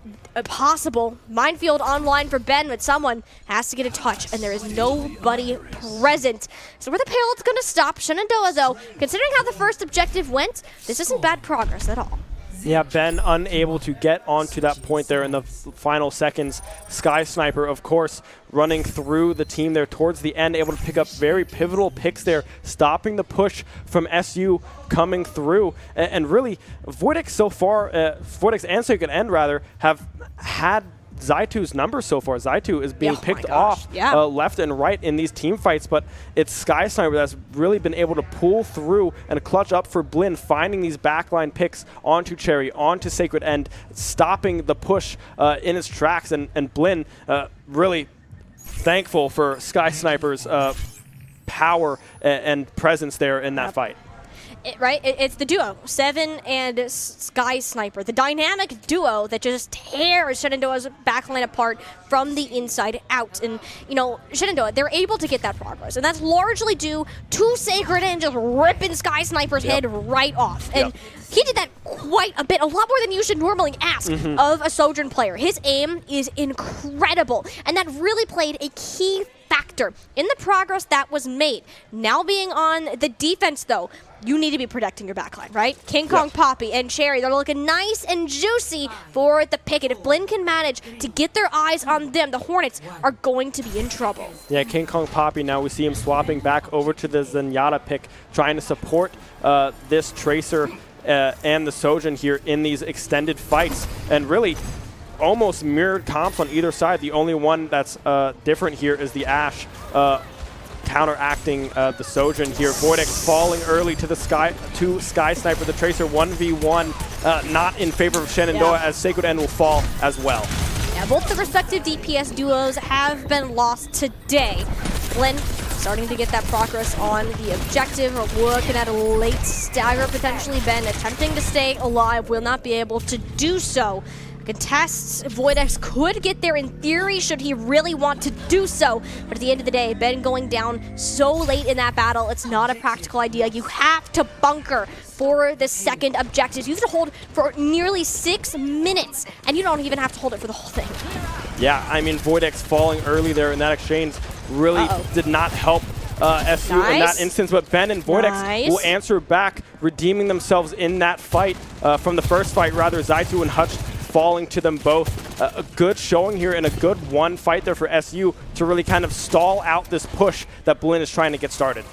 possible? Minefield online for Ben, but someone has to get a touch, and there is nobody present. So where the payload's going to stop. Shenandoah, though, considering how the first objective went, this isn't bad progress at all. Yeah, Ben unable to get onto that point there in the final seconds. Sky Sniper, of course, running through the team there towards the end, able to pick up very pivotal picks there, stopping the push from SU coming through. And really, VOIDX so far, VOIDX and Sacred End rather, have had Zaitu's number so far. Zaitu is being picked off left and right in these team fights, but it's Sky Sniper that's really been able to pull through and clutch up for Blinn, finding these backline picks onto Cherry, onto Sacred End, stopping the push in its tracks, and Blinn really thankful for Sky Sniper's power and presence there in that fight. It's the duo, Seven and Sky Sniper, the dynamic duo that just tears Shenandoah's backline apart from the inside out. And, you know, Shenandoah, they're able to get that progress, and that's largely due to Sacred End just ripping Sky Sniper's head right off. And he did that quite a bit, a lot more than you should normally ask of a Sojourn player. His aim is incredible, and that really played a key factor in the progress that was made. Now being on the defense, though, you need to be protecting your backline, right? King Kong, Poppy, and Cherry, they're looking nice and juicy for the picket. If Blinn can manage to get their eyes on them, the Hornets are going to be in trouble. Yeah, King Kong Poppy, now we see him swapping back over to the Zenyatta pick, trying to support this Tracer and the Sojourn here in these extended fights. And really, almost mirrored comps on either side. The only one that's different here is the Ashe counteracting the Sojourn here. Voidex falling early to the Sky Sniper. The Tracer 1v1, not in favor of Shenandoah, as Sacred End will fall as well. Yeah, both the respective DPS duos have been lost today. Blinn starting to get that progress on the objective. We're looking at a late stagger potentially. Ben attempting to stay alive, will not be able to do so. Contests, Voidex could get there in theory should he really want to do so, but at the end of the day, Ben going down so late in that battle, it's not a practical idea. You have to bunker for the second objective. You have to hold for nearly 6 minutes, and you don't even have to hold it for the whole thing. Yeah, I mean, Voidex falling early there in that exchange really did not help SU in that instance, but Ben and Voidex will answer back, redeeming themselves in that fight from the first fight, rather. Zaitu and Hutch falling to them both. A good showing here and a good one fight there for SU to really kind of stall out this push that Blinn is trying to get started.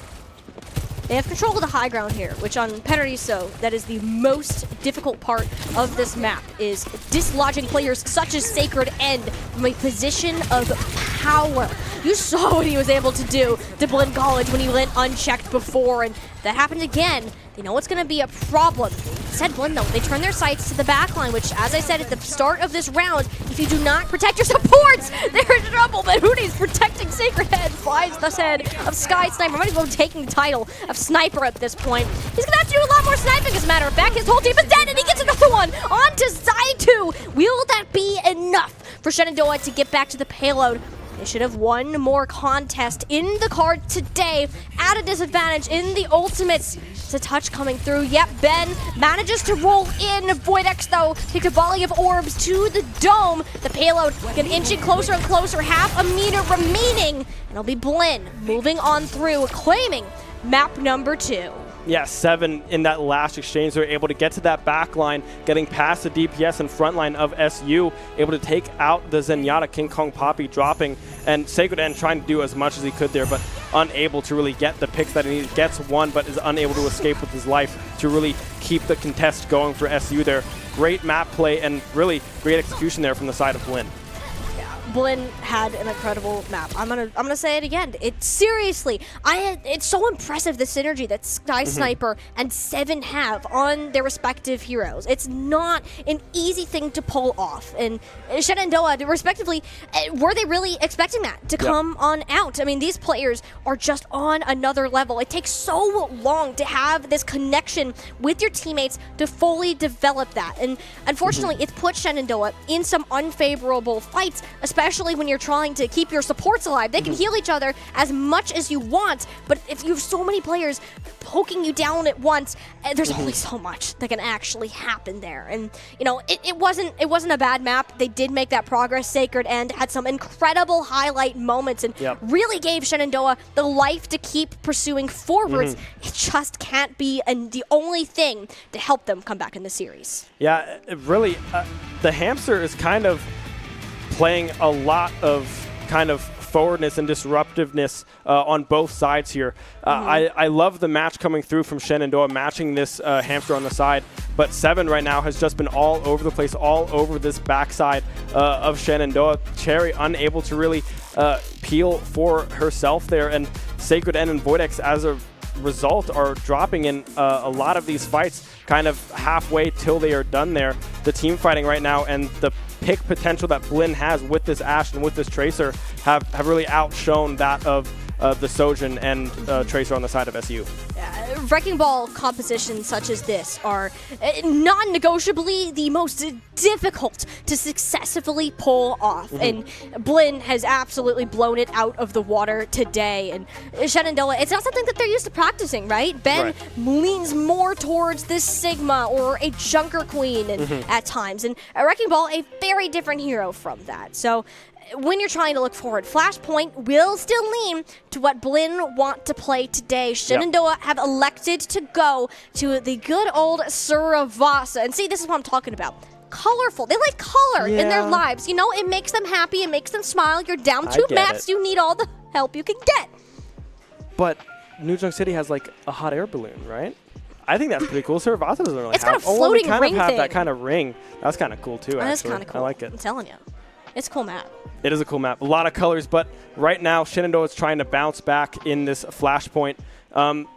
They have control of the high ground here, which on Penariso, that is the most difficult part of this map, is dislodging players such as Sacred End from a position of power. You saw what he was able to do to Blinn College when he went unchecked before, and that happened again. They know it's going to be a problem. Said Blinn, though, they turn their sights to the backline, which, as I said at the start of this round, if you do not protect your supports, they're in trouble. But Hootie's protecting Sacred Head, flies the head of Sky Sniper. Might as well be taking the title of Sniper at this point. He's going to have to do a lot more sniping, as a matter of fact. His whole team is dead, and he gets another one onto Zaitu. Will that be enough for Shenandoah to get back to the payload? They should have one more contest in the card today at a disadvantage in the ultimates. It's a touch coming through. Yep, Ben manages to roll in. Voidex, though, takes a volley of orbs to the dome. The payload getting inching closer and closer. Half a meter remaining. And it'll be Blinn moving on through, claiming map number 2. Yeah, 7 in that last exchange. They're able to get to that back line, getting past the DPS and front line of SU, able to take out the Zenyatta. King Kong Poppy dropping, and Sacred End trying to do as much as he could there, but unable to really get the picks that he needs. Gets one, but is unable to escape with his life to really keep the contest going for SU there. Great map play and really great execution there from the side of Blinn. Blinn had an incredible map. I'm gonna say it again. It's seriously, it's so impressive the synergy that Sky Sniper and Seven have on their respective heroes. It's not an easy thing to pull off. And Shenandoah, respectively, were they really expecting that to come on out? I mean, these players are just on another level. It takes so long to have this connection with your teammates to fully develop that. And unfortunately, it's put Shenandoah in some unfavorable fights, especially when you're trying to keep your supports alive. They can heal each other as much as you want, but if you have so many players poking you down at once, there's only so much that can actually happen there. And you know, it wasn't a bad map. They did make that progress. Sacred End had some incredible highlight moments and really gave Shenandoah the life to keep pursuing forwards. It just can't be the only thing to help them come back in the series. Yeah, really, the hamster is kind of playing a lot of kind of forwardness and disruptiveness on both sides here. I love the match coming through from Shenandoah, matching this hamster on the side, but Seven right now has just been all over the place, all over this backside of Shenandoah. Cherry unable to really peel for herself there, and Sacred End and Voidex as a result are dropping in a lot of these fights kind of halfway till they are done there. The team fighting right now and the pick potential that Blinn has with this Ashe and with this Tracer have really outshone that of the Sojourn and Tracer on the side of SU. Yeah, Wrecking Ball compositions such as this are non-negotiably the most difficult to successfully pull off. And Blinn has absolutely blown it out of the water today. And Shenandoah, it's not something that they're used to practicing, right? Ben leans more towards this Sigma or a Junker Queen at times. And Wrecking Ball, a very different hero from that. So when you're trying to look forward, Flashpoint will still lean to what Blinn want to play today. Shenandoah have elected to go to the good old Suravasa. And see, this is what I'm talking about. Colorful. They like color in their lives. You know, it makes them happy. It makes them smile. You're down 2 maps. You need all the help you can get. But New Junk City has like a hot air balloon, right? I think that's pretty cool. Suravasa doesn't really It's got a have. floating they kind ring of have thing. that kind of ring. That's kind of cool too. That is actually. kind of cool. I like it. I'm telling you. It's a cool map. It is a cool map. A lot of colors, but right now Shenandoah is trying to bounce back in this Flashpoint,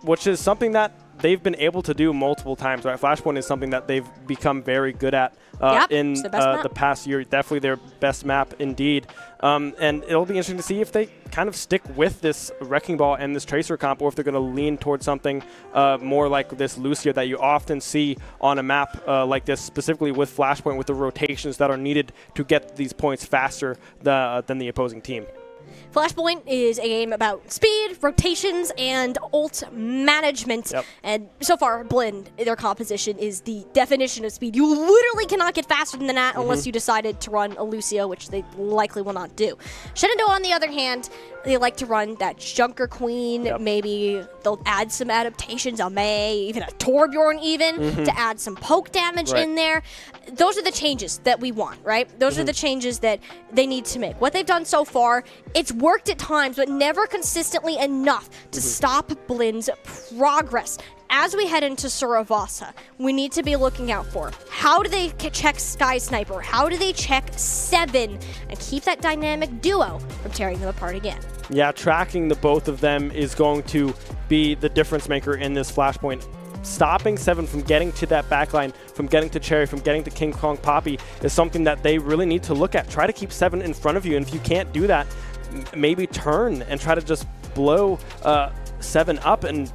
which is something that they've been able to do multiple times, right? Flashpoint is something that they've become very good at in the past year. Definitely their best map indeed. And it'll be interesting to see if they kind of stick with this Wrecking Ball and this Tracer comp, or if they're going to lean towards something more like this Lucia that you often see on a map like this, specifically with Flashpoint, with the rotations that are needed to get these points faster than the opposing team. Flashpoint is a game about speed, rotations, and ult management. And so far, Blinn, their composition is the definition of speed. You literally cannot get faster than that unless you decided to run a Lucio, which they likely will not do. Shenandoah, on the other hand, they like to run that Junker Queen. Maybe they'll add some adaptations, a May, even a Torbjorn even, to add some poke damage in there. Those are the changes that we want, right? Those are the changes that they need to make. What they've done so far, it's worked at times, but never consistently enough to stop Blinn's progress. As we head into Suravasa, we need to be looking out for how do they check Sky Sniper, how do they check Seven, and keep that dynamic duo from tearing them apart again. Yeah, tracking the both of them is going to be the difference maker in this Flashpoint. Stopping Seven from getting to that backline, from getting to Cherry, from getting to King Kong Poppy is something that they really need to look at. Try to keep Seven in front of you, and if you can't do that, maybe turn and try to just blow Seven up and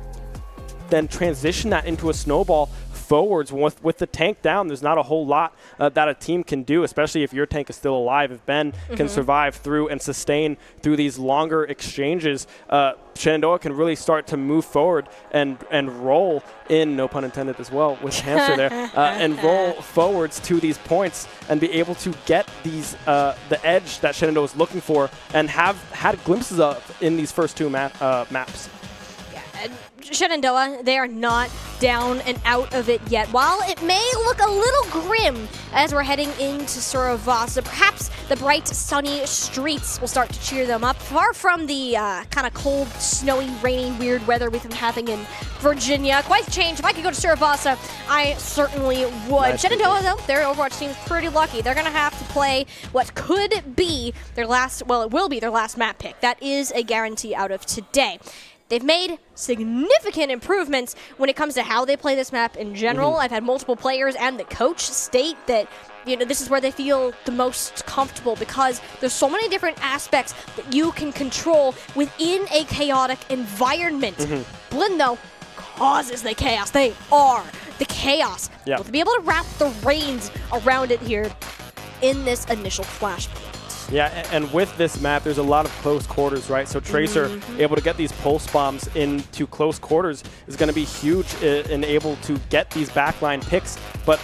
then transition that into a snowball forwards. With the tank down, there's not a whole lot that a team can do, especially if your tank is still alive. If Ben can survive through and sustain through these longer exchanges, Shenandoah can really start to move forward and roll in, no pun intended as well, with hamster there, and roll forwards to these points and be able to get these the edge that Shenandoah is looking for and have had glimpses of in these first two maps. Shenandoah, they are not down and out of it yet. While it may look a little grim as we're heading into Suravasa, perhaps the bright, sunny streets will start to cheer them up. Far from the kind of cold, snowy, rainy, weird weather we've been having in Virginia. Quite a change. If I could go to Suravasa, I certainly would. Shenandoah, though, their Overwatch team is pretty lucky. They're going to have to play what could be their last, well, it will be their last map pick. That is a guarantee out of today. They've made significant improvements when it comes to how they play this map in general. I've had multiple players and the coach state that, you know, this is where they feel the most comfortable because there's so many different aspects that you can control within a chaotic environment. Blinn, though, causes the chaos. They are the chaos. But to be able to wrap the reins around it here in this initial flashpoint. Yeah, and with this map, there's a lot of close quarters, right? So Tracer, able to get these pulse bombs into close quarters is going to be huge and able to get these backline picks. But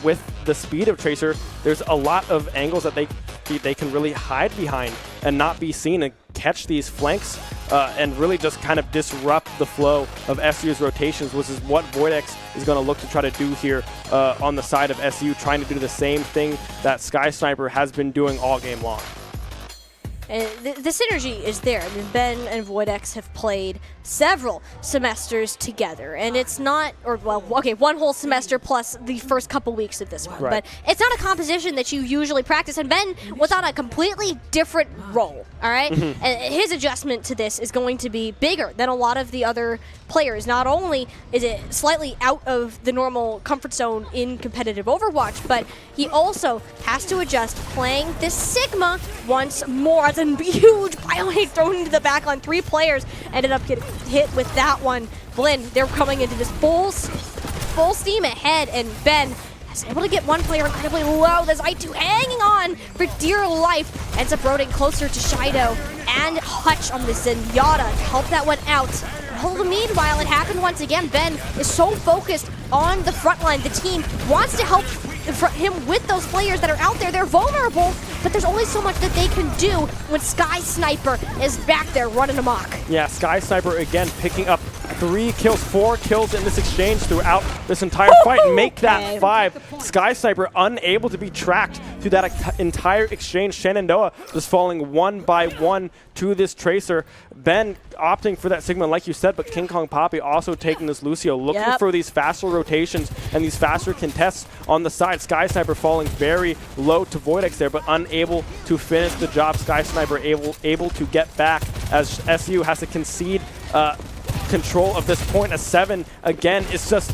with the speed of Tracer, there's a lot of angles that they can really hide behind and not be seen and catch these flanks and really just kind of disrupt the flow of SU's rotations, which is what Voidex is going to look to try to do here on the side of SU, trying to do the same thing that Sky Sniper has been doing all game long. The synergy is there. I mean, Ben and Voidex have played several semesters together, and it's not, or well, okay, one whole semester plus the first couple weeks of this one, but it's not a composition that you usually practice, and Ben was on a completely different role, all right? And his adjustment to this is going to be bigger than a lot of the other players. Not only is it slightly out of the normal comfort zone in competitive Overwatch, but he also has to adjust playing this Sigma once more. It's a huge biohazard thrown into the back on 3 players. Ended up getting hit with that one Blinn, they're coming into this full steam ahead, and Ben is able to get one player incredibly low. There's I2 hanging on for dear life. Ends up rotating closer to Shido and Hutch on the Zenyatta to help that one out. Meanwhile, it happened once again. Ben is so focused on the front line. The team wants to help him with those players that are out there. They're vulnerable, but there's only so much that they can do when Sky Sniper is back there running amok. Yeah, Sky Sniper again picking up 4 kills in this exchange throughout this entire fight. Make that 5. Sky Sniper unable to be tracked through that entire exchange. Shenandoah just falling one by one to this Tracer. Ben opting for that Sigma, like you said, but King Kong Poppy also taking this Lucio, looking for these faster rotations and these faster contests on the side. Sky Sniper falling very low to Voidex there, but unable to finish the job. Sky Sniper able to get back as SU has to concede control of this point. A 7 again is just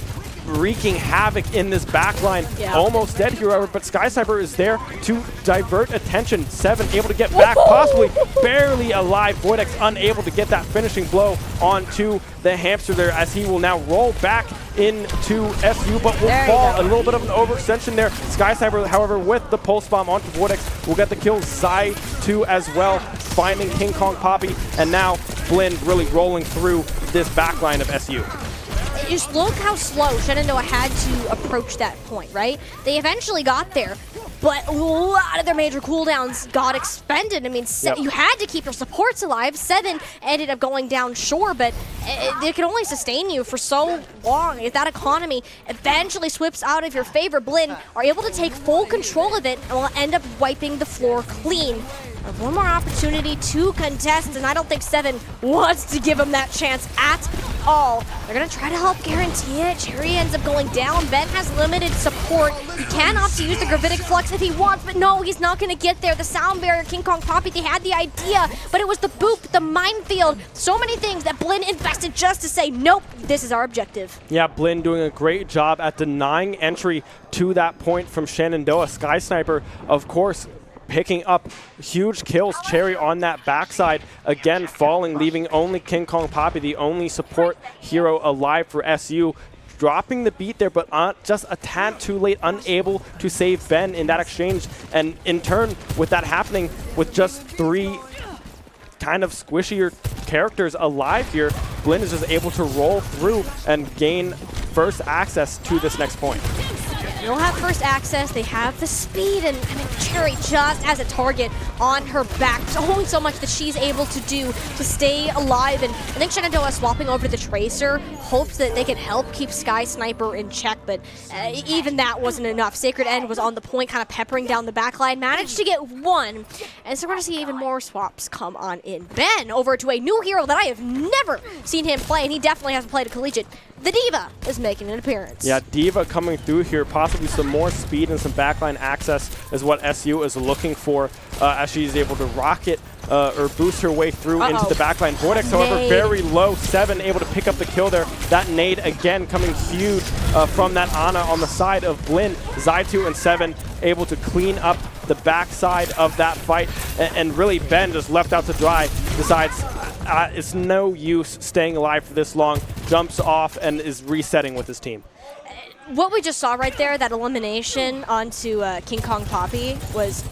wreaking havoc in this backline. Almost dead here, however, but Sky Sniper is there to divert attention. 7 able to get back, possibly barely alive. Voidex unable to get that finishing blow onto the hamster there, as he will now roll back into SU, but will fall. A little bit of an overextension there. Sky Sniper, however, with the pulse bomb onto Voidex, will get the kill. Zai 2 as well, finding King Kong Poppy, and now Blinn really rolling through this backline of SU. Just look how slow Shenandoah had to approach that point, right? They eventually got there, but a lot of their major cooldowns got expended. I mean, you had to keep your supports alive. 7 ended up going down, sure, but they can only sustain you for so long. If that economy eventually sweeps out of your favor, Blinn are able to take full control of it and will end up wiping the floor clean. One more opportunity to contest, and I don't think 7 wants to give him that chance at all. They're going to try to help guarantee it. Cherry ends up going down. Ben has limited support. He can opt to use the Gravitic Flux if he wants, but no, he's not going to get there. The Sound Barrier, King Kong Poppy, they had the idea, but it was the boop, the minefield, so many things that Blinn invested just to say, nope, this is our objective. Yeah, Blinn doing a great job at denying entry to that point from Shenandoah. Sky Sniper, of course, picking up huge kills. Cherry on that backside, again falling, leaving only King Kong Poppy, the only support hero alive for SU. Dropping the beat there, but just a tad too late, unable to save Ben in that exchange. And in turn, with that happening, with just 3 kind of squishier characters alive here, Blinn is just able to roll through and gain first access to this next point. They don't have first access, they have the speed, and I mean, Cherry just as a target on her back. There's only so much that she's able to do to stay alive, and I think Shenandoah swapping over to the Tracer hopes that they can help keep Sky Sniper in check, but even that wasn't enough. Sacred End was on the point, kind of peppering down the back line, managed to get 1, and so we're going to see even more swaps come on in. Ben over to a new hero that I have never seen him play, and he definitely hasn't played a collegiate. The D.Va is making an appearance. Yeah, D.Va coming through here, possibly some more speed and some backline access is what SU is looking for as she's able to rocket or boost her way through into the backline. Voidex, however, very low. 7 able to pick up the kill there. That nade again coming huge from that Ana on the side of Blinn. Zai2 and 7 able to clean up the backside of that fight, and really Ben just left out to dry, decides it's no use staying alive for this long, jumps off and is resetting with his team. What we just saw right there, that elimination onto King Kong Poppy, was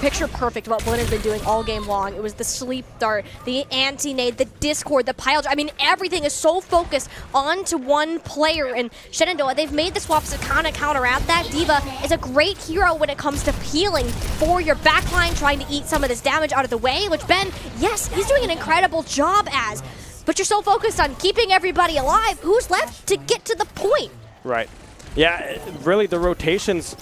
picture perfect what Blinn has been doing all game long. It was the sleep dart, the anti-nade, the discord, the pile. I mean, everything is so focused onto one player. And Shenandoah, they've made the swaps to kind of counteract that. D.Va is a great hero when it comes to healing for your backline, trying to eat some of this damage out of the way, which Ben, yes, he's doing an incredible job as. But you're so focused on keeping everybody alive, who's left to get to the point? Right. Yeah, really the rotations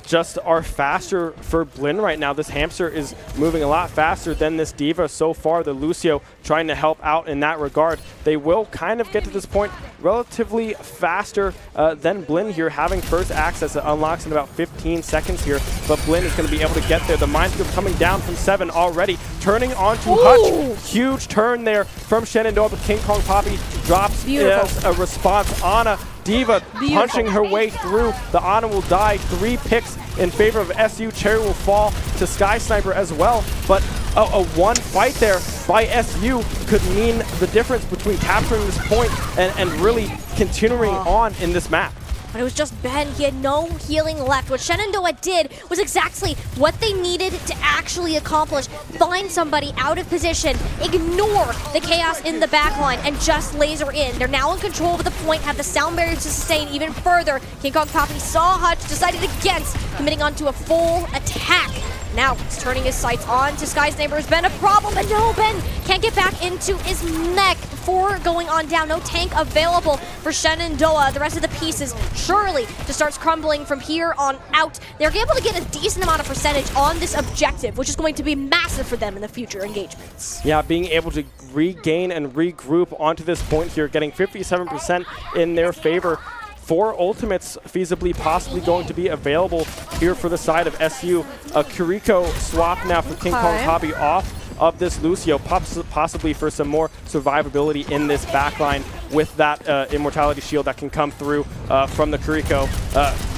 just are faster for Blinn right now. This hamster is moving a lot faster than this D.Va so far. The Lucio trying to help out in that regard. They will kind of get to this point relatively faster than Blinn here, having first access. It unlocks in about 15 seconds here, but Blinn is going to be able to get there. The Minescope coming down from 7 already, turning onto Hutch. Huge turn there from Shenandoah, but King Kong Poppy drops as a response. Ana, D.Va punching her way through. The Ana will die. 3 picks in favor of SU. Cherry will fall to Sky Sniper as well, but a one fight there by SU could mean the difference between capturing this point and really continuing on in this map. But it was just Ben. He had no healing left. What Shenandoah did was exactly what they needed to actually accomplish. Find somebody out of position, ignore the chaos in the backline, and just laser in. They're now in control of the point, have the sound barrier to sustain even further. King Kong Poppy saw Hutch, decided against committing onto a full attack. Now he's turning his sights on to Sky Sniper. Has been a problem, but no, Ben can't get back into his neck. 4 going on down, no tank available for Shenandoah. The rest of the pieces surely just starts crumbling from here on out. They're able to get a decent amount of percentage on this objective, which is going to be massive for them in the future engagements. Yeah, being able to regain and regroup onto this point here, getting 57% in their favor. 4 ultimates feasibly possibly going to be available here for the side of SU. A Kiriko swap now for King Kong Poppy off of this Lucio, possibly for some more survivability in this backline with that Immortality Shield that can come through from the Kiriko.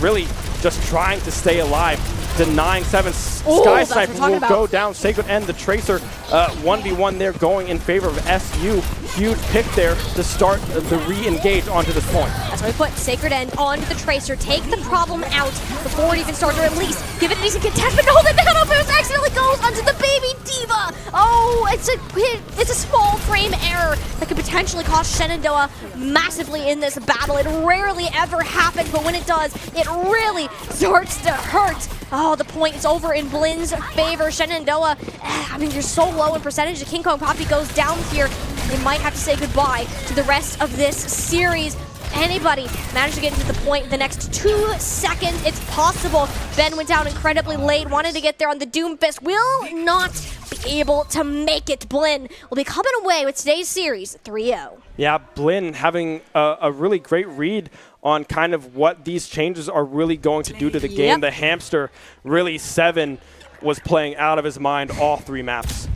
Really just trying to stay alive. Denying 7. Sky Sniper will go down. Sacred End, the Tracer, 1v1 there going in favor of SU. Huge pick there to start the re-engage onto this point. That's why we put Sacred End onto the Tracer. Take the problem out before it even starts, or at least give it a decent contest, but no, the nano boost accidentally goes onto the baby Diva. Oh, it's a small frame error that could potentially cost Shenandoah massively in this battle. It rarely ever happens, but when it does, it really starts to hurt. Oh, the point is over in Blinn's favor. Shenandoah, I mean, you're so low in percentage. The King Kong Poppy goes down here. They might have to say goodbye to the rest of this series. Anybody managed to get into the point in the next 2 seconds, it's possible. Ben went down incredibly late, wanted to get there on the Doomfist, will not be able to make it. Blinn will be coming away with today's series 3-0. Yeah, Blinn having a really great read on kind of what these changes are really going to do to the game. The hamster, really 7, was playing out of his mind all 3 maps.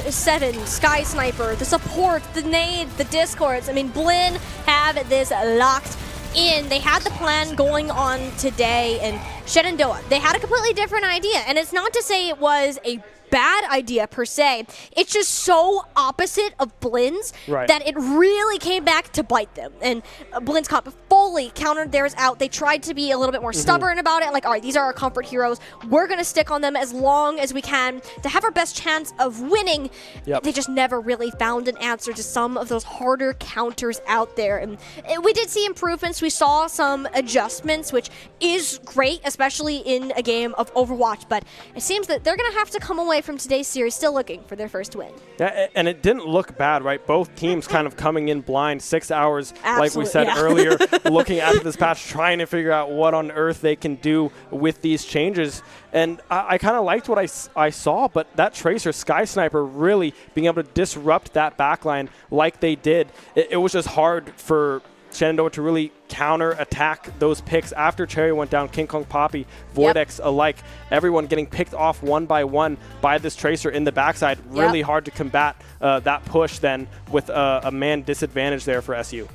7, Sky Sniper, the support, the nade, the discords. I mean, Blinn have this locked in. They had the plan going on today, and Shenandoah, they had a completely different idea. And it's not to say it was a bad idea per se. It's just so opposite of Blinn's that it really came back to bite them. And Blinn's comp fully countered theirs out. They tried to be a little bit more stubborn about it. Like, all right, these are our comfort heroes. We're going to stick on them as long as we can to have our best chance of winning. They just never really found an answer to some of those harder counters out there. And we did see improvements. We saw some adjustments, which is great, especially in a game of Overwatch. But it seems that they're going to have to come away from today's series still looking for their first win. Yeah, and it didn't look bad, right? Both teams kind of coming in blind, 6 hours, like we said earlier, looking at this patch, trying to figure out what on earth they can do with these changes. And I kind of liked what I saw, but that Tracer, Sky Sniper, really being able to disrupt that backline like they did. It was just hard for Shenandoah to really counter-attack those picks after Cherry went down. King Kong Poppy, Vortex alike, everyone getting picked off one by one by this Tracer in the backside. Really hard to combat that push then with a man disadvantage there for SU.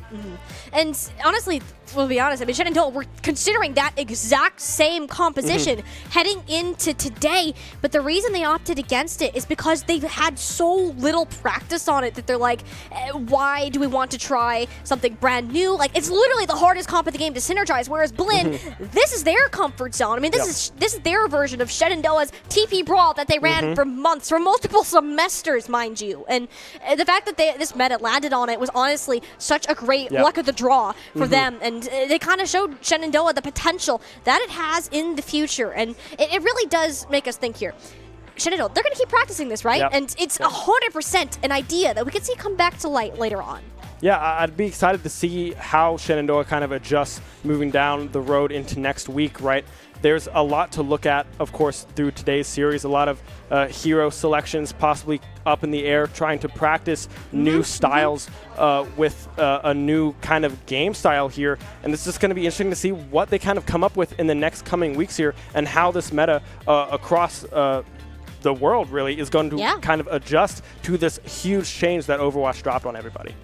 And honestly, we'll be honest, I mean, Shenandoah were considering that exact same composition heading into today, but the reason they opted against it is because they've had so little practice on it that they're like, why do we want to try something brand new? Like, it's literally the hardest comp of the game to synergize, whereas Blinn, this is their comfort zone. I mean, this is their version of Shenandoah's TP Brawl that they ran for months, for multiple semesters, mind you. And the fact that this meta landed on it was honestly such a great luck of the draw for them, and they kind of showed Shenandoah the potential that it has in the future, and it really does make us think here. Shenandoah, they're going to keep practicing this, right? And it's 100% an idea that we could see come back to light later on. Yeah, I'd be excited to see how Shenandoah kind of adjusts moving down the road into next week, right? There's a lot to look at, of course, through today's series. A lot of hero selections possibly up in the air, trying to practice new styles with a new kind of game style here. And it's just going to be interesting to see what they kind of come up with in the next coming weeks here, and how this meta across the world really is going to kind of adjust to this huge change that Overwatch dropped on everybody.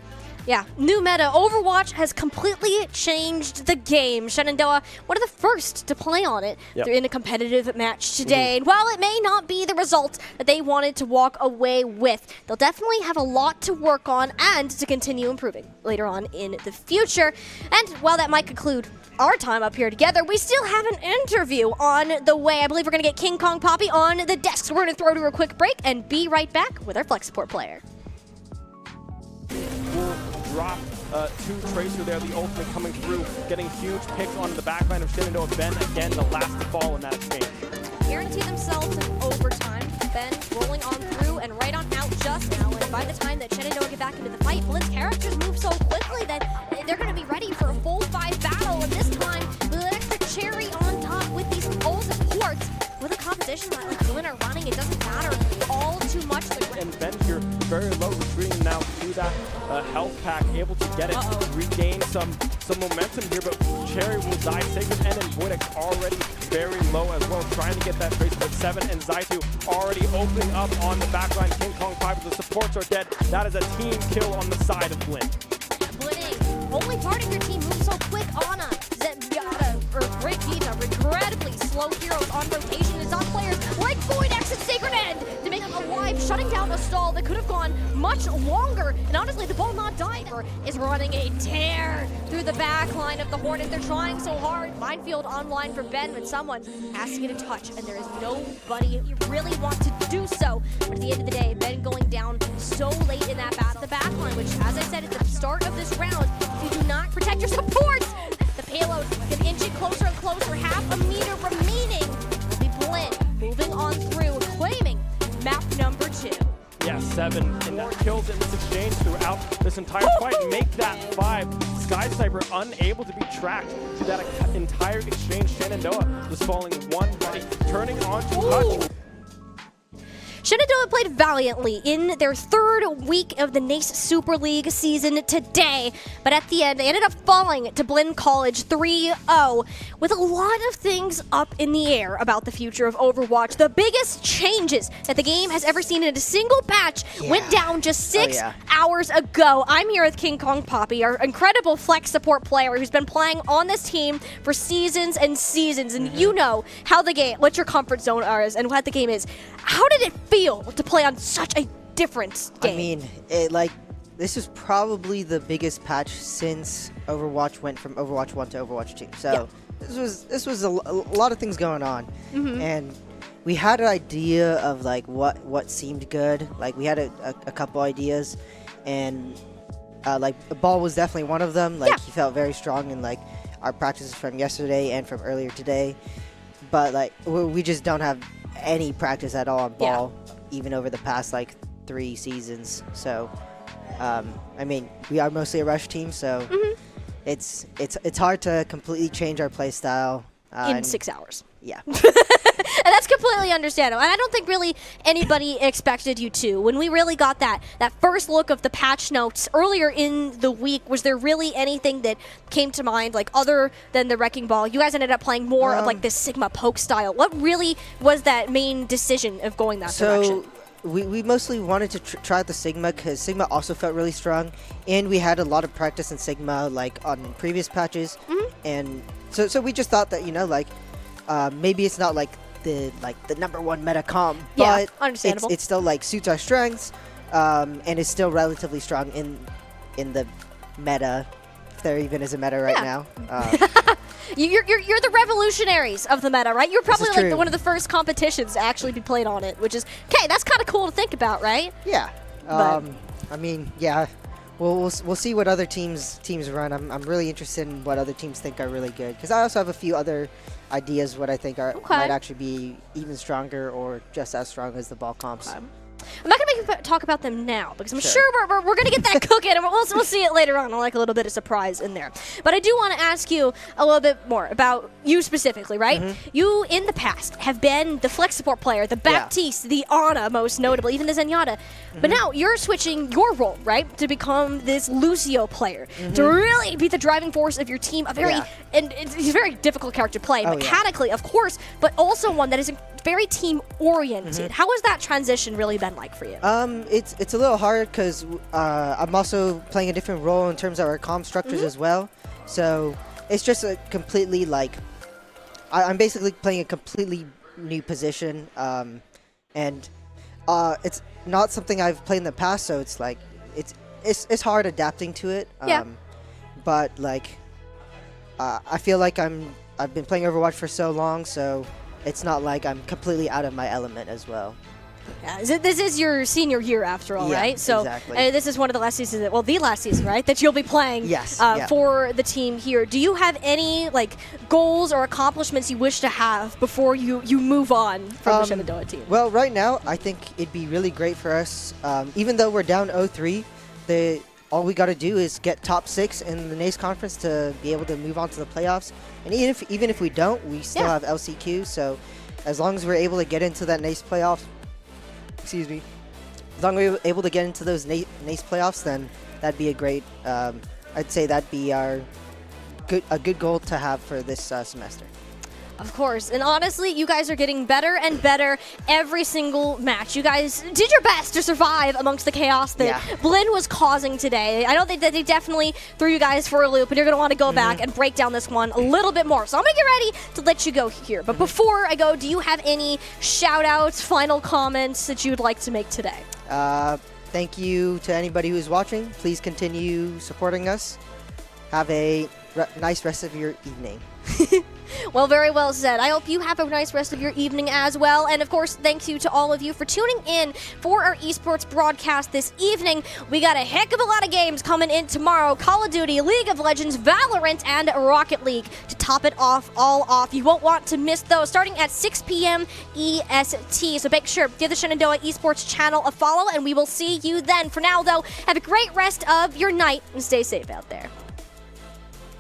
Yeah, new meta. Overwatch has completely changed the game. Shenandoah, one of the first to play on it. Yep. They're in a competitive match today. And while it may not be the result that they wanted to walk away with, they'll definitely have a lot to work on and to continue improving later on in the future. And while that might conclude our time up here together, we still have an interview on the way. I believe we're going to get King Kong Poppy on the desk. So we're going to throw to a quick break and be right back with our Flex Support player. Will drop two Tracer there, the ultimate coming through, getting huge picks onto the backline of Shenandoah. Ben, again, the last to fall in that exchange. Guarantee themselves an overtime. Ben rolling on through and right on out just now. And by the time that Shenandoah get back into the fight, Blinn's characters move so quickly that they're going to be ready for a full 5 battle. And this time, with an extra cherry on top with these all supports, with a composition that like Blinn are running, it doesn't matter all too much. And Ben here, very low, retreating now through that health pack, able to get it, regain some momentum here, but Cherry will die. Sacred N and Voidex already very low as well, trying to get that trace, but 7 and Zaitu already opening up on the backline. King Kong Piper, the supports are dead. That is a team kill on the side of Blinn. Blinning, only part of your team moves so quick. Ana, Zenyatta, or Regina, regrettably slow heroes on rotation. It's on players like Voidex and Sacred End to make them alive, shutting down a stall that could have gone much longer. And honestly, the ball not dying is running a tear through the back line of the Hornet. They're trying so hard. Minefield online for Ben, but someone has to get a touch, and there is nobody who really wants to do so. But at the end of the day, Ben going down so late in that battle. The back line, which, as I said at the start of this round, if you do not protect your supports, the payload can inch it closer and closer. Half a meter remaining. Will be Blinn moving on through, claiming map number 2. Yeah, 7 and that kills in this exchange throughout this entire fight. Make that 5. Sky Sniper unable to be tracked through that entire exchange. Shenandoah just falling one ready, turning on to Hutch. Shenandoah played valiantly in their 3rd week of the NACE Super League season today, but at the end, they ended up falling to Blinn College 3-0 with a lot of things up in the air about the future of Overwatch. The biggest changes that the game has ever seen in a single patch went down just 6 hours ago. I'm here with King Kong Poppy, our incredible Flex Support player who's been playing on this team for seasons and seasons, and you know how the game, what your comfort zone is and what the game is. How did it feel to play on such a different game? I mean, this is probably the biggest patch since Overwatch went from Overwatch 1 to Overwatch 2. So this was a lot of things going on, and we had an idea of like what seemed good. Like we had a couple ideas, and like the ball was definitely one of them. Like he felt very strong in like our practices from yesterday and from earlier today, but like we just don't have any practice at all on ball, even over the past like 3 seasons. So I mean, we are mostly a rush team, so it's hard to completely change our play style in 6 hours. Yeah. And that's completely understandable. And I don't think really anybody expected you to. When we really got that first look of the patch notes earlier in the week, was there really anything that came to mind, like other than the Wrecking Ball? You guys ended up playing more of like this Sigma poke style. What really was that main decision of going that direction? We mostly wanted to try the Sigma because Sigma also felt really strong, and we had a lot of practice in Sigma like on previous patches, and so we just thought that, you know, like maybe it's not like the #1 meta comp, but understandable. It still like suits our strengths, and is still relatively strong in the meta, if there even is a meta right now. You're the revolutionaries of the meta, right? You're probably like one of the first competitions to actually be played on it, which is okay. That's kind of cool to think about, right? Yeah. I mean, yeah. We'll see what other teams run. I'm really interested in what other teams think are really good, because I also have a few other ideas what I think might actually be even stronger or just as strong as the ball comps. I'm not going to make you talk about them now, because I'm sure we're going to get that cooking, and we'll see it later on. I like a little bit of surprise in there. But I do want to ask you a little bit more about you specifically, right? You, in the past, have been the Flex Support player, the Baptiste, the Ana, most notably, even the Zenyatta. But now you're switching your role, right, to become this Lucio player, to really be the driving force of your team. And it's a very difficult character to play, mechanically, of course, but also one that is very team-oriented. How has that transition really been like for you? It's a little hard because I'm also playing a different role in terms of our comm structures as well. So it's just a completely like I'm basically playing a completely new position, and it's not something I've played in the past. So it's like it's hard adapting to it. But like I feel like I've been playing Overwatch for so long, so it's not like I'm completely out of my element as well. Yeah, this is your senior year after all, Yeah, right? So exactly. this is one of the last seasons, well, the last season, right, that you'll be playing Yeah. for the team here. Do you have any like goals or accomplishments you wish to have before you move on from the Shenandoah team? Well, right now, I think it'd be really great for us, even though we're down 0-3, all we got to do is get top 6 in the NACE conference to be able to move on to the playoffs. And even if we don't, we still have LCQ. So as long as we're able to get into that NACE playoffs, as long as we're able to get into those NACE playoffs, then that'd be a great, I'd say that'd be a good goal to have for this semester. Of course, and honestly, you guys are getting better and better every single match. You guys did your best to survive amongst the chaos that Blinn was causing today. I know that they definitely threw you guys for a loop, and you're going to want to go back and break down this one a little bit more. So I'm going to get ready to let you go here. But before I go, do you have any shout-outs, final comments that you would like to make today? Thank you to anybody who's watching. Please continue supporting us. Have a nice rest of your evening. Well, very well said. I hope you have a nice rest of your evening as well. And of course, thank you to all of you for tuning in for our esports broadcast this evening. We got a heck of a lot of games coming in tomorrow. Call of Duty, League of Legends, Valorant, and Rocket League to top it off. You won't want to miss those starting at 6 p.m. EST. So make sure to give the Shenandoah Esports channel a follow, and we will see you then. For now, though, have a great rest of your night and stay safe out there.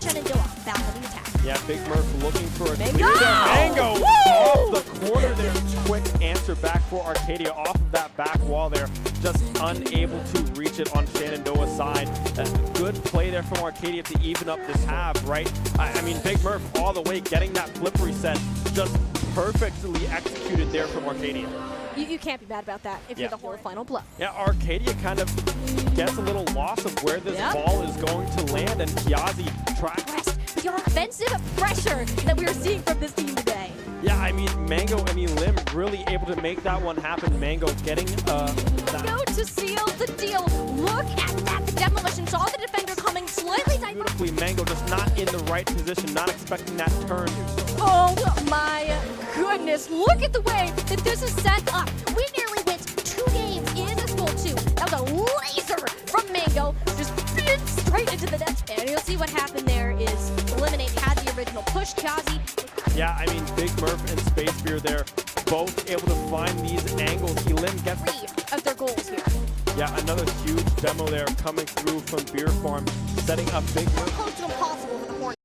Shenandoah, balancing attack. Yeah, Big Murph looking for a Mango! clear there. Mango Woo! off the corner there. Quick answer back for Arcadia off of that back wall there. Just unable to reach it on Shenandoah's side. Good play there from Arcadia to even up this half, right? I mean, Big Murph all the way getting that flip reset. Just perfectly executed there from Arcadia. You can't be mad about that if you're the whole final blow. Yeah, Arcadia kind of gets a little lost of where this ball is going to land, and Kiazi tries. Your offensive pressure that we are seeing from this team today. Yeah, I mean, Mango and Elim really able to make that one happen. Mango getting Mango to seal the deal. Look at that. The demolition saw the defender coming slightly tight. Beautifully, Mango just not in the right position, not expecting that turn. Oh my goodness. Look at the way that this is set up. We nearly went 2 games in this goal 2. That was a laser from Mango. Just spin straight into the net. And you'll see what happened there is Eliminate had the original push. Kiazi. Yeah, I mean, Big Murph and Space Beer there, both able to find these angles. Elim gets 3 of their goals here. Yeah, another huge demo there coming through from Beer Farm, setting up Big Murph. Close to impossible for the Hornets.